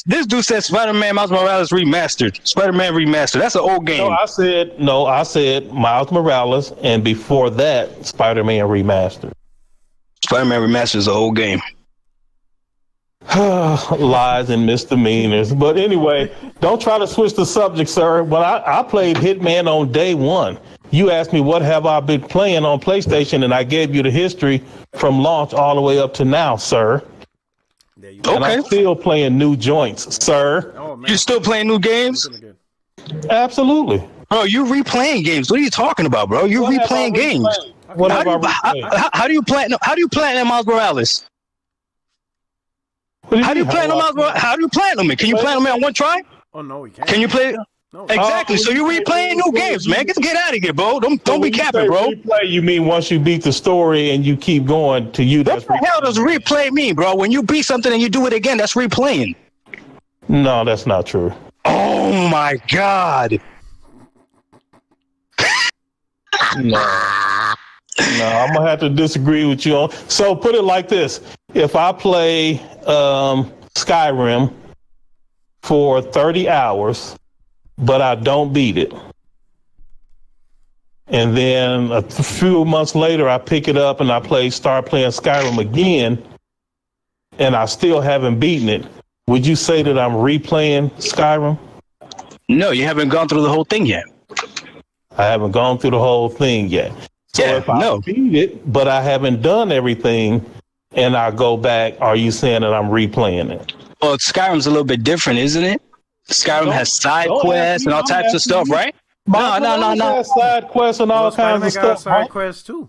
This dude said Spider-Man Miles Morales remastered. Spider-Man remastered. That's an old game. I said Miles Morales, and before that, Spider-Man remastered. Spider-Man remastered is an old game. Lies and misdemeanors. But anyway, don't try to switch the subject, sir. When I played Hitman on day one, you asked me what have I been playing on PlayStation, and I gave you the history from launch all the way up to now, sir. And I'm still playing new joints, sir. Oh, man. You still playing new games? Absolutely. Bro, you replaying games. What are you talking about, bro? You replaying games. How do you platinum Miles Morales? How do you platinum it? Can you platinum it on one try? Oh no, we can't. Can you play? No. Exactly. So you're replaying new games, man. Get out of here, bro. Don't be capping, bro. Replay, you mean once you beat the story and you keep going to you? What the hell does replay mean, bro? When you beat something and you do it again, that's replaying. No, that's not true. Oh my god. No, I'm gonna have to disagree with you on. So put it like this: if I play Skyrim for 30 hours, but I don't beat it, and then a few months later I pick it up and I start playing Skyrim again, and I still haven't beaten it, would you say that I'm replaying Skyrim? No, you haven't gone through the whole thing yet. I haven't gone through the whole thing yet. So if I beat it, but I haven't done everything, and I go back, are you saying that I'm replaying it? Well, Skyrim's a little bit different, isn't it? Skyrim has side quests and all types of stuff, right? No. Side quests and all kinds of stuff. Side quests too.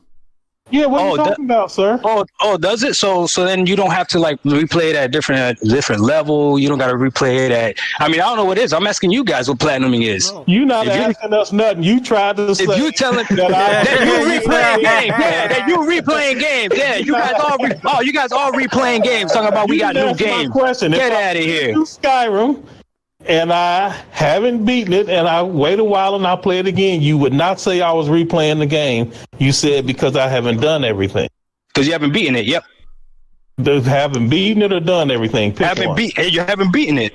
Yeah, what are you talking about, sir? Oh, does it? So then you don't have to like replay it at different level. You don't got to replay it at. I mean, I don't know what it is. I'm asking you guys what platinuming is. No. You not asking us nothing. You tried to say. If you telling that you replaying games, that you replaying games, you guys all replaying games. Talking about we got new games. Get out of here. Skyrim. And I haven't beaten it, and I wait a while and I play it again. You would not say I was replaying the game. You said because I haven't done everything. Because you haven't beaten it. Yep. Haven't beaten it or done everything. You haven't beaten it.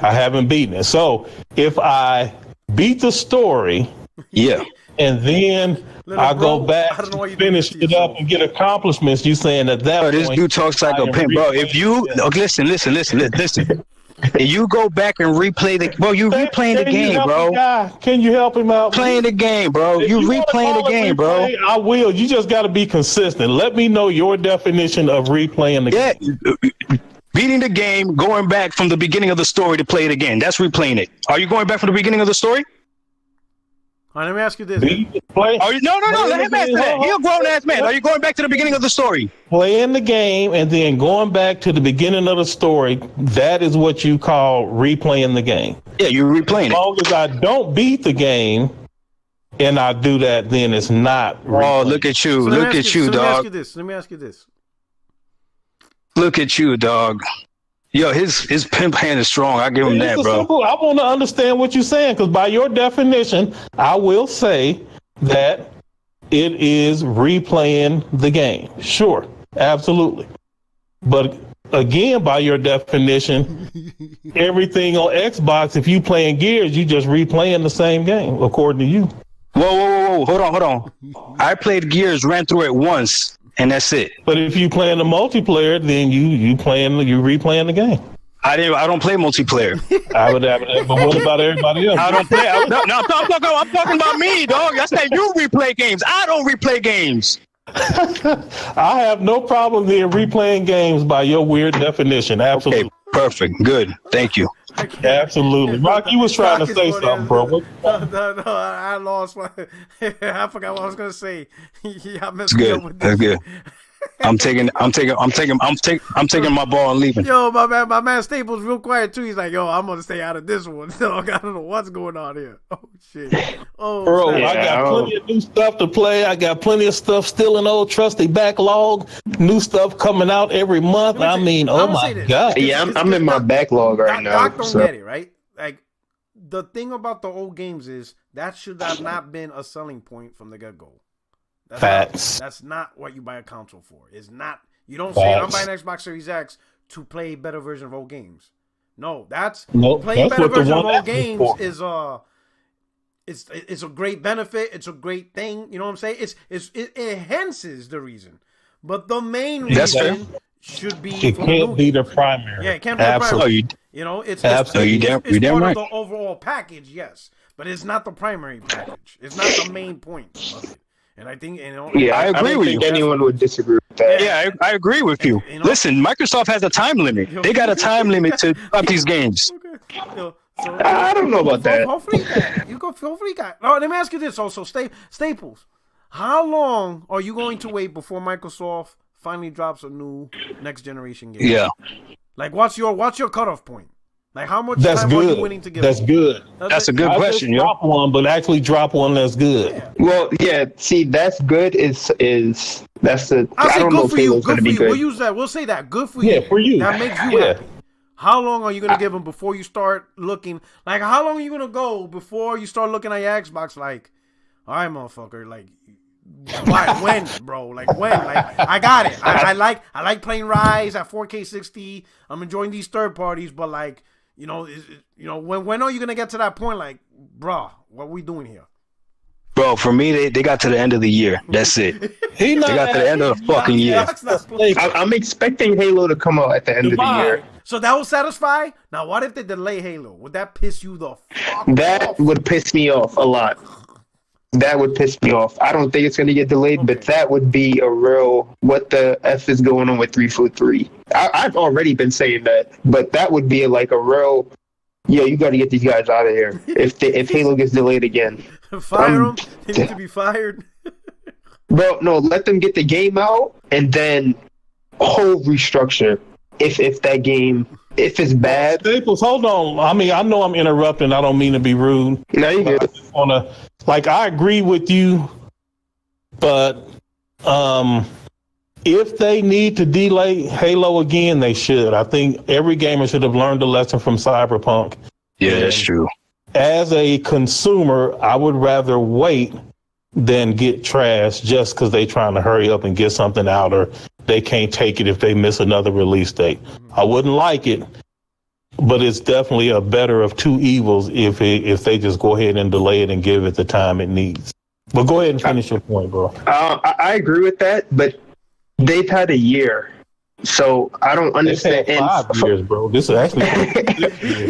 I haven't beaten it. So if I beat the story, and then I go back to finish it up and get accomplishments, you saying that this dude talks like a pimp, bro. If you listen. And you go back and replay you replaying the game, bro. Can you help him out? Playing the game, bro. You replaying the game, bro. I will. You just got to be consistent. Let me know your definition of replaying the game. Beating the game, going back from the beginning of the story to play it again. That's replaying it. Are you going back from the beginning of the story? All right, let me ask you this. No. Let him answer that. He's a grown-ass man. Are you going back to the beginning of the story? Playing the game and then going back to the beginning of the story, that is what you call replaying the game. Yeah, you're replaying it. As long as I don't beat the game and I do that, then it's not replaying. Oh, look at you. Look at you, dog. Let me ask you this. Look at you, dog. Yo, his pimp hand is strong. I give him that, bro. I want to understand what you're saying, because by your definition, I will say that it is replaying the game. Sure, absolutely. But again, by your definition, everything on Xbox, if you playing Gears, you just replaying the same game, according to you. Whoa. Hold on. I played Gears, ran through it once, and that's it. But if you playing the multiplayer, then you replaying the game. I don't play multiplayer. But what about everybody else? I don't play. I'm talking about me, dog. I said you replay games. I don't replay games. I have no problem in replaying games by your weird definition. Absolutely. Okay, perfect. Good. Thank you. Absolutely. Rock, you was trying to say something, bro. No, I lost my. I forgot what I was gonna say. I messed good. up with That's good. I'm taking my ball and leaving. Yo, my man Staples real quiet too. He's like, yo, I'm gonna stay out of this one. So I don't know what's going on here. Oh shit. Oh, bro, man. I got plenty of new stuff to play. I got plenty of stuff still in old trusty backlog. New stuff coming out every month. I mean, oh my god. Yeah, I'm in my backlog right now. Doc don't get it, right? Like the thing about the old games is that should have not been a selling point from the get go. Facts. That's not what you buy a console for. It's not. You don't say I'm buying Xbox Series X to play a better version of old games. No, playing better version of old games is it's a great benefit. It's a great thing. You know what I'm saying? It enhances the reason, but the main reason should be. It can't be the primary. Yeah, it can't be the primary. You know, it's part of the overall package. Yes, but it's not the primary package. It's not the main point of it. And I think, I agree with you. Anyone would disagree with that. Yeah, I agree with you. Listen, Microsoft has a time limit. They got a time limit to up these games. Okay. So, I don't know about that. Hopefully, you got. Oh, let me ask you this also, Staples. How long are you going to wait before Microsoft finally drops a new next generation game? Yeah. Like, what's your cutoff point? Like, how much time are you willing to give? That's good. That's a good question. Drop one, but actually drop one that's good. Yeah. Well, yeah. See, that's good. That's the. I don't know if Halo's going to be good. We'll use that. We'll say that. Good for you. Yeah, for you. That makes you happy. How long are you going to give them before you start looking? Like, how long are you going to go before you start looking at your Xbox? Like, all right, motherfucker. Like, why? When, bro? Like, when? Like, I got it. I like playing Rise at 4K 60. I'm enjoying these third parties, but like. When are you gonna get to that point? Like, bro, what are we doing here? Bro, for me, they got to the end of the year. That's it. They got to the end of the fucking year. I'm expecting Halo to come out at the end of the year. So that will satisfy. Now, what if they delay Halo? Would that piss you the fuck off? Would piss me off a lot. That would piss me off. I don't think it's going to get delayed, but that would be a real what the F is going on with 343. I've already been saying that, but that would be like a real, you got to get these guys out of here if Halo gets delayed again. Fire them. They need to be fired. Bro, no, let them get the game out and then whole restructure. If that game, if it's bad. Staples, hold on. I mean, I know I'm interrupting. I don't mean to be rude. No, you good. I agree with you, but if they need to delay Halo again, they should. I think every gamer should have learned a lesson from Cyberpunk. Yeah, that's true. As a consumer, I would rather wait than get trashed just because they trying to hurry up and get something out, or they can't take it if they miss another release date. I wouldn't like it, but it's definitely a better of two evils if they just go ahead and delay it and give it the time it needs. But go ahead and finish your point, bro. I agree with that, but they've had a year, so I don't understand. They've had 5 years, bro. This is actually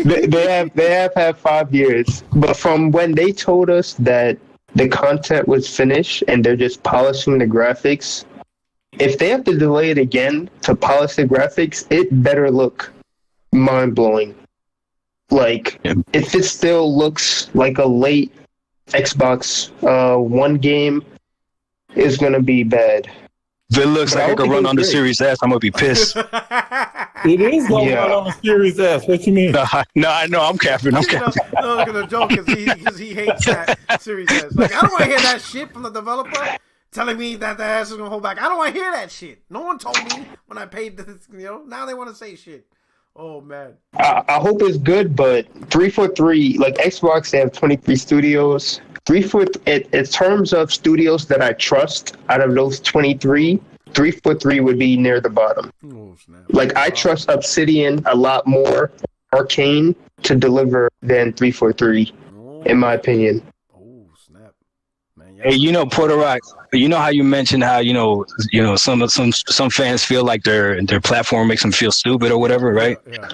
they have had 5 years, but from when they told us that the content was finished and they're just polishing the graphics, if they have to delay it again to polish the graphics, it better look mind-blowing. Like, if it still looks like a late Xbox One game, it's going to be bad. If it looks like it could run on the Series S, I'm going to be pissed. It is going to run on the Series S. What you mean? No, I know. I'm capping. No, the joke is he hates that Series S. Like, I don't want to hear that shit from the developer telling me that the ass is going to hold back. I don't want to hear that shit. No one told me when I paid this, now they want to say shit. Oh, man. I hope it's good, but 343, like Xbox, they have 23 studios. in terms of studios that I trust, out of those 23, 343 would be near the bottom. Oh, snap. Like, I trust Obsidian a lot more, Arcane, to deliver than 343, in my opinion. Oh, snap. Man, hey, you know, Puerto Rock, you know how you mentioned how, you know, some fans feel like their platform makes them feel stupid or whatever, right? Yeah.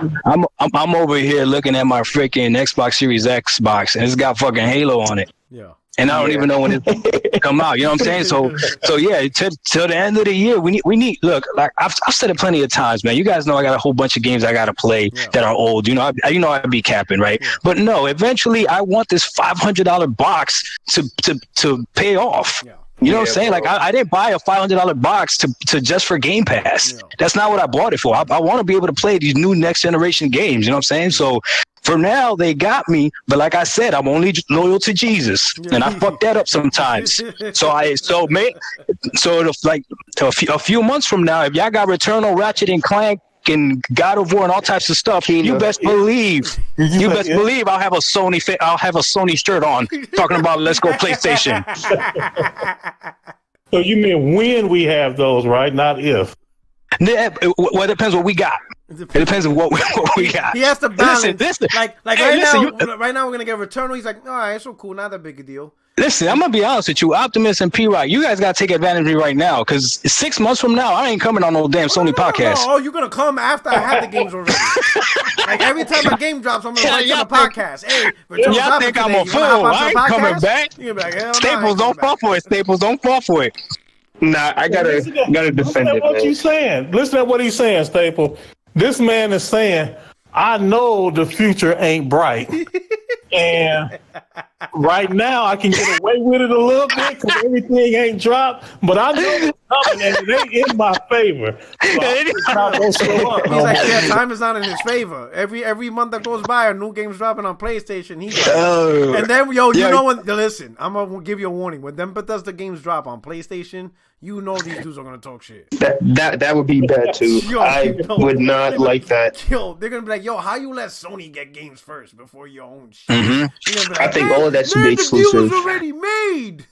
I'm over here looking at my freaking Xbox Series X box, and it's got fucking Halo on it. Yeah. And I don't even know when it come out. You know what I'm saying? So yeah, till the end of the year, we need. Look, like I've said it plenty of times, man. You guys know I got a whole bunch of games I got to play that are old. You know, I'd be capping, right? Yeah. But no, eventually, I want this $500 box to pay off. Yeah. You know what I'm saying? Like I didn't buy a $500 box to just for Game Pass. Yeah. That's not what I bought it for. I want to be able to play these new next generation games. You know what I'm saying? So for now, they got me, but like I said, I'm only loyal to Jesus, and I fuck that up sometimes. A few months from now, if y'all got Returnal, Ratchet and Clank, and God of War and all types of stuff, you best believe I'll have a Sony shirt on talking about let's go PlayStation. So you mean when we have those, right? Not if. Well, it depends what we got. It depends on what we got. He has to balance. Listen. Like right now we're gonna get Returnal. He's like, all right, it's so cool, not that big a deal. Listen, I'm gonna be honest with you, Optimus and P-Rock, you guys gotta take advantage of me right now, because 6 months from now, I ain't coming on no damn Sony podcast. No, you're gonna come after I have the games already. Like every time a game drops, I'm gonna write on the podcast. Hey, y'all think I'm a fool? I ain't coming back. Like, Staples, don't fall for it. Staples, don't fall for it. Nah, I gotta defend it. What you saying? Listen to what he's saying, Staple. This man is saying, I know the future ain't bright. And right now I can get away with it a little bit because everything ain't dropped, but I know it's coming and it ain't in my favor. So it's not gonna show up. He's like, yeah, time is not in his favor. Every month that goes by, a new game's dropping on PlayStation. He's like, and then you know when? Listen, I'm gonna give you a warning. When them Bethesda games drop on PlayStation, you know these dudes are gonna talk shit. That would be bad too. I would not like that. Yo, they're gonna be like, yo, how you let Sony get games first before your own shit? Mm-hmm. Like, I think all of that should be exclusive. The deal was already made.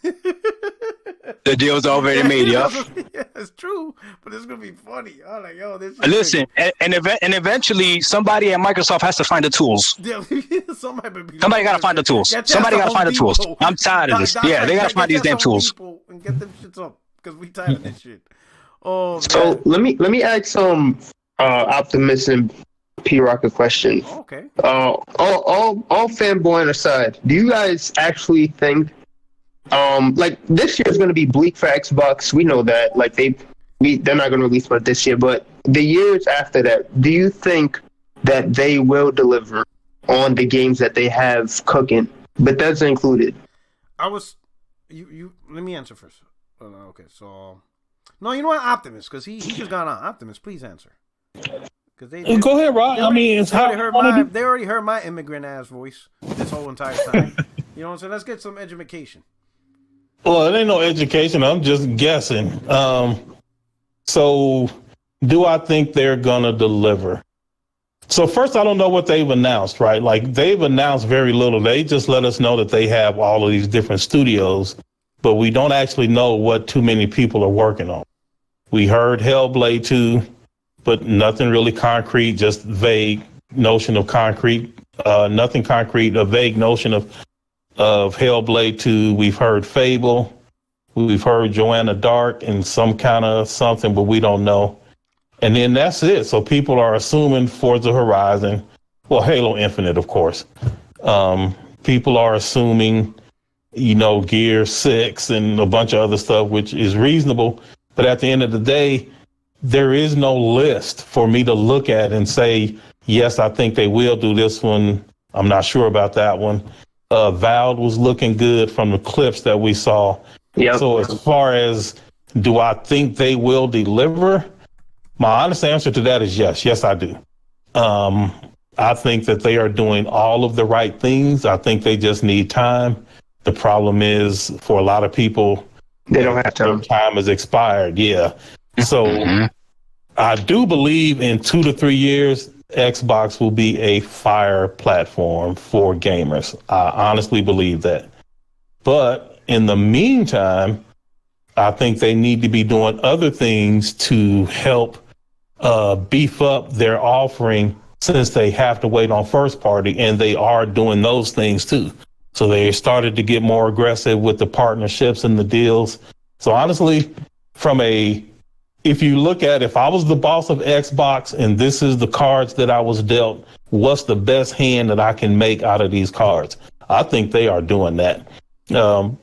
The deal's already made, yeah. Yeah, it's true, but it's gonna be funny. I'm like, yo, this. Listen, and eventually somebody at Microsoft has to find the tools. Somebody gotta find the tools. Somebody gotta find the tools. I'm tired of this. Yeah, they gotta find these damn tools. And get them shits up. Because we tired of this shit. Oh, so man. let me ask some Optimus and P-Rock a question. Oh, okay. All fanboying aside, do you guys actually think like this year is going to be bleak for Xbox? We know that. Like they're not going to release one this year, but the years after that, do you think that they will deliver on the games that they have cooking, Bethesda included? You let me answer first. Okay, so no, you know what, Optimus, because he just got on. Optimus, please answer. Go ahead, Rob. I mean, it's they already heard my immigrant ass voice this whole entire time. You know what I'm saying? Let's get some education. Well, it ain't no education. I'm just guessing. So, do I think they're gonna deliver? So first, I don't know what they've announced, right? Like they've announced very little. They just let us know that they have all of these different studios, but we don't actually know what too many people are working on. We heard Hellblade 2, but nothing really concrete, just vague notion of concrete, nothing concrete, a vague notion of Hellblade 2. We've heard Fable. We've heard Joanna Dark and some kind of something, but we don't know. And then that's it. So people are assuming Forza Horizon, well, Halo Infinite, of course. People are assuming, Gear 6 and a bunch of other stuff, which is reasonable. But at the end of the day, there is no list for me to look at and say, yes, I think they will do this one. I'm not sure about that one. Valve was looking good from the clips that we saw. Yep. So as far as do I think they will deliver? My honest answer to that is yes. Yes, I do. I think that they are doing all of the right things. I think they just need time. The problem is for a lot of people, they don't have time. Time is expired. Yeah. So I do believe in 2 to 3 years, Xbox will be a fire platform for gamers. I honestly believe that. But in the meantime, I think they need to be doing other things to help beef up their offering, since they have to wait on first party, and they are doing those things too. So they started to get more aggressive with the partnerships and the deals. So honestly, if you look at, if I was the boss of Xbox and this is the cards that I was dealt, what's the best hand that I can make out of these cards? I think they are doing that.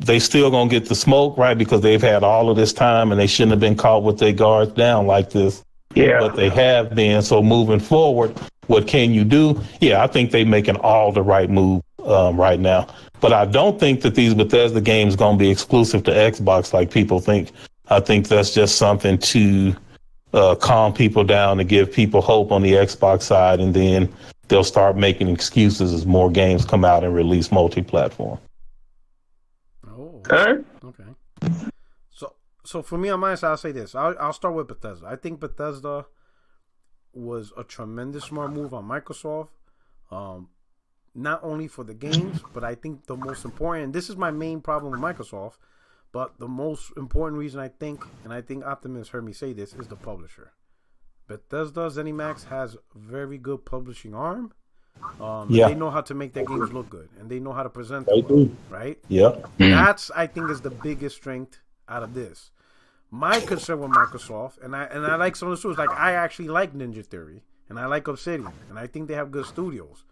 They still gonna get the smoke, right? Because they've had all of this time and they shouldn't have been caught with their guards down like this. Yeah. But they have been. So moving forward, what can you do? Yeah, I think they're making all the right move right now. But I don't think that these Bethesda games going to be exclusive to Xbox like people think. I think that's just something to calm people down, to give people hope on the Xbox side, and then they'll start making excuses as more games come out and release multi-platform. Oh, All right. okay. So for me on my side, I'll say this. I'll start with Bethesda. I think Bethesda was a tremendous smart move on Microsoft. Not only for the games, but I think the most important, and this is my main problem with Microsoft, but the most important reason I think, and I think Optimus heard me say this, is the publisher. Bethesda ZeniMax has very good publishing arm. They know how to make their games look good, and they know how to present them well, right? Yeah. That's, I think, is the biggest strength out of this. My concern with Microsoft, and I like some of the studios, like I actually like Ninja Theory, and I like Obsidian, and I think they have good studios.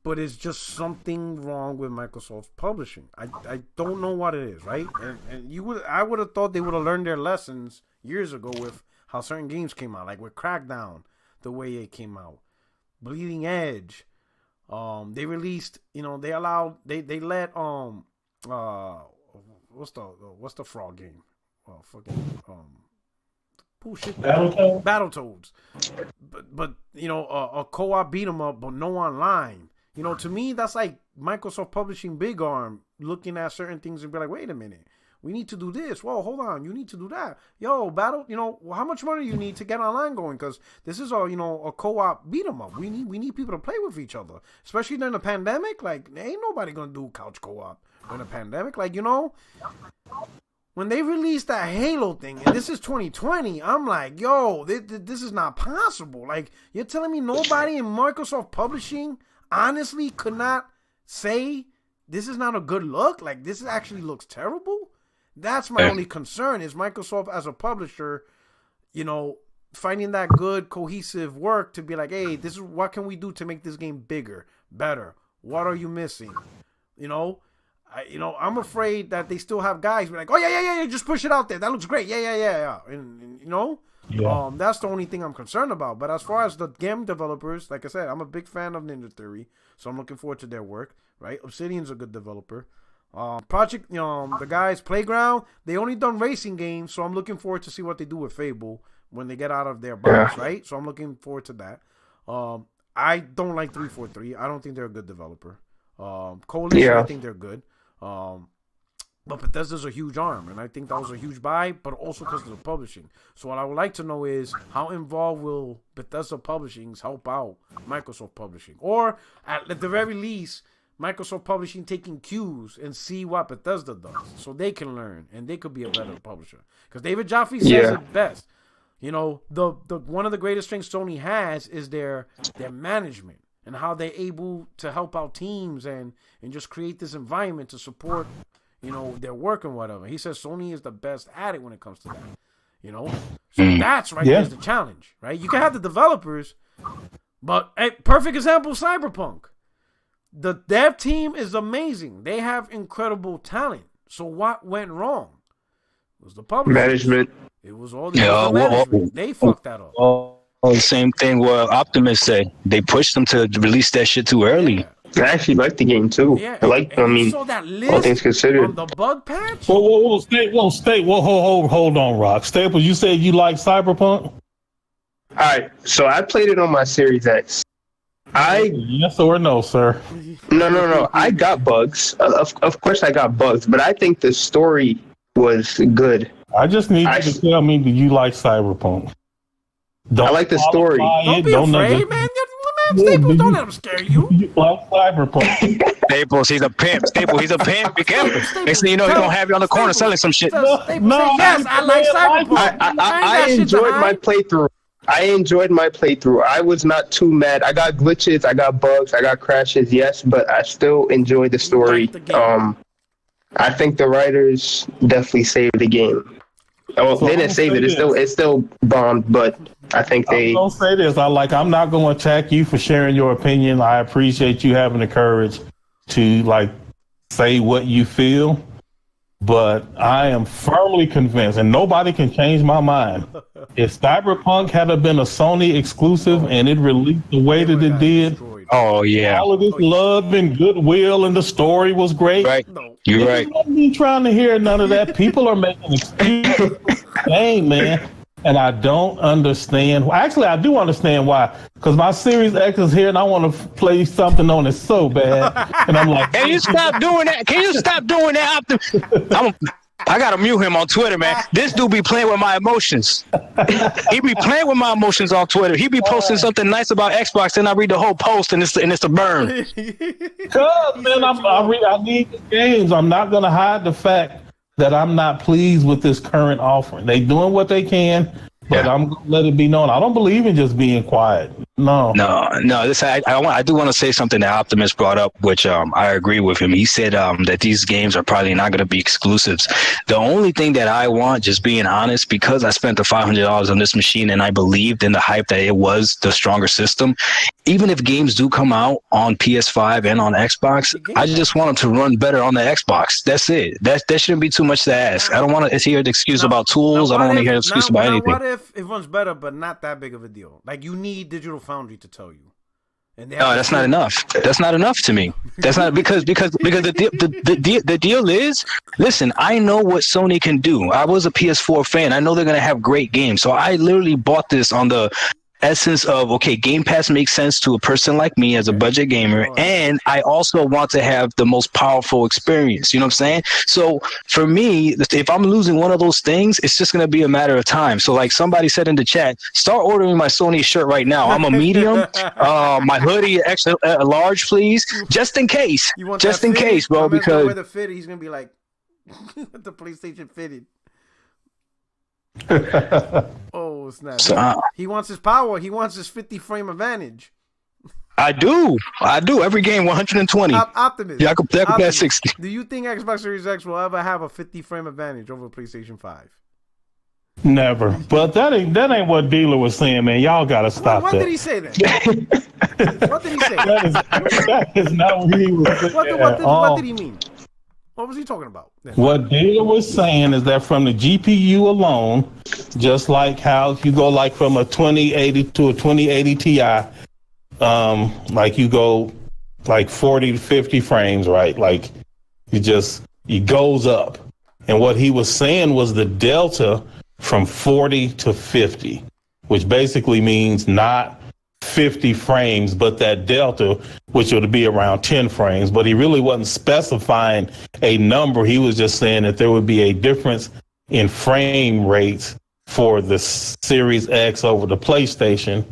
But it's just something wrong with Microsoft's publishing. I don't know what it is, right? And I would have thought they would have learned their lessons years ago with how certain games came out, like with Crackdown, the way it came out, Bleeding Edge. They released, they allowed, they let what's the frog game? Bullshit. Battletoads. But a co-op beat 'em up, but no online. To me, that's like Microsoft publishing big arm, looking at certain things and be like, wait a minute, we need to do this. Whoa, hold on, you need to do that. Yo, battle, how much money you need to get online going? Because this is a co-op beat 'em up. We need people to play with each other, especially during the pandemic. Like, ain't nobody gonna do couch co-op during the pandemic. Like, when they released that Halo thing, and this is 2020, I'm like, yo, this is not possible. Like, you're telling me nobody in Microsoft Publishing honestly could not say this is not a good look? Like, this actually looks terrible? That's my only concern, is Microsoft as a publisher, finding that good, cohesive work to be like, hey, this is what can we do to make this game bigger, better? What are you missing? I'm afraid that they still have guys be like, oh yeah, just push it out there. That looks great. Yeah. And that's the only thing I'm concerned about. But as far as the game developers, like I said, I'm a big fan of Ninja Theory, so I'm looking forward to their work. Right? Obsidian's a good developer. Project, the guys Playground, they only done racing games, so I'm looking forward to see what they do with Fable when they get out of their box, right? So I'm looking forward to that. I don't like 343. I don't think they're a good developer. Coalition, I think they're good. But Bethesda's a huge arm, and I think that was a huge buy, but also because of the publishing. So what I would like to know is, how involved will Bethesda Publishings help out Microsoft Publishing? Or, at the very least, Microsoft Publishing taking cues and see what Bethesda does, so they can learn, and they could be a better publisher. Because David Jaffe says it best. The one of the greatest strengths Sony has is their management, and how they're able to help out teams and just create this environment to support, their work and whatever. He says Sony is the best at it when it comes to that, So that's there's the challenge, right? You can have the developers, but a perfect example, Cyberpunk. The dev team is amazing. They have incredible talent. So what went wrong? It was the publisher. Management. It was all the management. They fucked that up. The same thing what Optimus said. They pushed them to release that shit too early. Yeah. I actually like the game too. Yeah. So that list all things considered. on the bug patch? Hold on, Rock. Staples, you said you like Cyberpunk? All right, so I played it on my Series X. Yes or no, sir? No. I got bugs. Of course I got bugs, but I think the story was good. I just need you to tell me, do you like Cyberpunk? I like the story. Don't be afraid, man. Staples, don't let him scare you. Like Cyberpunk. Staples, he's a pimp. Staples, he's a pimp. Be careful. Next thing you know, he's gonna have you on the corner selling some shit. No, yes, I like Cyberpunk. I enjoyed my playthrough. I was not too mad. I got glitches, I got bugs, I got crashes, yes, but I still enjoyed the story. I think the writers definitely saved the game. Well, they didn't save it. It's still bombed, but I think they. Don't say this. I'm not going to attack you for sharing your opinion. I appreciate you having the courage to say what you feel, but I am firmly convinced, and nobody can change my mind. If Cyberpunk had been a Sony exclusive and it released the way that it did, oh yeah, all of this love and goodwill and the story was great. Right, you're right. I'm not trying to hear none of that. People are making excuses. Dang, man. And I don't understand. Actually, I do understand why. Because my Series X is here and I want to play something on it so bad. And I'm like, can you stop doing that? Can you stop doing that? I gotta mute him on Twitter, man. This dude be playing with my emotions. He be playing with my emotions on Twitter. He be posting something nice about Xbox, and I read the whole post, and it's a burn. Man, I need the games. I'm not gonna hide the fact that I'm not pleased with this current offering. They doing what they can, but I'm gonna let it be known. I don't believe in just being quiet. No. I do want to say something that Optimus brought up, which I agree with him. He said that these games are probably not going to be exclusives. The only thing that I want, just being honest, because I spent the $500 on this machine and I believed in the hype that it was the stronger system, even if games do come out on PS5 and on Xbox, I just want them to run better on the Xbox. That's it. That shouldn't be too much to ask. I don't want to hear the excuse about tools. I don't want to hear the excuse about anything. What if it runs better, but not that big of a deal? Like, you need Digital Foundry to tell you. No, that's not enough. That's not enough to me. That's not because the deal is, listen, I know what Sony can do. I was a PS4 fan. I know they're gonna have great games. So I literally bought this on the essence of, okay, Game Pass makes sense to a person like me as a budget gamer, and I also want to have the most powerful experience. You know what I'm saying? So for me, if I'm losing one of those things, it's just going to be a matter of time. So like somebody said in the chat, start ordering my Sony shirt right now. I'm a medium. My hoodie extra large, please, just in case. Just in case, bro. Because with the fit, he's going to be like the PlayStation fitted. Oh snap! So, he wants his power. He wants his 50 frame advantage. I do. Every game 120. Optimus. Yeah, I could pass 60. Do you think Xbox Series X will ever have a 50 frame advantage over PlayStation 5? Never. But that ain't what Dealer was saying, man. Y'all gotta stop that. When did he say that? What did he say? That is not what he was saying. What did he mean? What was he talking about? What Dealer was saying is that from the GPU alone, just like how you go like from a 2080 to a 2080 Ti, like you go like 40 to 50 frames, right? Like it goes up. And what he was saying was the delta from 40 to 50, which basically means not 50 frames, but that delta, which would be around 10 frames. But he really wasn't specifying a number. He was just saying that there would be a difference in frame rates for the Series X over the PlayStation,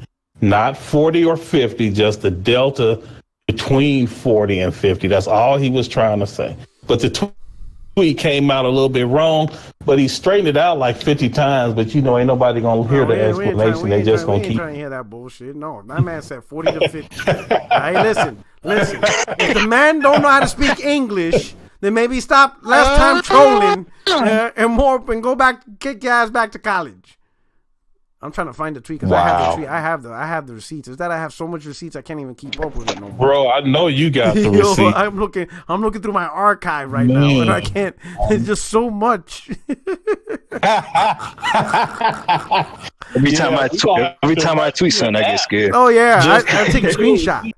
not 40 or 50, just the delta between 40 and 50. That's all he was trying to say. But the tweet came out a little bit wrong, but he straightened it out like 50 times. But you know, ain't nobody gonna hear the explanation. They just gonna keep trying to hear that bullshit. No, that man said 40 to 50. Hey, listen. If the man don't know how to speak English, then maybe stop less time trolling and go back, kick your ass back to college. I'm trying to find the tweet because I have the tweet. I have the receipts. Is that I have so much receipts I can't even keep up with it no more. Bro, I know you got the receipt. I'm looking through my archive right now, and I can't. It's just so much. Every time I tweet something, I get scared. Oh yeah, I take a screenshot.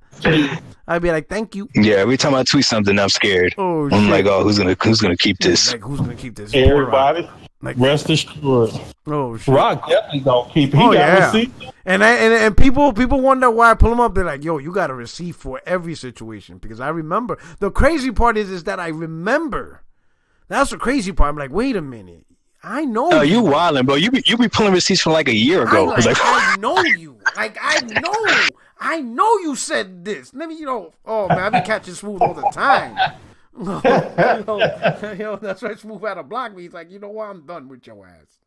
I'd be like, "Thank you." Yeah, every time I tweet something, I'm scared. Oh, I'm like, "Oh, who's gonna keep this?" Like, who's gonna keep this? Everybody. Like, rest assured. Oh shit. Rock definitely don't keep. He got receipt. And people wonder why I pull them up. They're like, yo, you got a receipt for every situation because I remember. The crazy part is that I remember. That's the crazy part. I'm like, wait a minute. I know. Oh, you wildin', bro. You be pulling receipts from like a year ago. I know you. Like I know. I know you said this. Let me, oh man, I be catching Smooth all the time. That's right. Smooth had to block me. He's like, you know what? I'm done with your ass.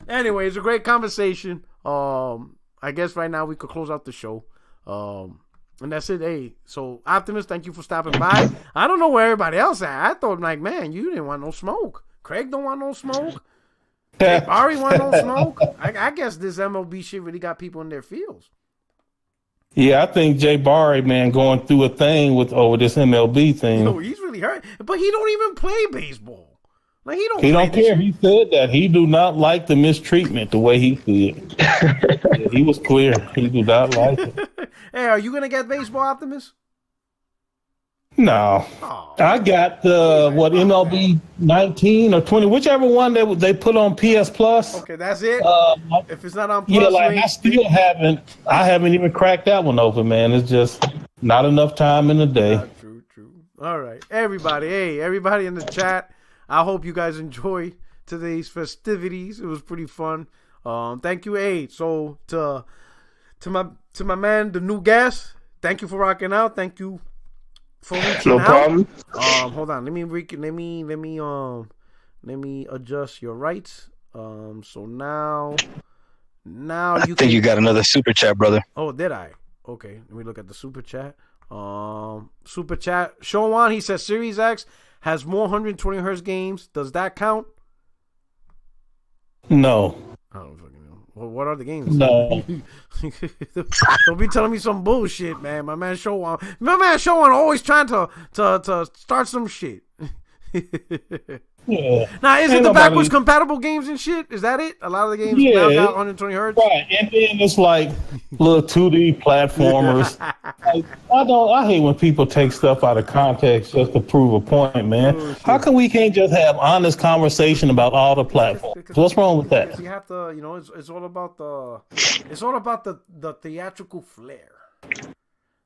Anyway, it's a great conversation. I guess right now we could close out the show. And that's it. Hey, so Optimus, thank you for stopping by. I don't know where everybody else at. I thought, like, man, you didn't want no smoke. Craig don't want no smoke. Ari want no smoke. I guess this MLB shit really got people in their fields. Yeah, I think Jay Barry, man, going through a thing over this MLB thing. No, he's really hurt. But he don't even play baseball. Like he don't care. He said that he do not like the mistreatment the way he did. Yeah, he was clear. He do not like it. Hey, are you gonna get baseball, Optimus? No, I got MLB 19 or 20, whichever one they put on PS Plus. Okay, that's it. If it's not on Plus, yeah, like I haven't even cracked that one open, man. It's just not enough time in the day. True. All right, everybody in the chat. I hope you guys enjoy today's festivities. It was pretty fun. Thank you, So to my man, the new guest. Thank you for rocking out. Thank you. No problem. Hold on. Let me adjust your rights. So now I think you got another super chat, brother. Oh, did I? Okay. Let me look at the super chat. Super chat. Show on. He says Series X has more 120 hertz games. Does that count? No. I don't fucking know. Well, what are the games? No. Don't be telling me some bullshit, man. My man Showan always trying to start some shit. Yeah. Now, is it the backwards compatible games and shit? Is that it? A lot of the games now got 120 hertz. Right, and then it's like little 2D platformers. I hate when people take stuff out of context just to prove a point, man. How come we can't just have honest conversation about all the platforms? What's wrong with that? You have to, it's all about the theatrical flair.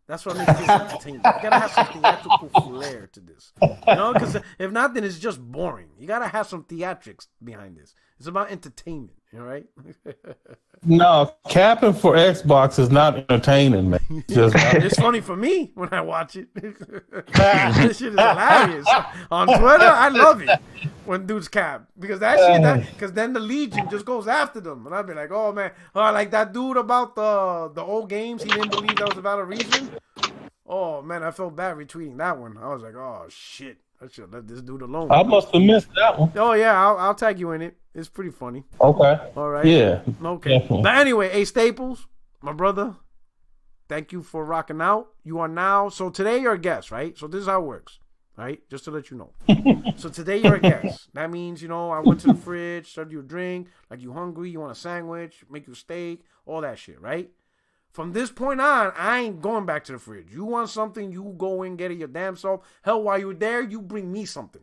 That's what makes this entertaining. You gotta have some theatrical flair to this, because if not, then it's just boring. You gotta have some theatrics behind this. It's about entertainment, right? No, capping for Xbox is not entertaining, man. It's funny for me when I watch it. This shit is hilarious. On Twitter, I love it when dudes cap because because then the Legion just goes after them, and I'd be like, oh man, like that dude about the old games. He didn't believe that was about a reason. Oh man, I felt bad retweeting that one. I was like, oh shit, I should let this dude alone. I must have missed that one. Oh yeah, I'll tag you in it. It's pretty funny. Okay. All right. Yeah. Okay. Definitely. But anyway, Staples, my brother, thank you for rocking out. You are now, so today you're a guest, right? So this is how it works, right? Just to let you know. So today you're a guest. That means, I went to the fridge, started you a drink, like you hungry, you want a sandwich, make you a steak, all that shit, right? From this point on, I ain't going back to the fridge. You want something, you go in, get it your damn self. Hell, while you're there, you bring me something.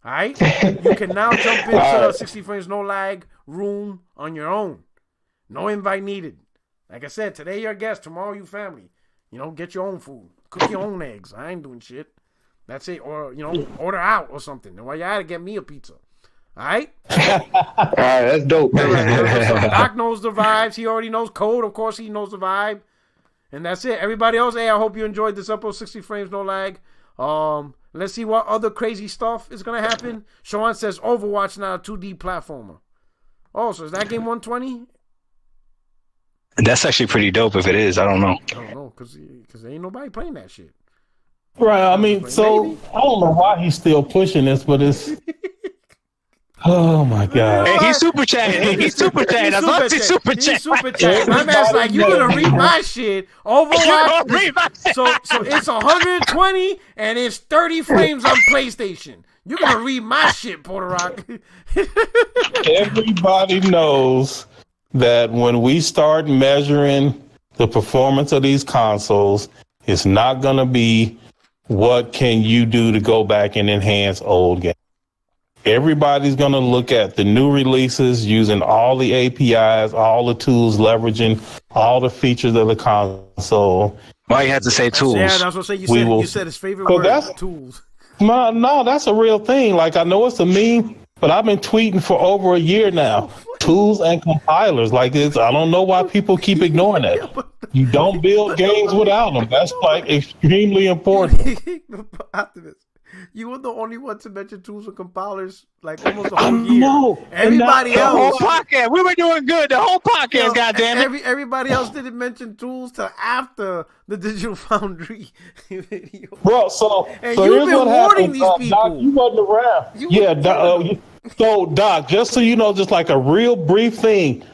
All right? You can now jump into the 60 frames no lag room on your own. No invite needed. Like I said, today you're a guest, tomorrow you family. Get your own food. Cook your own eggs. I ain't doing shit. That's it. Or, order out or something. And while you're at it, get me a pizza. All right? All right, that's dope. Doc knows the vibes. He already knows code. Of course, he knows the vibe. And that's it. Everybody else, I hope you enjoyed this episode, 60 frames no lag. Let's see what other crazy stuff is going to happen. Sean says Overwatch now a 2D platformer. Oh, so is that game 120? That's actually pretty dope if it is. I don't know. I don't know, because ain't nobody playing that shit. Right, I mean, so maybe. I don't know why he's still pushing this, but it's... Oh my God! Hey, he's super chatting. He's super chatting. I love to super chat. He's super chatting. My man's like, you gonna read my shit? Overwatch. So it's 120 and it's 30 frames on PlayStation. You're gonna read my shit, Porter Rock. Everybody knows that when we start measuring the performance of these consoles, it's not gonna be what can you do to go back and enhance old games. Everybody's going to look at the new releases using all the APIs, all the tools, leveraging all the features of the console. Why you had to say tools? Yeah, that's what I say. You said his favorite word, tools. No, that's a real thing. Like, I know it's a meme, But I've been tweeting for over a year now. Tools and compilers. Like it's, I don't know why people keep ignoring that. You don't build games without them. That's like extremely important. Optimus, you were the only one to mention tools and compilers like almost a whole year. No, everybody else. The whole podcast, we were doing good. The whole podcast, goddammit. Everybody else didn't mention tools till after the Digital Foundry video. Bro, so and so you've here's been what warning happened. these people. Doc, you wasn't around. So Doc, just so you know, just like a real brief thing.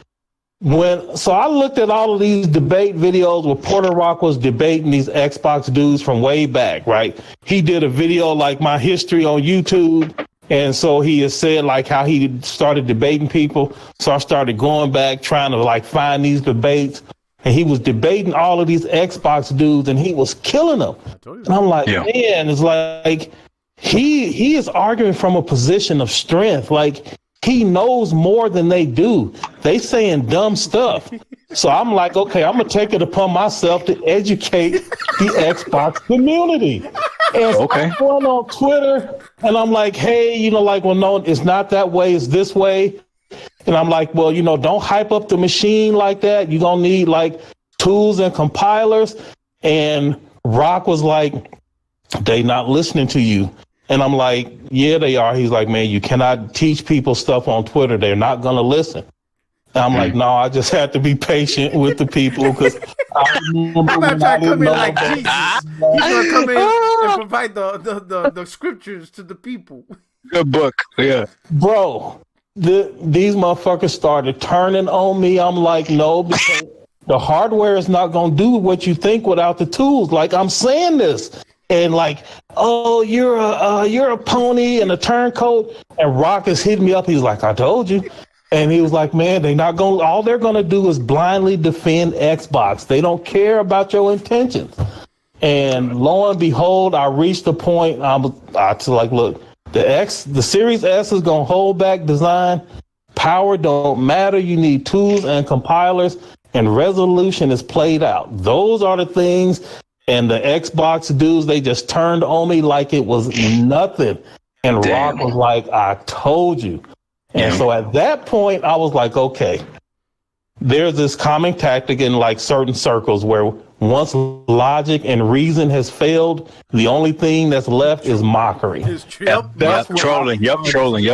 So I looked at all of these debate videos where Porter Rock was debating these Xbox dudes from way back, right? He did a video like my history on YouTube. And so he has said like how he started debating people. So I started going back trying to like find these debates. And he was debating all of these Xbox dudes and he was killing them. And I'm like, man, it's like he is arguing from a position of strength. Like he knows more than they do. They saying dumb stuff. So I'm like, okay, I'm going to take it upon myself to educate the Xbox community. And so I'm going on Twitter and I'm like, hey, you know, like, well, no, it's not that way. It's this way. And I'm like, well, you know, don't hype up the machine like that. You're going to need like tools and compilers. And Rock was like, they not listening to you. And I'm like, yeah, they are. He's like, man, you cannot teach people stuff on Twitter. They're not going to listen. And I'm like, no, I just have to be patient with the people because I'm not trying to come in like Jesus. He's going to come in and provide the scriptures to the people. Good book. Yeah. Bro, these motherfuckers started turning on me. I'm like, no, because the hardware is not going to do what you think without the tools. Like I'm saying this. And like, oh, you're a pony and a turncoat. And Rock is hitting me up. He's like, I told you. And he was like, man, all they're going to do is blindly defend Xbox. They don't care about your intentions. And lo and behold, I reached the point. I was like, look, the Series S is going to hold back design. Power don't matter. You need tools and compilers and resolution is played out. Those are the things. And the Xbox dudes, they just turned on me like it was nothing. And Rock was like, I told you. And so at that point, I was like, okay, there's this common tactic in like certain circles where once logic and reason has failed, the only thing that's left is mockery. That's trolling. Trolling.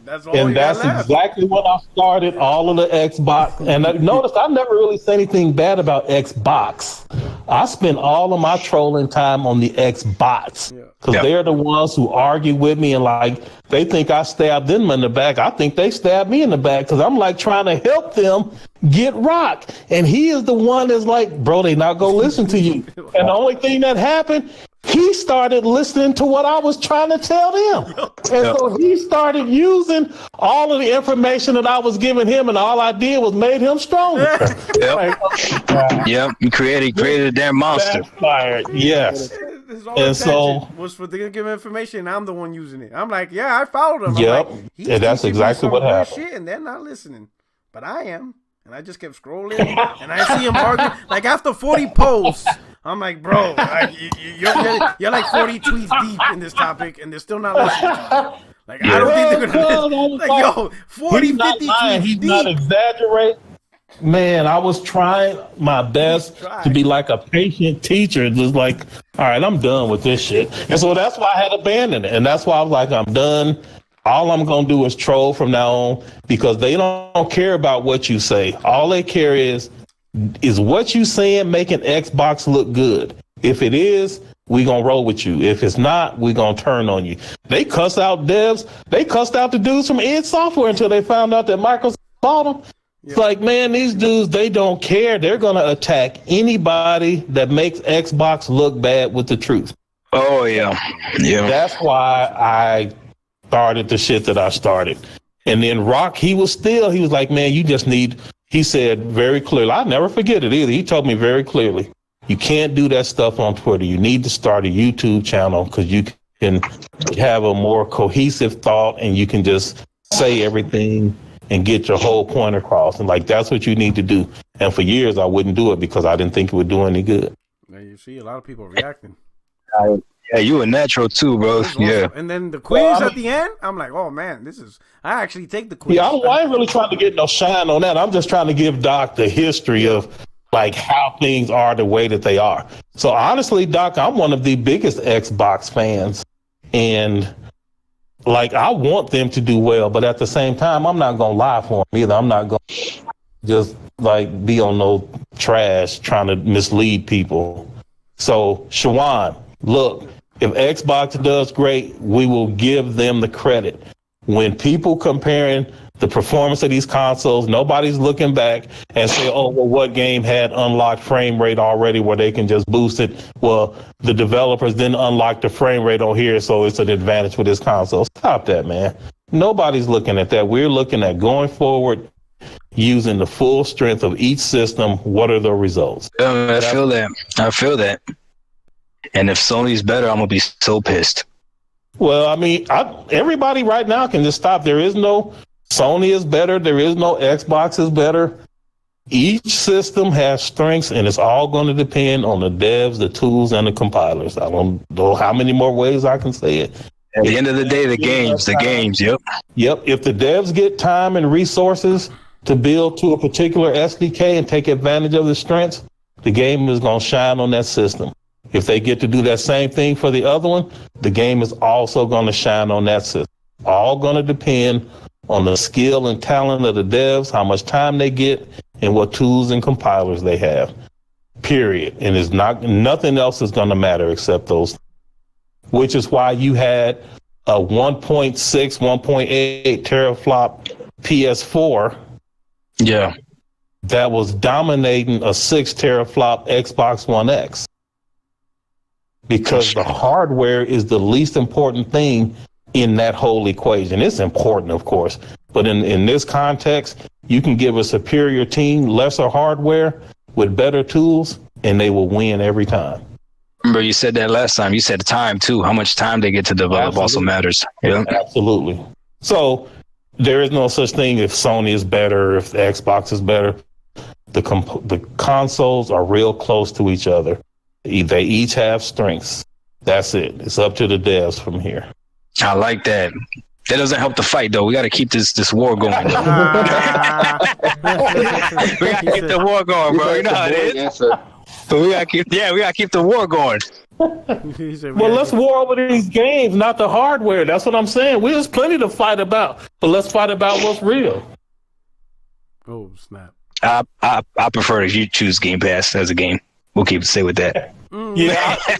That's exactly what I started all of the Xbox. And notice I never really said anything bad about Xbox. I spend all of my trolling time on the Xbox because they're the ones who argue with me and like they think I stabbed them in the back. I think they stabbed me in the back because I'm like trying to help them get Rock. And he is the one that's like, bro, they not gonna listen to you. And the only thing that happened, he started listening to what I was trying to tell them. And so he started using all of the information that I was giving him, and all I did was made him stronger. You created a damn monster. Backfired. Yes. And so was for the give information. I'm the one using it. I'm like, yeah, I followed him. Yep. Like, and that's exactly what happened. Shit, and they're not listening, but I am. And I just kept scrolling, and I see him arguing. Like after 40 posts, I'm like, bro, you're like 40 tweets deep in this topic, and they're still not listening. Like I don't think they're gonna listen. Like yo, 40, 50 tweets He's deep. not exaggerating. Man, I was trying my best to be like a patient teacher, just like, all right, I'm done with this shit. And so that's why I had abandoned it, and that's why I was like, I'm done. All I'm going to do is troll from now on because they don't care about what you say. All they care is what you saying making Xbox look good? If it is, we going to roll with you. If it's not, we going to turn on you. They cuss out devs. They cussed out the dudes from id Software until they found out that Microsoft bought them. It's like, man, these dudes, they don't care. They're going to attack anybody that makes Xbox look bad with the truth. Oh, yeah. That's why I started the shit that I started. And then Rock, he was like, man, you just need, he said very clearly, I'll never forget it either. He told me very clearly, you can't do that stuff on Twitter. You need to start a YouTube channel because you can have a more cohesive thought and you can just say everything and get your whole point across. And like, that's what you need to do. And for years, I wouldn't do it because I didn't think it would do any good. Now you see a lot of people reacting. Yeah, you a natural too, bro. Awesome. Yeah. And then the quiz at the end, I'm like, oh man, I actually take the quiz. Yeah, I ain't really trying to get no shine on that. I'm just trying to give Doc the history of like how things are the way that they are. So honestly, Doc, I'm one of the biggest Xbox fans, and like I want them to do well, but at the same time, I'm not gonna lie for them either. I'm not gonna just like be on no trash trying to mislead people. So Shawan, look, if Xbox does great, we will give them the credit. When people comparing the performance of these consoles, nobody's looking back and say, oh, well, what game had unlocked frame rate already where they can just boost it? Well, the developers didn't unlock the frame rate on here, so it's an advantage for this console. Stop that, man. Nobody's looking at that. We're looking at going forward, using the full strength of each system. What are the results? I feel that. And if Sony's better, I'm going to be so pissed. Well, I mean, everybody right now can just stop. There is no Sony is better. There is no Xbox is better. Each system has strengths, and it's all going to depend on the devs, the tools, and the compilers. I don't know how many more ways I can say it. At the end of the day, the games, yep. Yep. If the devs get time and resources to build to a particular SDK and take advantage of the strengths, the game is going to shine on that system. If they get to do that same thing for the other one, the game is also going to shine on that system. All going to depend on the skill and talent of the devs, how much time they get, and what tools and compilers they have. Period. And it's nothing else is going to matter except those. Which is why you had a 1.6, 1.8 teraflop PS4. Yeah. That was dominating a 6 teraflop Xbox One X. Because the hardware is the least important thing in that whole equation. It's important, of course, but in this context, you can give a superior team lesser hardware with better tools, and they will win every time. Remember, you said that last time. You said time, too. How much time they get to develop also matters. Yeah. Absolutely. So there is no such thing if Sony is better, if the Xbox is better. The consoles are real close to each other. They each have strengths. That's it. It's up to the devs from here. I like that. That doesn't help the fight, though. We got to keep this war going. We got to keep the war going, bro. You know how it is. So we got to keep the war going. Well, let's war over these games, not the hardware. That's what I'm saying. There's plenty to fight about, but let's fight about what's real. Oh, snap. I prefer if you choose Game Pass as a game. We'll keep it stay with that. Yeah, I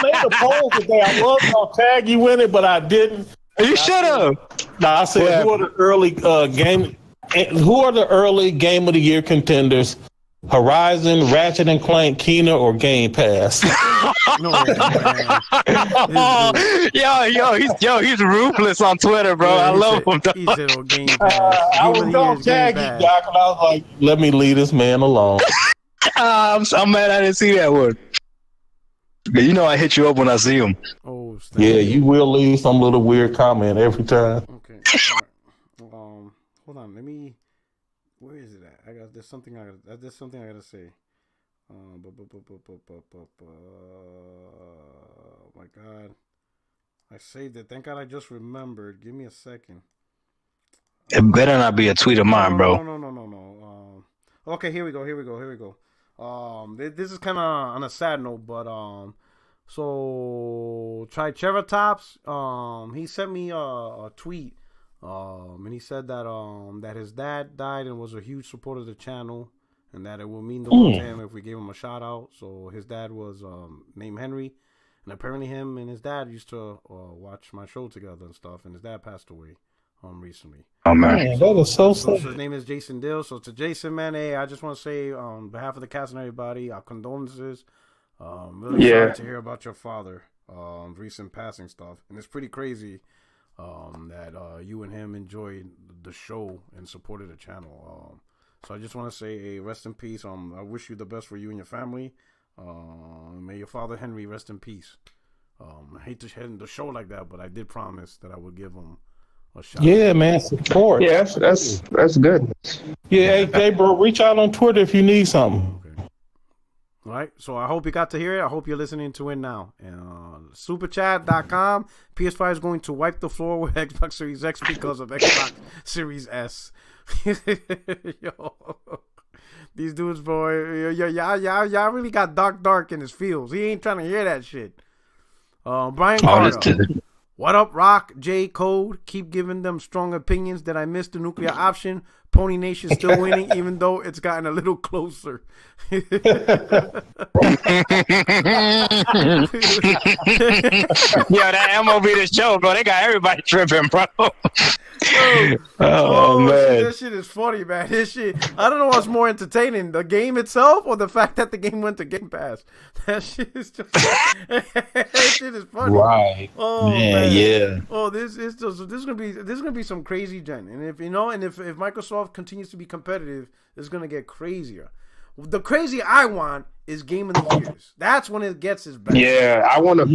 made a poll today. I was gonna tag you in it, but I didn't. You should have. No, I said who are the early game of the year contenders? Horizon, Ratchet and Clank, Kena, or Game Pass? He's ruthless on Twitter, bro. I love him. He said, "Oh, Game Pass." I was gonna tag you, Doc, and I was like, "Let me leave this man alone." I'm mad I didn't see that one. But you know I hit you up when I see him. Oh, yeah, you will leave some little weird comment every time. Okay. Right. Hold on. Let me. Where is it at? There's something I gotta say. Oh my God. I saved it. Thank God I just remembered. Give me a second. It better not be a tweet of mine, bro. No. Okay, here we go. This is kind of on a sad note, but so Triceratops, he sent me a tweet, and he said that his dad died and was a huge supporter of the channel, and that it would mean the world to him if we gave him a shout out. So his dad was named Henry, and apparently him and his dad used to watch my show together and stuff, and his dad passed away recently. Oh man, that is so sad. So his name is Jason Dill. So to Jason, man, hey, I just want to say on behalf of the cast and everybody, our condolences. Really sorry to hear about your father, recent passing stuff, and it's pretty crazy that you and him enjoyed the show and supported the channel. So I just want to say, hey, rest in peace. I wish you the best for you and your family. May your father Henry rest in peace. I hate to end the show like that, but I did promise that I would give him a shout. Yeah, man, support. Yeah, that's good. Yeah, hey, bro, reach out on Twitter if you need something. All right, so I hope you got to hear it. I hope you're listening to it now. Superchat.com. PS5 is going to wipe the floor with Xbox Series X because of Xbox Series S. Yo, these dudes, boy, y'all really got dark in his feels. He ain't trying to hear that shit. Brian Carter. What up, Rock? J Code. Keep giving them strong opinions that I missed the nuclear option. Pony Nation still winning, even though it's gotten a little closer. Yo, that MLB The Show, bro. They got everybody tripping, bro. Man, this shit is funny, man. This shit, I don't know what's more entertaining, the game itself or the fact that the game went to Game Pass. That shit is just that shit is funny, right? Oh man, yeah. Oh, this is gonna be some crazy gen, and if Microsoft continues to be competitive, it's gonna get crazier. The crazy I want is Game of the Years. That's when it gets its best. Yeah, I want a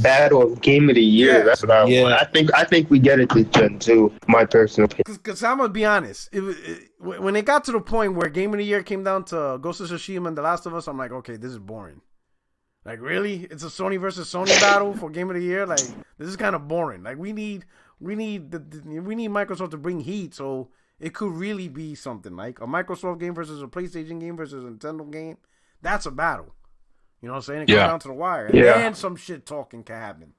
battle of Game of the Year. Yeah. That's what I want. I think we get it this gen too. My personal opinion. Because I'm gonna be honest, when it got to the point where Game of the Year came down to Ghost of Tsushima and The Last of Us, I'm like, okay, this is boring. Like, really? It's a Sony versus Sony battle for Game of the Year? Like, this is kind of boring. Like, we need Microsoft to bring heat, so it could really be something like a Microsoft game versus a PlayStation game versus a Nintendo game. That's a battle. You know what I'm saying? It comes down to the wire. And then some shit talking can happen.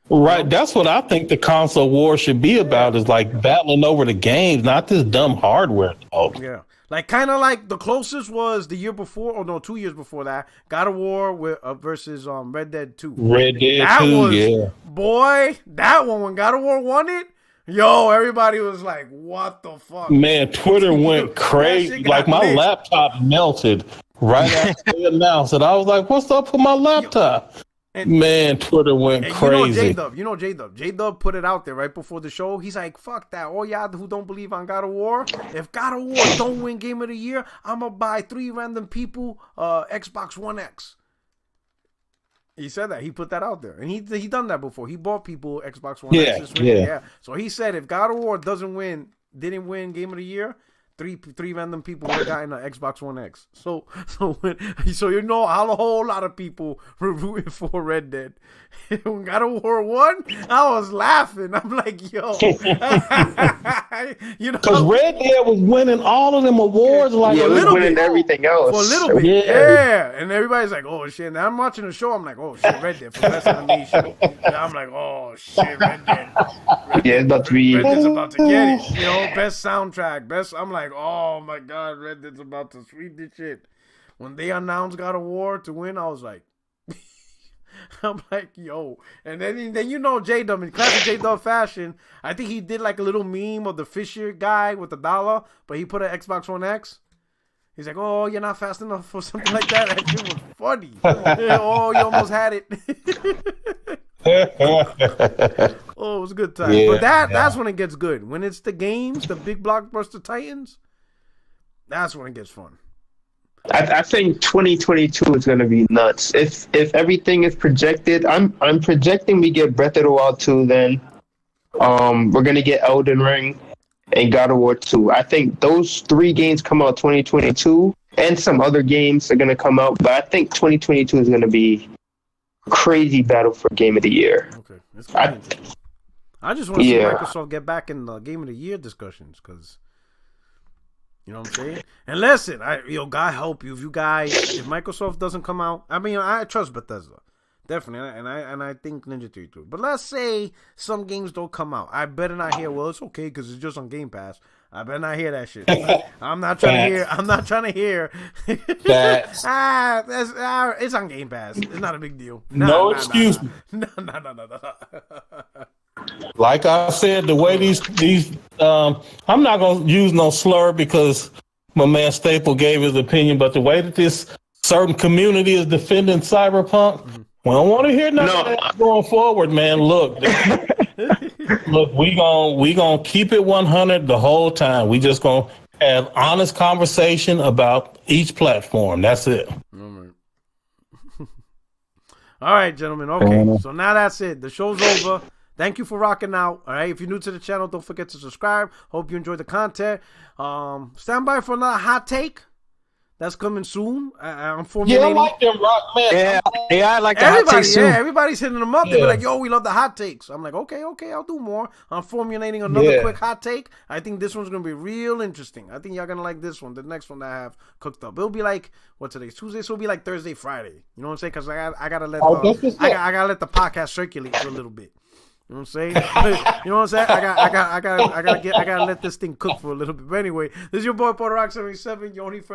Right. That's what I think the console war should be about, is like battling over the games, not this dumb hardware talk. Yeah. Like, kind of like the closest was the year before, or no, 2 years before that, God of War versus Red Dead 2. Red Dead 2, Boy, that one, when God of War won it, yo, everybody was like, what the fuck? Man, Twitter went crazy. Like, my laptop melted right after they announced it. I was like, what's up with my laptop? Man, Twitter went crazy. You know J-Dub. J-Dub put it out there right before the show. He's like, fuck that. All y'all who don't believe on God of War, if God of War don't win Game of the Year, I'm going to buy 3 random people Xbox One X. He said that. He put that out there. And he done that before. He bought people Xbox One X. Yeah. So he said if God of War didn't win Game of the Year, three random people would have gotten an Xbox One X. So you know, a whole lot of people were rooting for Red Dead. When God of War won, I was laughing. I'm like, yo, you know, because Red Dead was winning all of them awards, like a little bit, everything else for a little bit, and everybody's like, oh shit. And I'm watching the show. I'm like, oh shit, Red Dead for best animation. And I'm like, oh shit, Red Dead. It's about to be. Red Dead's about to get it. You know, best soundtrack, best. I'm like, oh my god, Red Dead's about to sweep this shit. When they announced God of War to win, I was like, I'm like, yo. And then you know J-Dub, in classic J-Dub fashion, I think he did like a little meme of the Fisher guy with the dollar, but he put an Xbox One X. He's like, oh, you're not fast enough for something like that. That shit was funny. Oh, you almost had it. Oh, it was a good time. Yeah, but that's when it gets good. When it's the games, the big blockbuster titans, that's when it gets fun. I think 2022 is going to be nuts. If everything is projected, I'm projecting we get Breath of the Wild 2 then. We're going to get Elden Ring and God of War 2. I think those 3 games come out 2022, and some other games are going to come out, but I think 2022 is going to be a crazy battle for Game of the Year. Okay. I just want to see Microsoft get back in the Game of the Year discussions, because you know what I'm saying? And listen, God help you if Microsoft doesn't come out. I mean, I trust Bethesda, definitely, and I think Ninja Theory too. But let's say some games don't come out. I better not hear, well, it's okay because it's just on Game Pass. I better not hear that shit. I'm not trying to hear. It's on Game Pass. It's not a big deal. No excuse. No. Like I said, the way these I'm not gonna use no slur because my man Staple gave his opinion, but the way that this certain community is defending Cyberpunk, we don't want to hear nothing going forward, man. Look, we gonna keep it 100 the whole time. We just gonna have honest conversation about each platform. That's it. All right, gentlemen. Okay, so now that's it. The show's over. Thank you for rocking out. All right, if you're new to the channel, don't forget to subscribe. Hope you enjoy the content. Stand by for another hot take. that's coming soon. I'm Yeah, I formulating. like them rock man. Yeah, I like the hot takes too. Everybody's hitting them up. They be Yeah. like, "Yo, we love the hot takes." I'm like, "Okay, I'll do more." I'm formulating another quick hot take. I think this one's gonna be real interesting. I think y'all gonna like this one. The next one that I have cooked up, it'll be like what today's Tuesday, so it'll be like Thursday, Friday. You know what I'm saying? Because I gotta let I gotta let the podcast circulate for a little bit. You know what I'm saying? You know what I'm saying? I gotta let this thing cook for a little bit. But anyway, this is your boy Puerto Rock 77, your only friend.